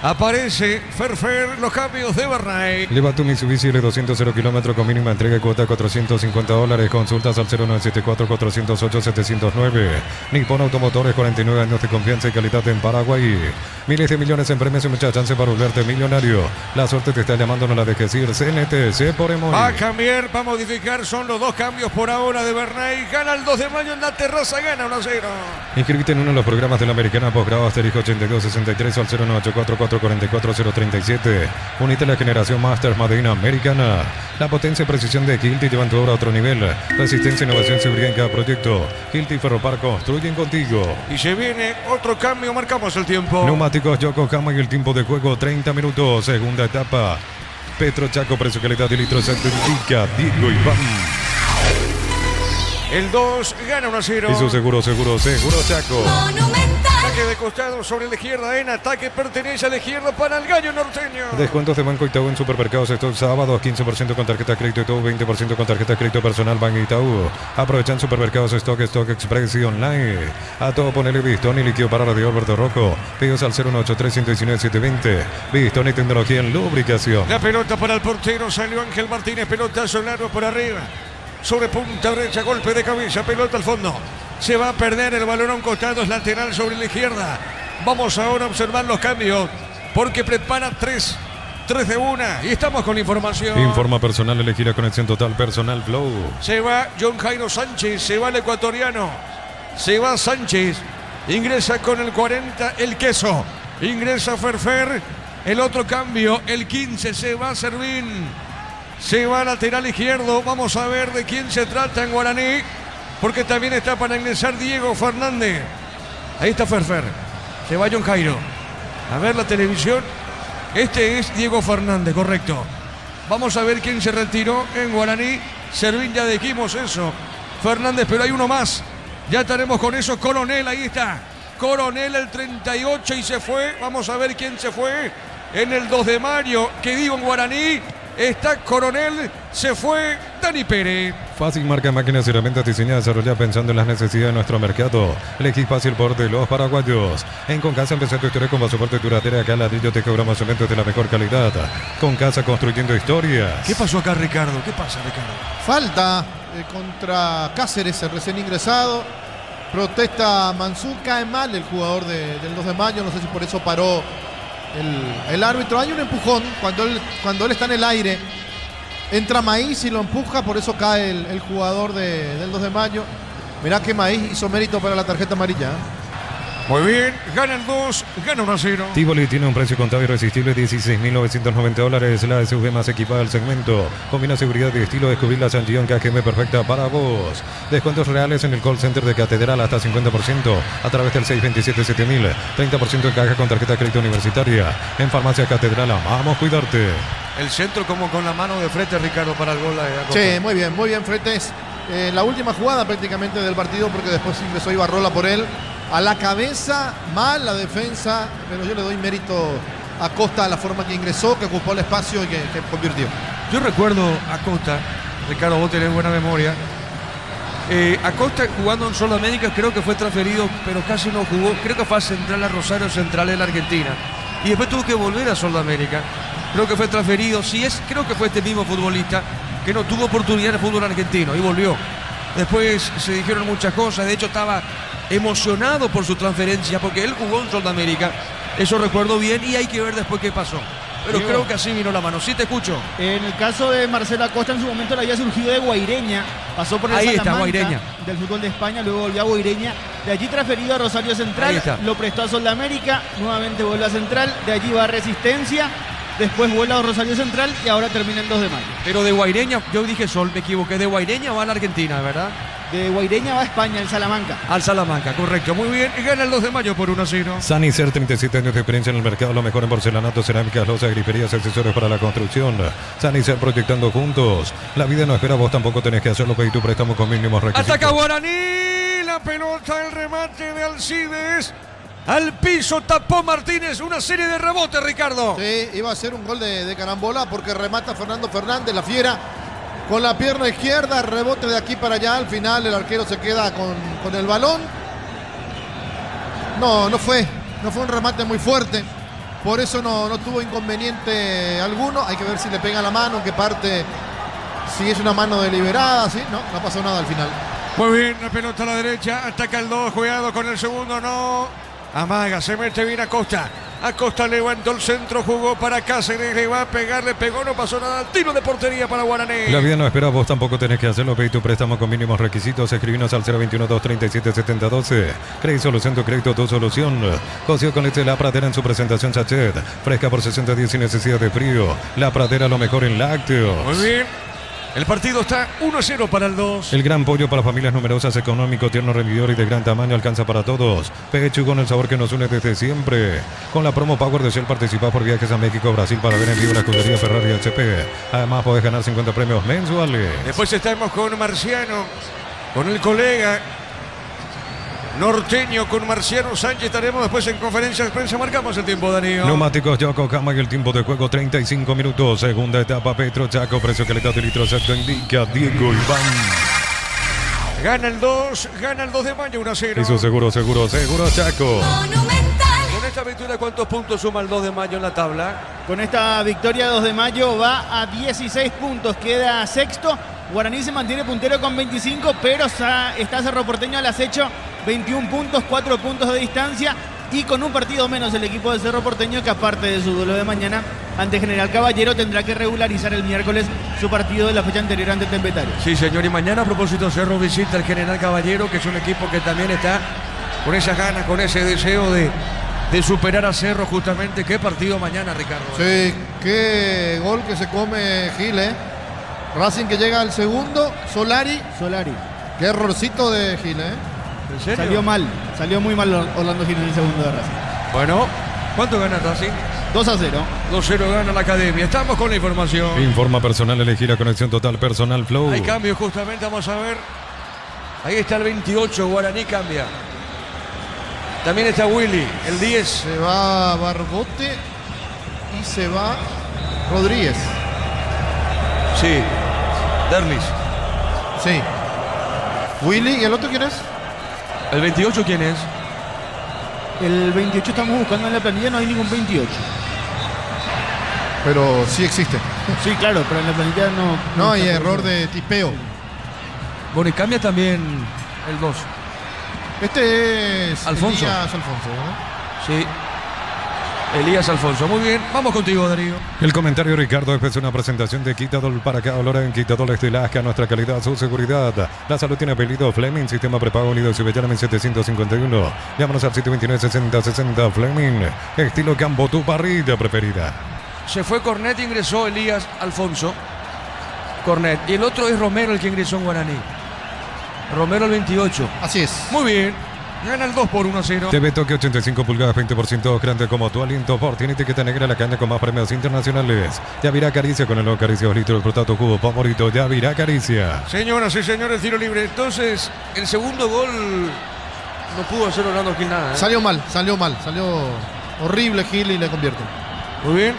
Aparece Ferfer, los cambios de Bernay. Lleva tu Mitsubishi L200 0 kilómetros con mínima entrega y cuota $450. Consultas al 0974-408-709. Nippon Automotores, 49 años de confianza y calidad en Paraguay. Miles de millones en premios y mucha chance para volverte millonario. La suerte te está llamando, no la dejes ir. CNTC por Emoy. Va a cambiar, va a modificar. Son los dos cambios por ahora de Bernay. Gana el 2 de mayo en la terraza, gana 1-0. Inscríbete en uno de los programas de la Americana Posgrado Asterisco 8263 al 0984-447. Unite a la generación Master Madrid Americana. La potencia y precisión de Hilti llevan tu obra a otro nivel. Resistencia, innovación, seguridad en cada proyecto. Hilti Ferropar construyen contigo. Y se viene otro cambio, marcamos el tiempo. Neumáticos Yokohama y el tiempo de juego 30 minutos. Segunda etapa. Petro Chaco, precio, calidad de litros certifica Diego Iván. El 2 gana 1-0. Y su seguro Chaco. Ataque de costado sobre la izquierda. En ataque pertenece a la izquierda para el gallo norteño. Descuentos de Banco Itaú en supermercados estos sábados. 15% con tarjeta crédito Itaú, 20% con tarjeta crédito personal Banco Itaú. Aprovechan supermercados Stock Express y online. A todo ponerle Bistón y líquido para radio Alberto Rocco. Pedidos al 0183-119-720. Bistón y tecnología en lubricación. La pelota para el portero. Salió Ángel Martínez. Pelotazo largo por arriba. Sobre punta derecha, golpe de cabeza, pelota al fondo. Se va a perder el balón a un costado, es lateral sobre la izquierda. Vamos ahora a observar los cambios, porque prepara 3 de 1. Y estamos con información. Informa personal, elegir la conexión total personal Flow. Se va John Jairo Sánchez, se va el ecuatoriano. Se va Sánchez, ingresa con el 40 el queso. Ingresa Ferfer, el otro cambio, el 15 se va Servín. Se va lateral izquierdo. Vamos a ver de quién se trata en Guaraní. Porque también está para ingresar Diego Fernández. Ahí está Ferfer. Se va John Jairo. A ver la televisión. Este es Diego Fernández, correcto. Vamos a ver quién se retiró en Guaraní. Servín, ya dijimos eso. Fernández, pero hay uno más. Ya estaremos con eso. Coronel, ahí está. Coronel, el 38 y se fue. Vamos a ver quién se fue en el 2 de mayo. Que digo en Guaraní. Está Coronel, se fue Dani Pérez. Fácil marca máquinas y herramientas diseñadas y desarrolladas pensando en las necesidades de nuestro mercado. Elegí fácil por de los paraguayos. En Concasa empezar tu historia con pasaporte duradera. Acá ladrillo te cobramos cementos de la mejor calidad. Concasa construyendo historias. ¿Qué pasó acá, Ricardo? ¿Qué pasa, Ricardo? Falta contra Cáceres, el recién ingresado. Protesta Mansur, cae mal el jugador del 2 de mayo, no sé si por eso paró el árbitro. Hay un empujón cuando él está en el aire. Entra Maíz y lo empuja, por eso cae el jugador del 2 de mayo. Mirá que Maíz hizo mérito para la tarjeta amarilla. Muy bien, gana el 2, gana 1-0. Tivoli tiene un precio contado irresistible de $16.990. La SUV más equipada del segmento. Combina seguridad y estilo. Descubrir la Sanchillón KGM perfecta para vos. Descuentos reales en el call center de Catedral hasta 50% a través del 627-7000. 30% en caja con tarjeta de crédito universitaria. En Farmacia Catedral, amamos cuidarte. El centro como con la mano de frente, Ricardo, para el gol de Acosta. Sí, muy bien, Fretes. La última jugada prácticamente del partido, porque después ingresó Ibarrola por él. A la cabeza, mal la defensa, pero yo le doy mérito a Acosta a la forma que ingresó, que ocupó el espacio y que convirtió. Yo recuerdo a Acosta, Ricardo, vos tenés buena memoria. Acosta jugando en Sudamérica, creo que fue transferido, pero casi no jugó. Creo que fue a Central, a Rosario Central en la Argentina. Y después tuvo que volver a Sudamérica. Creo que fue transferido. Creo que fue este mismo futbolista que no tuvo oportunidad en el fútbol argentino y volvió. Después se dijeron muchas cosas. De hecho, estaba emocionado por su transferencia porque él jugó en Sudamérica. Eso recuerdo bien y hay que ver después qué pasó. Pero Diego, creo que así vino la mano. Sí, te escucho. En el caso de Marcelo Acosta, en su momento le había surgido de Guaireña. Pasó por el Ahí está, Salamanca Guaireña. del fútbol de España, luego volvió a Guaireña. De allí transferido a Rosario Central, lo prestó a Sudamérica, nuevamente vuelve a Central, de allí va a Resistencia, después vuela a Rosario Central y ahora termina en 2 de mayo. Pero de Guaireña, yo dije Sol, me equivoqué. De Guaireña va a la Argentina, ¿verdad? De Guaireña va a España, el Salamanca. Al Salamanca, correcto. Muy bien. Y gana el 2 de mayo por 1-0. Sanicer, 37 años de experiencia en el mercado, lo mejor en porcelanato, cerámicas, losas, griferías, accesorios para la construcción. Sanicer, proyectando juntos. La vida no espera, vos tampoco tenés que hacerlo. Pedí tu préstamo con mínimos requisitos. Ataca Guaraní, la pelota, el remate de Alcides. Al piso tapó Martínez, una serie de rebotes, Ricardo. Sí, iba a ser un gol de carambola porque remata Fernando Fernández, la fiera. Con la pierna izquierda, rebote de aquí para allá. Al final el arquero se queda con el balón. No fue un remate muy fuerte. Por eso no tuvo inconveniente alguno. Hay que ver si le pega la mano, qué parte, si es una mano deliberada. ¿Sí? No pasó nada al final. Muy bien, la pelota a la derecha. Ataca el 2, cuidado con el segundo, no. Amaga, se mete bien Acosta. Acosta levantó el centro, jugó para Cáceres, le va a pegar, le pegó, no pasó nada. Tiro de portería para Guaraní. La vida no espera, vos tampoco tenés que hacerlo. Pedí tu préstamo con mínimos requisitos. Escribinos al 021-237-7012. Crédito Solución, tu crédito, tu solución. Cocido con leche La Pradera en su presentación sachet. Fresca por 60 días sin necesidad de frío. La Pradera, lo mejor en lácteos. Muy bien. El partido está 1-0 para el 2. El gran pollo para familias numerosas, económico, tierno, rendidor y de gran tamaño, alcanza para todos. Pechu con el sabor que nos une desde siempre. Con la promo Power de Shell participás por viajes a México, Brasil para ver en vivo la escudería Ferrari HP. Además podés ganar 50 premios mensuales. Después estamos con Marciano, con el colega norteño, con Marciano Sánchez. Estaremos después en conferencia de prensa. Marcamos el tiempo, Darío. Neumáticos Yokohama y el tiempo de juego 35 minutos. Segunda etapa Petro Chaco. Precio calidad de litro exacto indica Diego Iván. Gana el 2 de mayo 1-0. Hizo seguro Chaco. Con esta victoria, ¿cuántos puntos suma el 2 de mayo en la tabla? Con esta victoria 2 de mayo va a 16 puntos, queda sexto. Guaraní se mantiene puntero con 25, pero está Cerro Porteño al acecho, 21 puntos, 4 puntos de distancia y con un partido menos el equipo de Cerro Porteño, que aparte de su duelo de mañana ante General Caballero tendrá que regularizar el miércoles su partido de la fecha anterior ante Tembetario. Sí, señor, y mañana a propósito Cerro visita al General Caballero, que es un equipo que también está con esas ganas, con ese deseo de superar a Cerro justamente. ¿Qué partido mañana, Ricardo? Sí, qué gol que se come Gil, Racing que llega al segundo, Solari. Qué errorcito de Gil, ¿En serio? Salió muy mal Orlando Gil en el segundo de Racing. Bueno, ¿cuánto gana Racing? 2-0. 2-0 gana la Academia. Estamos con la información. Informa personal, elegir la conexión total personal Flow. Hay cambio justamente, vamos a ver. Ahí está el 28, Guaraní cambia. También está Willy, el 10. Se va Barbote y se va Rodríguez. Sí, Derlis. Sí. Willy, ¿y el otro quién es? ¿El 28 quién es? El 28 estamos buscando en la planilla, no hay ningún 28. Pero sí existe. Sí, claro, pero en la planilla no. No hay error de tipeo. Bueno, y cambia también el 2. Este es Alfonso. Elías Alfonso, ¿no? Sí. Elías Alfonso. Muy bien. Vamos contigo, Darío. El comentario, Ricardo, es una presentación de Quitadol para cada olor en Quitadol Estilasca, nuestra calidad, su seguridad. La salud tiene apellido Fleming, sistema prepago unido Subellana en 751. Llámanos al 729-6060 Fleming, estilo campo, tu parrilla preferida. Se fue Cornet, ingresó Elías Alfonso. Cornet. Y el otro es Romero, el que ingresó en Guaraní. Romero el 28. Así es. Muy bien. Gana el 2-1-0. TV Toque 85 pulgadas, 20% grande como tu aliento. Fortinity que te negra la caña con más premios internacionales. Yavirá Caricia con el nuevo Caricia 2 litros, el protato cubo favorito. Yavirá Caricia. Señoras y señores, tiro libre. Entonces, El segundo gol no pudo hacer Orlando Gil nada. Salió mal. Salió horrible Gil y le convierte. Muy bien.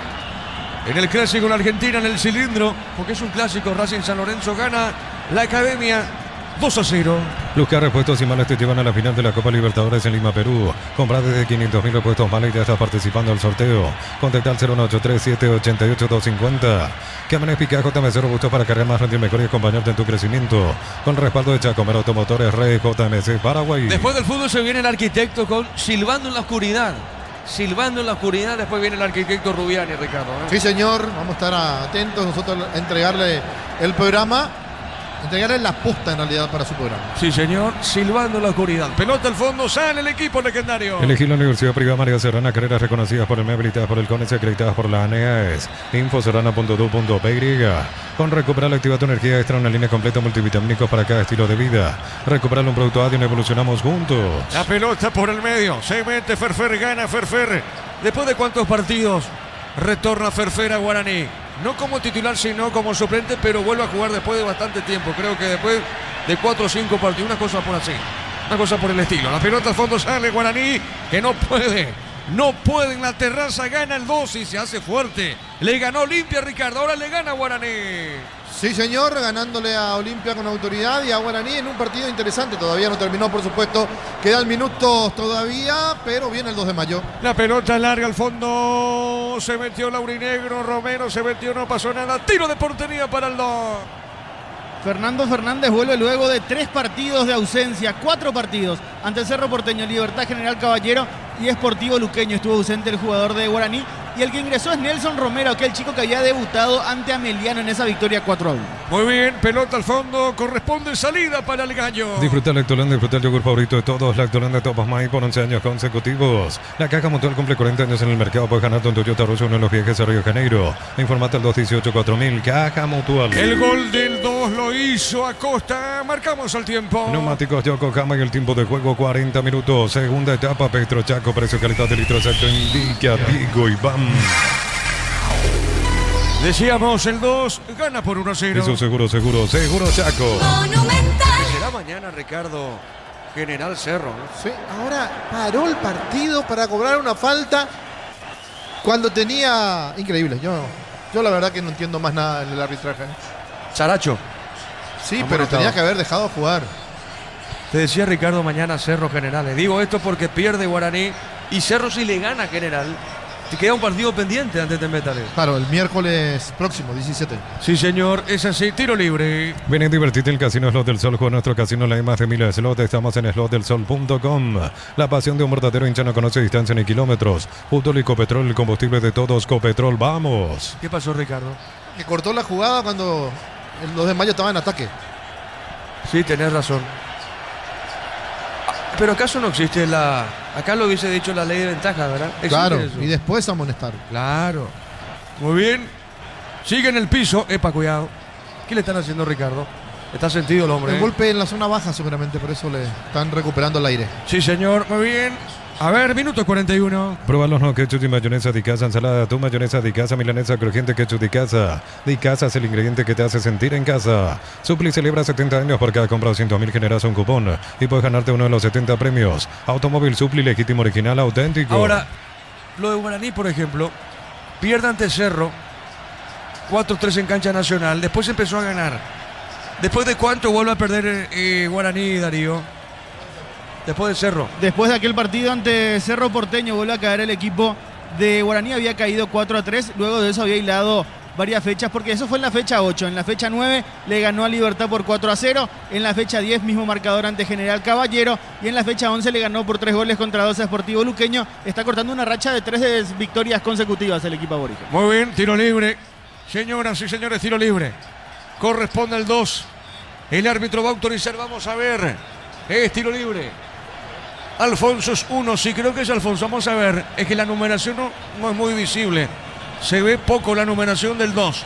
En el clásico en Argentina, en el cilindro, porque es un clásico, Racing San Lorenzo gana la Academia 2-0. Buscar repuestos y males te llevan a la final de la Copa Libertadores en Lima, Perú. Compra desde 500.000 repuestos males y ya estás participando del sorteo. Contacta al 01837-88-250. Cámaras Picajo JMC robusto para cargar más rápido y mejor y acompañarte en tu crecimiento. Con respaldo de Chacomero Automotores Rey JMC Paraguay. Después del fútbol se viene el arquitecto con Silbando en la oscuridad. Silbando en la oscuridad, después viene el arquitecto Rubiani, Ricardo. Sí, señor, vamos a estar atentos nosotros a entregarle el programa, entregarle la posta en realidad para su programa. Sí, señor, silbando en la oscuridad. pelota al fondo, sale el equipo legendario. Elegí la Universidad Privada María Serrana, carreras reconocidas por el MEP, habilitadas por el CONES y acreditadas por la ANEAES. Infoserrana.do.py. Con Recuperar activa tu energía extra, una línea completa multivitamínicos para cada estilo de vida. Recuperar un producto ADN, evolucionamos juntos. La pelota por el medio, se mete Ferfer, gana Ferfer. ¿Después de cuántos partidos retorna Ferfer a Guaraní? No como titular, sino como suplente, pero vuelve a jugar después de bastante tiempo. Creo que después de 4 o 5 partidos, una cosa por así. Una cosa por el estilo. La pelota al fondo sale Guaraní, que no puede en la terraza, gana el 2 y se hace fuerte. Le ganó Olimpia, Ricardo, ahora le gana Guaraní. Sí, señor, ganándole a Olimpia con autoridad y a Guaraní en un partido interesante. Todavía no terminó, por supuesto. Quedan minutos todavía, pero viene el 2 de mayo. La pelota larga al fondo. Se metió Laurinegro, Romero se metió, no pasó nada. Tiro de portería para el 2. Fernando Fernández vuelve luego de 3 partidos de ausencia, 4 partidos ante Cerro Porteño, Libertad, General Caballero y Sportivo Luqueño. Estuvo ausente el jugador de Guaraní y el que ingresó es Nelson Romero, aquel chico que había debutado ante Ameliano en esa victoria 4-1. Muy bien, pelota al fondo, corresponde salida para el Gallo. Disfruta Lactolanda, disfruta el yogur favorito de todos. Lactolanda Top of Mind por 11 años consecutivos. La caja Mutual cumple 40 años en el mercado. Puedes ganarte un Toyota Rush, uno de los viajes a Río de Janeiro. Informate al 218-4000. Caja Mutual. El gol del 2 lo hizo Acosta. Marcamos el tiempo. Neumáticos Yokohama y el tiempo de juego 40 minutos. Segunda etapa, Petro Chaco, precio calidad de litro exacto. Indica Diego Iván. Decíamos el 2 gana por 1-0. Eso seguro Chaco. Monumental. Será mañana, Ricardo, General Cerro, ¿no? Sí, ahora paró el partido para cobrar una falta cuando tenía... Increíble, yo la verdad que no entiendo más nada en el arbitraje. Saracho. Sí, pero tenía que haber dejado jugar. Te decía Ricardo, mañana Cerro General. Le digo esto porque pierde Guaraní y Cerro si le gana General. Te queda un partido pendiente antes de Metales. Claro, el miércoles próximo, 17. Sí, señor, es así, tiro libre. Ven y divertirte en el Casino Slot del Sol. Juega nuestro casino, la hay más de 1000 slots. Estamos en slotdelsol.com. La pasión de un verdadero hincha no conoce distancia ni kilómetros. Fútbol y Copetrol, el combustible de todos. Copetrol, vamos. ¿Qué pasó, Ricardo? Que cortó la jugada cuando el 2 de mayo estaba en ataque. Sí, tenés razón. Pero acaso no existe la... Acá lo hubiese dicho la ley de ventaja, ¿verdad? Claro, eso. y después amonestar. Claro. Muy bien. Sigue en el piso. Epa, cuidado. ¿Qué le están haciendo, Ricardo? Está sentido el hombre. El golpe en la zona baja seguramente, por eso le están recuperando el aire. Sí, señor. Muy bien. A ver, minuto 41. Prueba los no ketchup y mayonesa de casa, ensalada, tu mayonesa de casa, milanesa crujiente, ketchup de casa. De casa es el ingrediente que te hace sentir en casa. Supli celebra 70 años. Por cada compra de 200.000 generas un cupón y puedes ganarte uno de los 70 premios. Automóvil Supli, legítimo, original, auténtico. Ahora, lo de Guaraní, por ejemplo, pierde ante Cerro 4-3 en cancha nacional. Después empezó a ganar. ¿Después de cuánto vuelve a perder Guaraní, Darío? Después de Cerro. Después de aquel partido ante Cerro Porteño vuelve a caer el equipo de Guaraní. Había caído 4-3. Luego de eso había hilado varias fechas, porque eso fue en la fecha 8. En la fecha 9 le ganó a Libertad por 4-0. En la fecha 10 mismo marcador ante General Caballero. Y en la fecha 11 le ganó por 3 goles contra 2 a Sportivo Luqueño. Está cortando una racha de 3 victorias consecutivas el equipo aborigen. Muy bien, tiro libre. Señoras y señores, tiro libre. Corresponde al 2. El árbitro va a autorizar, vamos a ver. Es tiro libre. Alfonso es 1, sí, creo que es Alfonso. Vamos a ver, es que la numeración no es muy visible. Se ve poco la numeración del 2.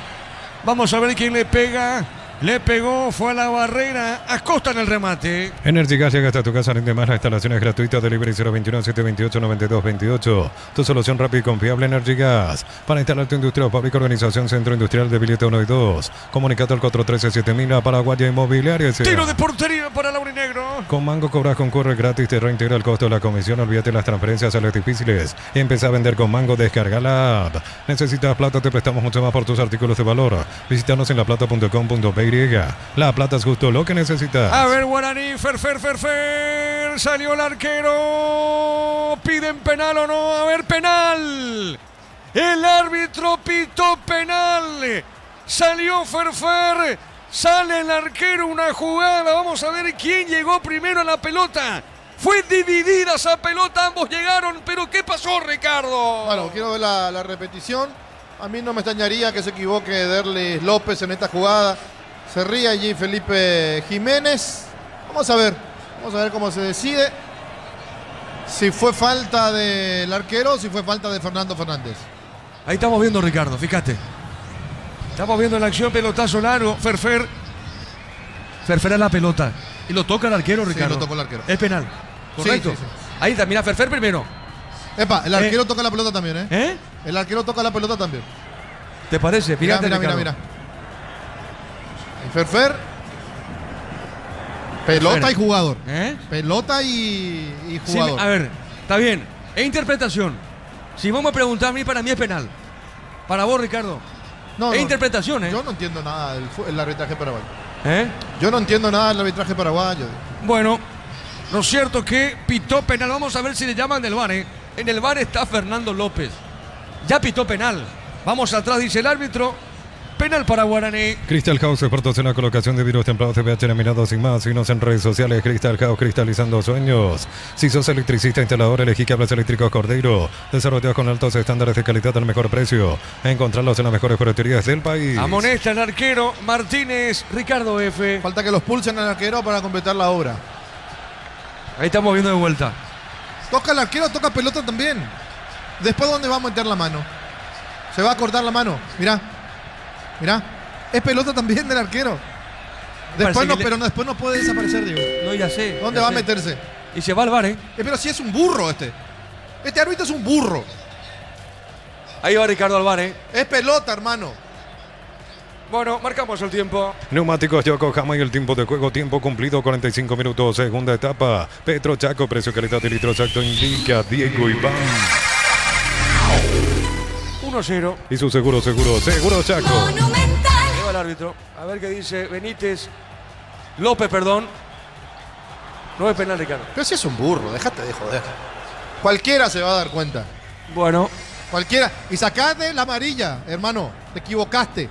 Vamos a ver quién le pega. Le pegó, fue a la barrera. Acosta en el remate. Energy Gas llega hasta tu casa, rinde más. La instalación es gratuita. Delivery 021-728-9228. Tu solución rápida y confiable, Energy Gas. Para instalar tu industria o fábrica, organización Centro Industrial de Billete 1 y 2. Comunicate al 413-7000 para Paraguaya Inmobiliaria. Tiro de portería para Laurinegro. Con Mango cobras con curre gratis, te reintegra el costo de la comisión. Olvídate las transferencias a las difíciles. Empieza a vender con Mango, descarga la app. ¿Necesitas plata? Te prestamos mucho más por tus artículos de valor. Visítanos en laplata.com.pe. La plata es justo lo que necesitas. A ver, Guaraní, Fer. Salió el arquero. ¿Piden penal o no? A ver, penal. El árbitro pitó penal. Salió Fer. Sale el arquero, una jugada. Vamos a ver quién llegó primero a la pelota. Fue dividida esa pelota, ambos llegaron. Pero ¿qué pasó, Ricardo? Bueno, quiero ver la repetición. A mí no me extrañaría que se equivoque Derlis López en esta jugada. Se ríe allí Felipe Jiménez. Vamos a ver cómo se decide. Si fue falta del arquero o si fue falta de Fernando Fernández. Ahí estamos viendo, Ricardo, fíjate. Estamos viendo la acción, pelotazo largo. Fer a la pelota. Y lo toca el arquero, Ricardo. Sí, lo tocó el arquero. Es penal. Correcto. Sí. Ahí está, mira, Fer primero. Epa, el arquero toca la pelota también, ¿eh? ¿Eh? El arquero toca la pelota también. ¿Te parece? Mira. Fer. Pelota y jugador. Pelota y jugador. Sí, a ver, está bien. E interpretación. Si vos me preguntás a mí, para mí es penal. Para vos, Ricardo. No, interpretación, ¿eh? Yo no entiendo nada del arbitraje paraguayo. ¿Eh? Yo no entiendo nada del arbitraje paraguayo. Bueno, lo cierto que pitó penal. Vamos a ver si le llaman del VAR, ¿eh? En el VAR está Fernando López. Ya pitó penal. Vamos atrás, dice el árbitro. Penal para Guaraní. Crystal House, expertos en la colocación de vidrios templados de pH laminados y más. Síguenos en redes sociales. Crystal House, cristalizando sueños. Si sos electricista, instalador, elegí cables eléctricos Cordeiro. Desarrollados con altos estándares de calidad al mejor precio. Encontrarlos en las mejores ferreterías del país. Amonesta el arquero Martínez. Ricardo F. Falta que los pulsen al arquero para completar la obra. Ahí estamos viendo de vuelta. Toca el arquero, toca pelota también. Después, ¿dónde va a meter la mano? Se va a cortar la mano. Mirá. Es pelota también del arquero. Después después no puede desaparecer, digo. No, ya sé. ¿Dónde va a meterse? Y se va al VAR, ¿eh? Pero si es un burro este. Este árbitro es un burro. Ahí va Ricardo al VAR, ¿eh? Es pelota, hermano. Bueno, marcamos el tiempo. Neumáticos Yokohama y el tiempo de juego, tiempo cumplido, 45 minutos, segunda etapa. Petro Chaco, precio, calidad y litro exacto indica Diego Iván. 1-0. Y su seguro Chaco. Monumental. Lleva el árbitro. A ver qué dice López, perdón. No es penal, Ricardo. Pero si es un burro, déjate de joder. Cualquiera se va a dar cuenta. Bueno. Cualquiera. Y sacate la amarilla, hermano. Te equivocaste.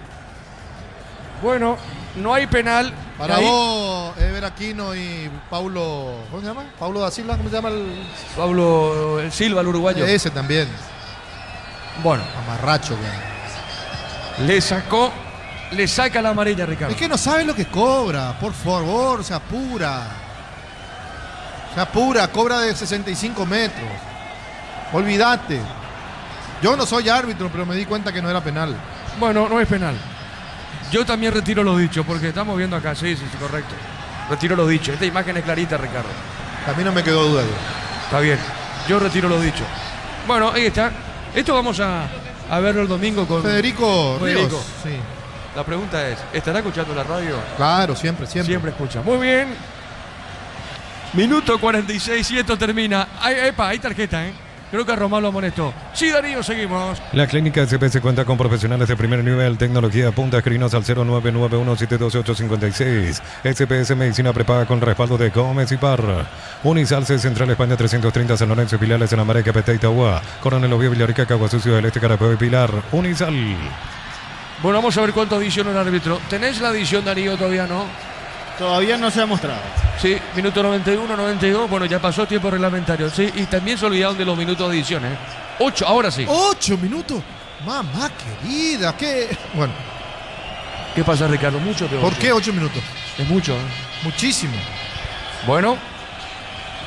Bueno, no hay penal. Para vos, Ever Aquino y Paulo. ¿Cómo se llama? Paulo da Silva, ¿cómo se llama el? Pablo Silva, el uruguayo. Ese también. Bueno. Amarracho, güey. Le saca la amarilla, Ricardo. Es que no sabe lo que cobra. Por favor, se apura. Cobra de 65 metros. Olvídate. Yo no soy árbitro, pero me di cuenta que no era penal. Bueno, no es penal. Yo también retiro lo dicho, porque estamos viendo acá. Sí, correcto. Retiro lo dicho. Esta imagen es clarita, Ricardo. A mí no me quedó duda. Está bien. Yo retiro lo dicho. Bueno, ahí está. Esto vamos a verlo el domingo con Federico Ríos. Sí. La pregunta es, ¿estará escuchando la radio? Claro, siempre. Siempre escucha. Muy bien. Minuto 46 y esto termina. Hay tarjeta, ¿eh? Creo que a Román lo amonestó. Sí, Darío, seguimos. La clínica SPS cuenta con profesionales de primer nivel, tecnología punta, escribinos al 0991-728-56. SPS Medicina prepaga con respaldo de Gómez y Parra. Unisalce Central España 330, San Lorenzo, filiales en América, Pete, Itagua, Coronel Oviedo, Villarica, Caguasucio del Este, Carapeo y Pilar. Unisal. Bueno, vamos a ver cuánto adicionó el árbitro. ¿Tenés la adición, Darío? Todavía no. Todavía no se ha mostrado. Sí, minuto 91, 92. Bueno, ya pasó tiempo reglamentario. Sí, y también se olvidaron de los minutos de adición, 8, ahora sí. 8 minutos. Mamá querida, ¿qué? Bueno. ¿Qué pasa, Ricardo? Mucho peor. ¿Por qué 8 minutos? Es mucho, Muchísimo. Bueno,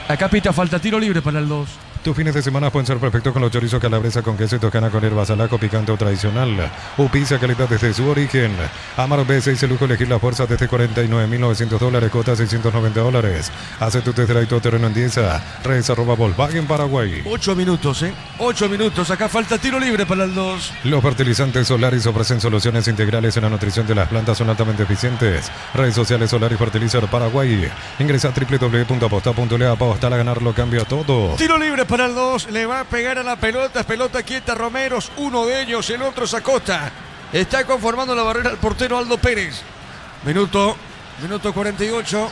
acá pita falta tiro libre para el 2. Tus fines de semana pueden ser perfectos con los chorizos calabresa con queso y toscana con hierbas alaco picante o tradicional. Upiza, calidad desde su origen. Amar B6, el lujo elegir la fuerza desde $49,900, cuota $690. Hace tu test drive todo terreno en Dieza. Redes @Volkswagen Paraguay. 8 minutos, 8 minutos. Acá falta tiro libre para el 2. Los fertilizantes Solaris ofrecen soluciones integrales en la nutrición de las plantas, son altamente eficientes. Redes sociales Solaris Fertilizer Paraguay. Ingresa a www.aposta.le. Aposta a ganar lo cambia todo. Tiro libre para el 2, le va a pegar a la pelota, pelota quieta Romeros, uno de ellos, el otro es Acosta. Está conformando la barrera el portero Aldo Pérez. Minuto 48.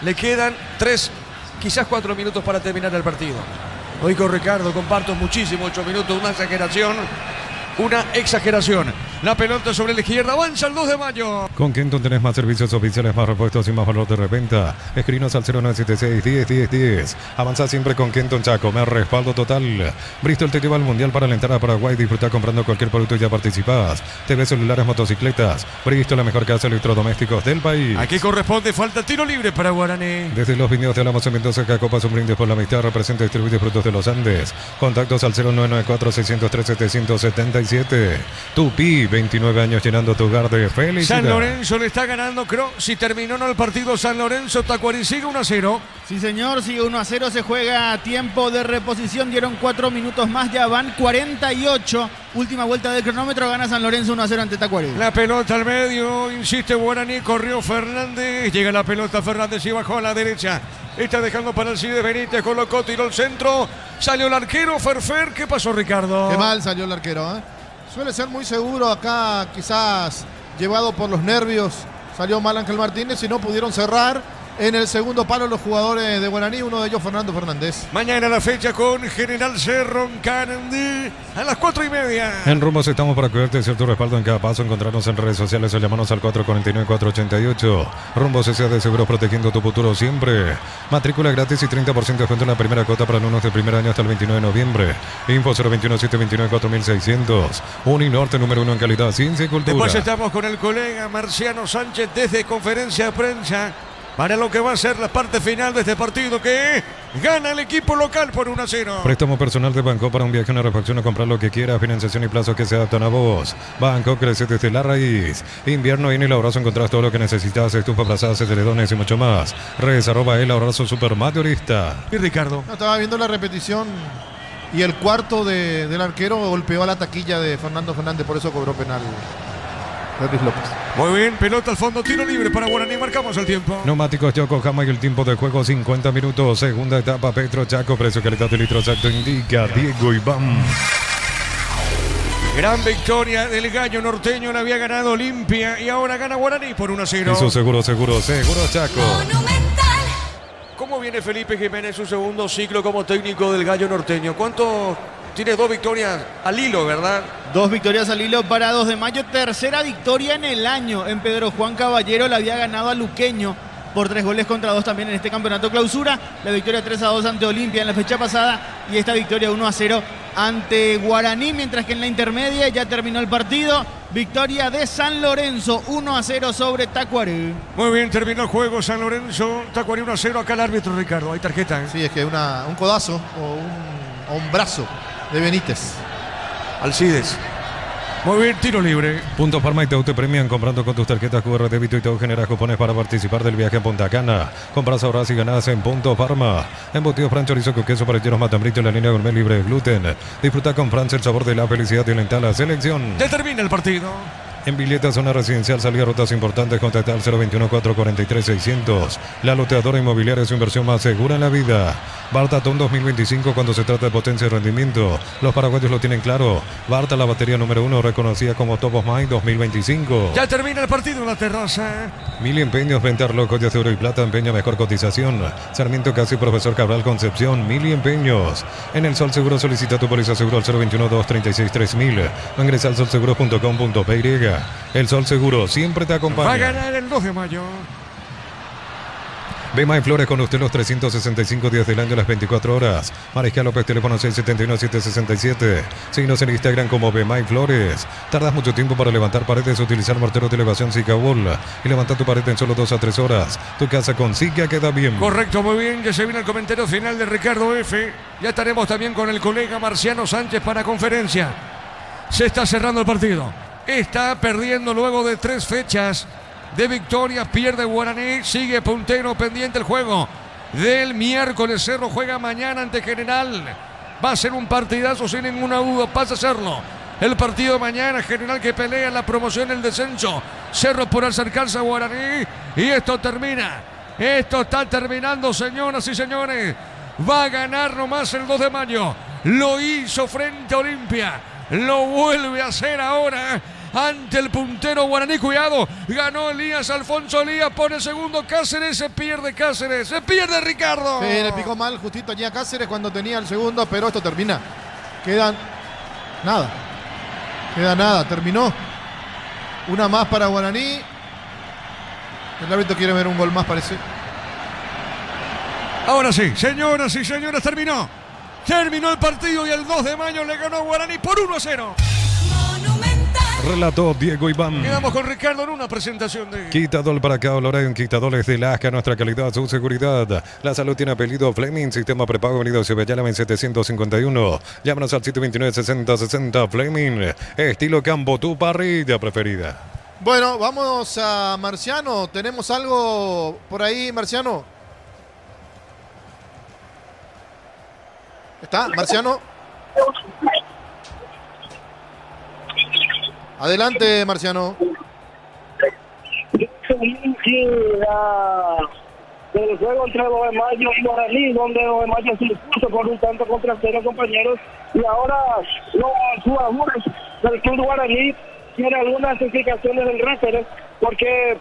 Le quedan 3, quizás 4 minutos para terminar el partido. Hoy con Ricardo comparto muchísimo, 8 minutos, una exageración. La pelota sobre la izquierda, avanza el 2 de mayo. Con Kenton tenés más servicios oficiales, más repuestos y más valor de reventa. Escribinos al 0976-10-10-10. Avanza siempre con Kenton Chaco, me respaldo total. Bristol te lleva al Mundial para alentar a Paraguay. Disfruta comprando cualquier producto y ya participás. TV, celulares, motocicletas. Bristol, la mejor casa de electrodomésticos del país. Aquí corresponde, falta tiro libre para Guaraní. Desde los viñedos de Alamos en Mendoza, Cacopas, un brindis por la amistad. Representa y distribuye frutos de los Andes. Contactos al 0994-603-777. Tupi, 29 años llenando tu hogar de felicidad. San Lorenzo le está ganando Cross y terminó el partido San Lorenzo. Tacuarí sigue 1-0. Sí, señor, sigue 1-0. Se juega a tiempo de reposición. Dieron 4 minutos más, ya van 48. Última vuelta del cronómetro, gana San Lorenzo 1-0 ante Tacuarí. La pelota al medio, insiste Guaraní, corrió Fernández. Llega la pelota Fernández y bajó a la derecha. Está dejando para el Cide Benítez, colocó, tiró el centro. Salió el arquero Ferfer. ¿Qué pasó, Ricardo? Qué mal salió el arquero, Suele ser muy seguro acá, quizás llevado por los nervios. Salió mal Ángel Martínez y no pudieron cerrar en el segundo palo los jugadores de Guaraní, uno de ellos Fernando Fernández. Mañana la fecha con General Cerro en Canandí a las 4:30. En Rumbos estamos para cuidarte de cierto respaldo en cada paso. Encontrarnos en redes sociales o llamarnos al 449-488. Rumbos S.A. de Seguros, protegiendo tu futuro siempre. Matrícula gratis y 30% de descuento en la primera cuota para alumnos de primer año hasta el 29 de noviembre. Info 021-729-4600. Uninorte, número 1 en calidad, ciencia y cultura. Después estamos con el colega Marciano Sánchez desde conferencia de prensa para lo que va a ser la parte final de este partido, que gana el equipo local por 1-0. Préstamo personal de Banco para un viaje, una refacción o comprar lo que quiera. Financiación y plazos que se adaptan a vos. Banco crece desde la raíz. Invierno y en el abrazo encontrás todo lo que necesitas. Estufa, brazadas, edredones y mucho más. Redes @el abrazo super mayorista. Y Ricardo. No, estaba viendo la repetición y el cuarto del arquero golpeó a la taquilla de Fernando Fernández, por eso cobró penal Luis López. Muy bien, pelota al fondo, tiro libre para Guaraní, marcamos el tiempo. Neumáticos Yokohama y el tiempo de juego 50 minutos. Segunda etapa Petro Chaco, precio calidad de litro exacto indica Diego Iván. Gran victoria del Gallo Norteño, la había ganado Olimpia y ahora gana Guaraní por 1-0. Eso seguro Chaco. Monumental. ¿Cómo viene Felipe Jiménez su segundo ciclo como técnico del Gallo Norteño? ¿Cuánto? Tiene 2 victorias al hilo, ¿verdad? 2 victorias al hilo para 2 de mayo. Tercera victoria en el año. En Pedro Juan Caballero la había ganado a Luqueño por 3-2 también en este campeonato clausura. La victoria 3-2 ante Olimpia en la fecha pasada y esta victoria 1-0 ante Guaraní, mientras que en la intermedia ya terminó el partido. Victoria de San Lorenzo 1-0 sobre Tacuarí. Muy bien, terminó el juego San Lorenzo, Tacuarí 1-0. Acá el árbitro, Ricardo, hay tarjeta. Sí, es que un codazo o un brazo de Benítez. Alcides. Muy bien, tiro libre. Punto Farma y Teu te premian comprando con tus tarjetas QR débito y Teu genera cupones para participar del viaje a Punta Cana. Compras, ahorras y ganas en Punto Farma. Embutidos Fran, chorizo con queso, parrilleros, matambrito en la línea gourmet libre de gluten. Disfruta con Francia el sabor de la felicidad y alenta la selección. Ya termina el partido. En Villeta, zona residencial, salida rutas importantes, contacta al 021-443-600. La loteadora inmobiliaria es su inversión más segura en la vida. Bartatón 2025, cuando se trata de potencia y rendimiento. Los paraguayos lo tienen claro. Barta, la batería número 1, reconocida como Top of Mind 2025. Ya termina el partido en la terraza. Mil empeños, venta reloj, de oro y plata, empeño mejor cotización. Sarmiento Casi, Profesor Cabral Concepción, Mil empeños. En el Sol Seguro solicita tu póliza seguro al 021-236-3000. O ingresa al solseguro.com.py. Olimpia. El sol seguro siempre te acompaña. Va a ganar el 2 de mayo. Bemay Flores con usted los 365 días del año, las 24 horas. Mariscal López, teléfono 671-767. Síguenos en Instagram como Bemay Flores. Tardas mucho tiempo para levantar paredes, utilizar morteros de elevación Sikabol y levantar tu pared en solo 2 a 3 horas. Tu casa con Sika queda bien. Correcto, muy bien. Ya se viene el comentario final de Ricardo F. Ya estaremos también con el colega Marciano Sánchez para conferencia. Se está cerrando el partido. Está perdiendo luego de 3 fechas de victoria, pierde Guaraní, sigue puntero, pendiente el juego del miércoles. Cerro juega mañana ante General. Va a ser un partidazo sin ninguna duda, pasa a serlo. El partido de mañana, General que pelea en la promoción, el descenso. Cerro por acercarse a Guaraní y esto termina. Esto está terminando, señoras y señores. Va a ganar nomás el 2 de mayo. Lo hizo frente a Olimpia. Lo vuelve a hacer ahora ante el puntero Guaraní. Cuidado, ganó Elías, Alfonso Elías, pone segundo Cáceres, se pierde Ricardo. Sí, le picó mal justito allí a Cáceres cuando tenía el segundo, pero esto termina. Queda nada, terminó. Una más para Guaraní. El árbitro quiere ver un gol más, parece. Ahora sí, señoras y señores, terminó el partido y el 2 de mayo le ganó Guaraní por 1-0. Relató Diego Iván. Quedamos con Ricardo en una presentación de Quitadol para acá, Loren, Quitadores de Lasca, nuestra calidad, su seguridad. La salud tiene apellido Fleming, sistema prepago venido Cebellala en 751. Llámanos al 729-6060 Fleming. Estilo Campo, tu parrilla preferida. Bueno, vamos a Marciano. ¿Tenemos algo por ahí, Marciano? ¿Está, Marciano? Adelante, Marciano. Del juego entre 2 de mayo y Guaraní, donde 2 de mayo se impuso por un tanto contra 0, compañeros. Y ahora los jugadores del club Guaraní tienen algunas explicaciones del referee, porque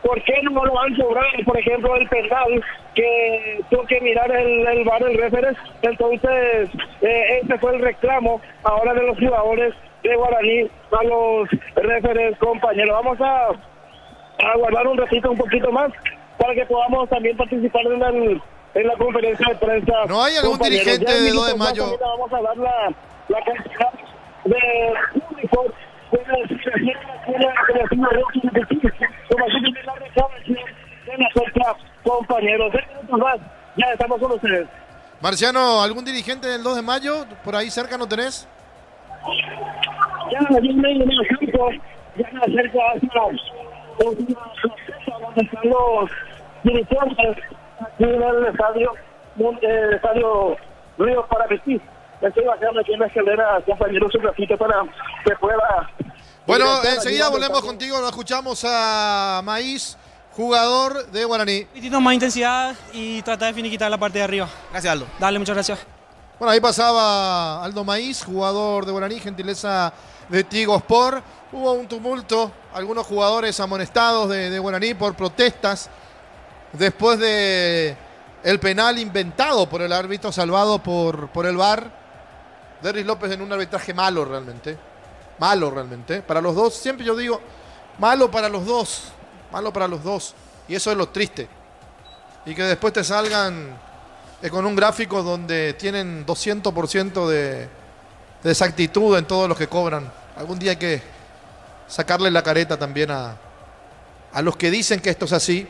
¿por qué no lo han sobrado? Por ejemplo, el penal que tuvo que mirar el VAR del referee. Entonces, este fue el reclamo ahora de los jugadores de Guaraní a los referees, compañeros. Vamos a aguardar un ratito, un poquito más, para que podamos también participar en la conferencia de prensa. ¿No hay algún dirigente de 2 de mayo? Vamos a dar la cantidad de público compañeros. Ya estamos con ustedes. Marciano, ¿algún dirigente del 2 de mayo? ¿Por ahí cerca no tenés? Ya me acerco hacia donde están los dirigentes aquí en el estadio Río Parapecí. Estoy bajando aquí en la escalera, compañeros, un ratito para que pueda... Bueno, enseguida volvemos contigo, lo escuchamos a Maíz, jugador de Guaraní. Un poquitito más intensidad y tratar de finiquitar la parte de arriba. Gracias, Aldo. Dale, muchas gracias. Bueno, ahí pasaba Aldo Maíz, jugador de Guaraní, gentileza de Tigo Sport. Hubo un tumulto, algunos jugadores amonestados de Guaraní por protestas después de el penal inventado por el árbitro, salvado por el VAR. Derris López en un arbitraje malo realmente. Para los dos, siempre yo digo, malo para los dos. Y eso es lo triste. Y que después te salgan con un gráfico donde tienen 200% de exactitud en todos los que cobran. Algún día hay que sacarle la careta también a los que dicen que esto es así.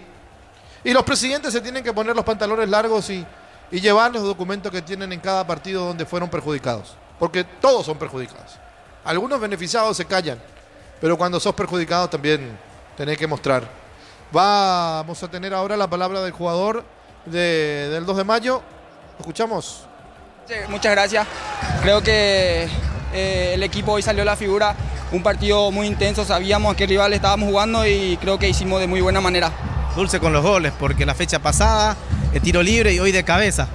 Y los presidentes se tienen que poner los pantalones largos y llevar los documentos que tienen en cada partido donde fueron perjudicados. Porque todos son perjudicados. Algunos beneficiados se callan, pero cuando sos perjudicado también tenés que mostrar. Vamos a tener ahora la palabra del jugador del 2 de mayo. ¿Escuchamos? Sí, muchas gracias. Creo que el equipo hoy salió a la figura. Un partido muy intenso, sabíamos a qué rival estábamos jugando y creo que hicimos de muy buena manera. Dulce con los goles, porque la fecha pasada, el tiro libre y hoy de cabeza.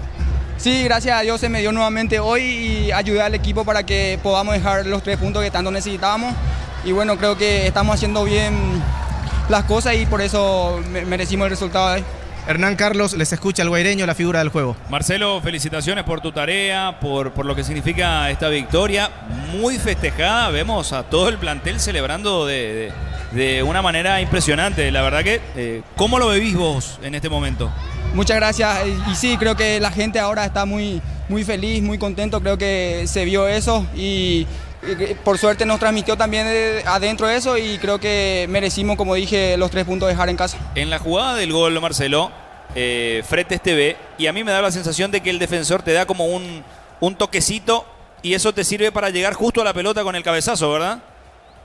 Sí, gracias a Dios se me dio nuevamente hoy y ayudé al equipo para que podamos dejar los 3 puntos que tanto necesitábamos. Y bueno, creo que estamos haciendo bien las cosas y por eso merecimos el resultado de hoy. Hernán Carlos, les escucha el guaireño, la figura del juego. Marcelo, felicitaciones por tu tarea, por lo que significa esta victoria. Muy festejada, vemos a todo el plantel celebrando de una manera impresionante. La verdad que, ¿cómo lo vivís vos en este momento? Muchas gracias. Y sí, creo que la gente ahora está muy feliz, muy contento. Creo que se vio eso y por suerte nos transmitió también adentro eso y creo que merecimos, como dije, los 3 puntos de dejar en casa. En la jugada del gol, Marcelo, Fretes te ve y a mí me da la sensación de que el defensor te da como un toquecito y eso te sirve para llegar justo a la pelota con el cabezazo, ¿verdad?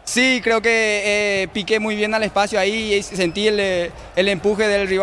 Sí, creo que piqué muy bien al espacio ahí y sentí el empuje del rival.